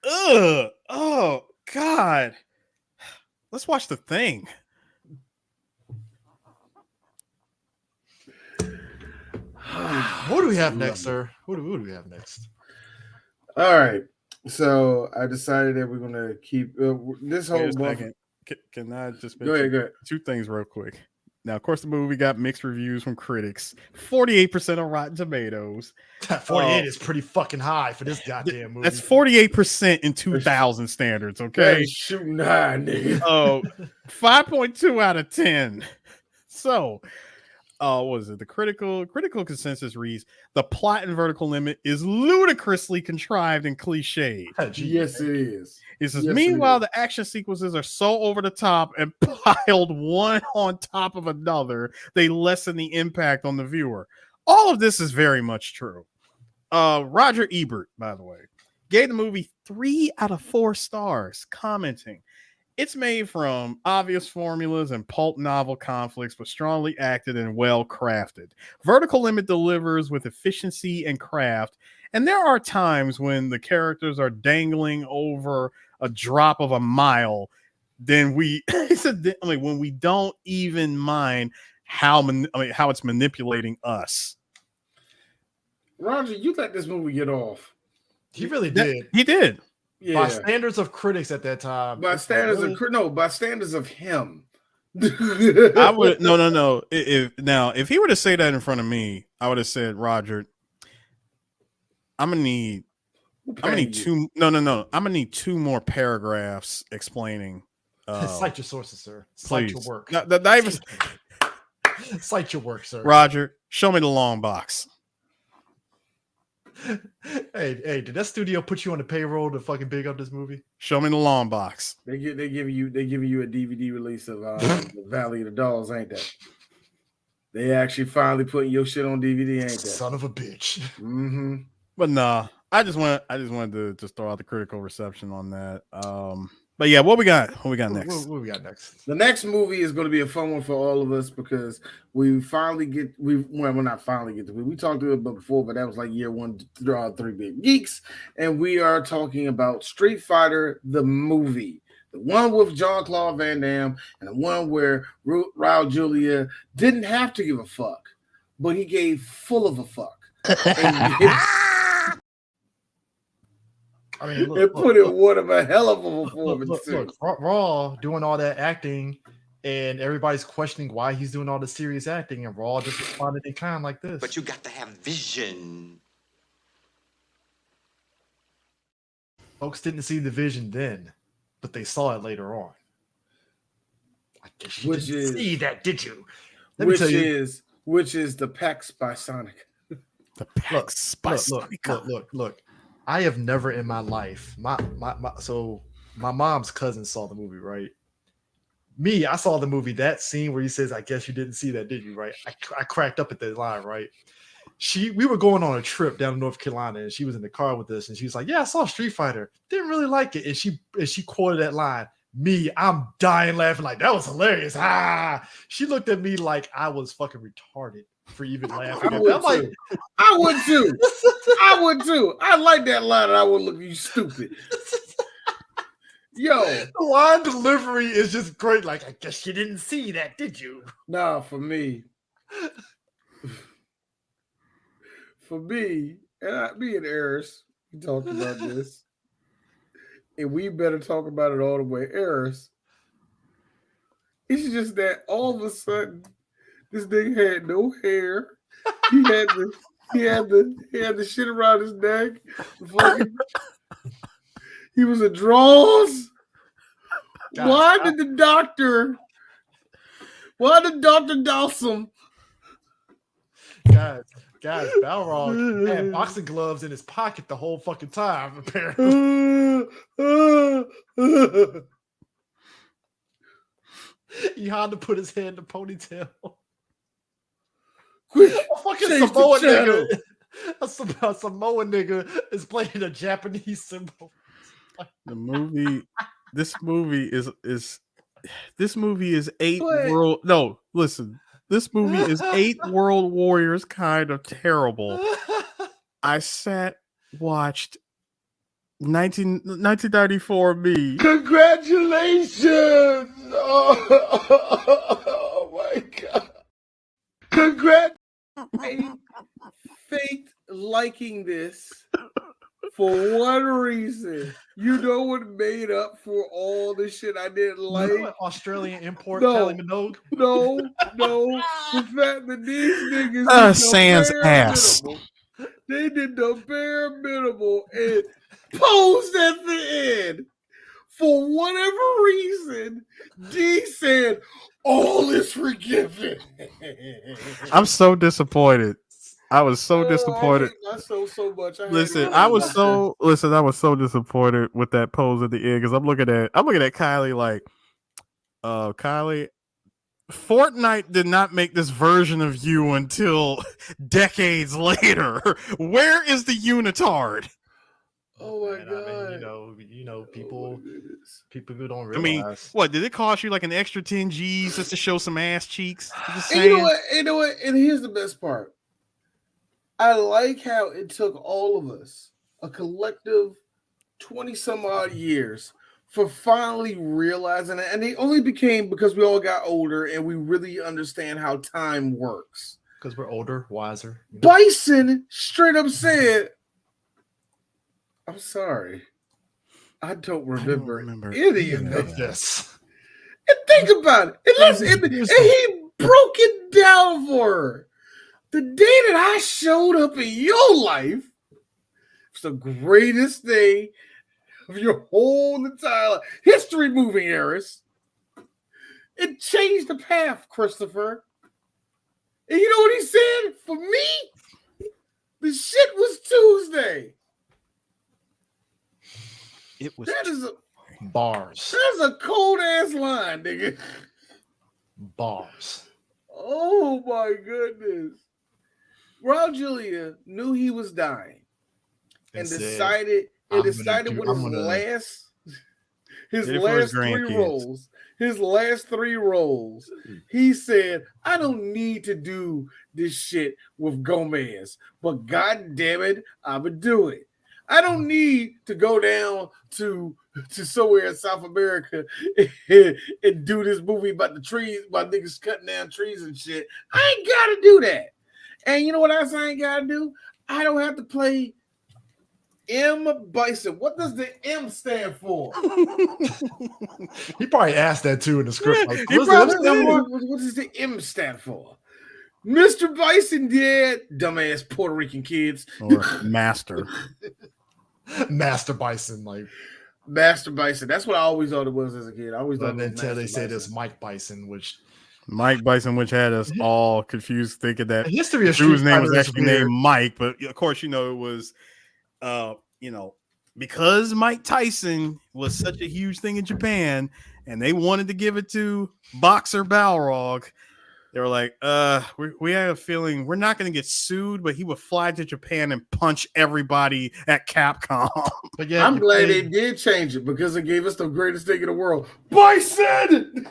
Ugh. Oh, God. Let's watch The Thing. What do we have next, sir? What do we have next? All right. So I decided that we're going to keep this whole month. Can I just go ahead. Two things real quick? Now, of course, the movie got mixed reviews from critics. 48% on Rotten Tomatoes. 48 is pretty fucking high for this goddamn movie. That's 48% in 2000 standards, okay? Shooting high, nigga. 5.2 out of 10. So, what is it? The critical consensus reads: the plot in Vertical Limit is ludicrously contrived and cliched. Yes, it is. It says, meanwhile, the action sequences are so over the top and piled one on top of another, they lessen the impact on the viewer. All of this is very much true. Roger Ebert, by the way, gave the movie 3 out of 4 stars, commenting, it's made from obvious formulas and pulp novel conflicts, but strongly acted and well crafted. Vertical Limit delivers with efficiency and craft, and there are times when the characters are dangling over a drop of a mile. Then when we don't even mind how it's manipulating us. Roger, you let this movie get off. He really did. He did. Yeah. By standards of critics at that time. By standards of him. I would no. If he were to say that in front of me, I would have said, Roger, I'm gonna need two. No. I'm gonna need 2 more paragraphs explaining. Cite your sources, sir. Please. Cite your work. Cite your work, sir. Roger, show me the long box. Hey, did that studio put you on the payroll to fucking big up this movie? Show me the long box. They giving you a DVD release of the Valley of the Dolls, ain't they? They actually finally putting your shit on DVD, ain't they? Son of a bitch. Mm-hmm. But nah, I just wanted to just throw out the critical reception on that. But yeah, what we got next? What we got next? The next movie is going to be a fun one for all of us because we finally we talked about it before, but that was like year 1 to 3 Big Geeks, and we are talking about Street Fighter the movie, the one with Jean-Claude Van Damme, and the one where Raul Julia didn't have to give a fuck, but he gave full of a fuck. I mean, it put in one of a hell of a performance. Look, Raw doing all that acting, and everybody's questioning why he's doing all the serious acting, and Raw just responded in kind like this. But you got to have vision. Folks didn't see the vision then, but they saw it later on. I guess you didn't see that, did you? Which is the PAX by Sonic. The PAX by Sonic. Look. I have never in my life, my mom's cousin saw the movie, right? Me, I saw the movie, that scene where he says, I guess you didn't see that, did you, right? I cracked up at that line, right? We were going on a trip down to North Carolina, and she was in the car with us, and she was like, yeah, I saw Street Fighter. Didn't really like it. And she quoted that line. Me, I'm dying laughing like, that was hilarious. She looked at me like I was fucking retarded for even laughing. I would too. I like that line, and I would look you stupid. Yo, the line delivery is just great. Like, I guess you didn't see that, did you? Nah, for me, and me and Eris, we talked about this, and we better talk about it all the way. Eris, it's just that all of a sudden, this nigga had no hair. He had the shit around his neck. He was a draws. Why did Dr. Dawson? Guys, Balrog had boxing gloves in his pocket the whole fucking time, apparently. He had to put his head in the ponytail. A fucking Samoan nigga. A Samoan nigga is playing a Japanese symbol. This movie is 8 world. No, listen. This movie is 8 World Warriors kind of terrible. I watched 1994 me. Congratulations! Oh my god! Congrats! Fate liking this for one reason. You know what made up for all the shit I didn't like? Australian import Kylie Minogue? No. The fact that these niggas sans ass. Minimal. They did the bare minimal and posed at the end for whatever reason, D said, all is forgiven. I'm so disappointed. I was so disappointed. I hate myself so much. I was so disappointed with that pose at the end because I'm looking at Kylie like, Kylie, Fortnite did not make this version of you until decades later. Where is the unitard? Oh my god! I mean, you know, people who don't realize. I mean, what did it cost you like an extra 10 G's just to show some ass cheeks? And you know what? And here's the best part. I like how it took all of us, a collective 20 some odd years, for finally realizing it. And it only became because we all got older and we really understand how time works. Because we're older, wiser. You know? Bison straight up said, I'm sorry. I don't remember any of this. And think about it. And he broke it down for her. The day that I showed up in your life was the greatest day of your whole entire life. History moving, Eris. It changed the path, Christopher. And you know what he said? For me, the shit was Tuesday. It was bars. That's a cold ass line, nigga. Bars. Oh my goodness. Raul Julia knew he was dying and decided with his last three roles, he said, I don't need to do this shit with Gomez, but god damn it, I would do it. I don't need to go down to somewhere in South America and do this movie about the trees, about niggas cutting down trees and shit. I ain't gotta do that. And you know what else I ain't gotta do? I don't have to play M. Bison. What does the M stand for? He probably asked that too in the script. Like, what does the M stand for? Mr. Bison dead, dumbass Puerto Rican kids. Or Master. Master Bison, like Master Bison. That's what I always thought it was as a kid. I always thought until they said it's Mike Bison, which had us all confused, thinking that history of dude's name was actually named Mike, but of course, it was, because Mike Tyson was such a huge thing in Japan, and they wanted to give it to Boxer Balrog. They were like, we have a feeling we're not going to get sued, but he would fly to Japan and punch everybody at Capcom. But yeah, I'm glad they did change it because it gave us the greatest thing in the world. Bison!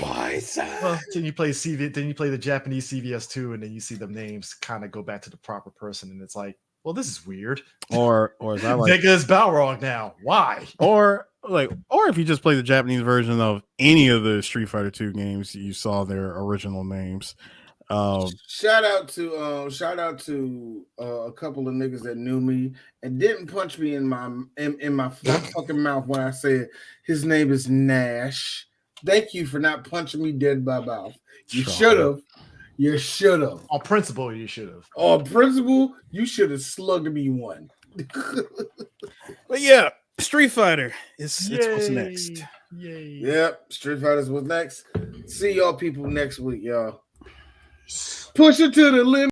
Well, then you play the Japanese CVS 2, and then you see the names kind of go back to the proper person, and it's like, well, this is weird. Or as I like, Nigga is Balrog now. Why? Or if you just play the Japanese version of any of the Street Fighter 2 games, you saw their original names. Shout out to a couple of niggas that knew me and didn't punch me in my fucking mouth when I said his name is Nash. Thank you for not punching me dead by mouth. You should have. You should have. On principle, you should have. On principle, you should have slugged me one. But yeah, Street Fighter it's what's next. Yay. Yep, Street Fighter's what's next. See y'all people next week, y'all. Push it to the limit.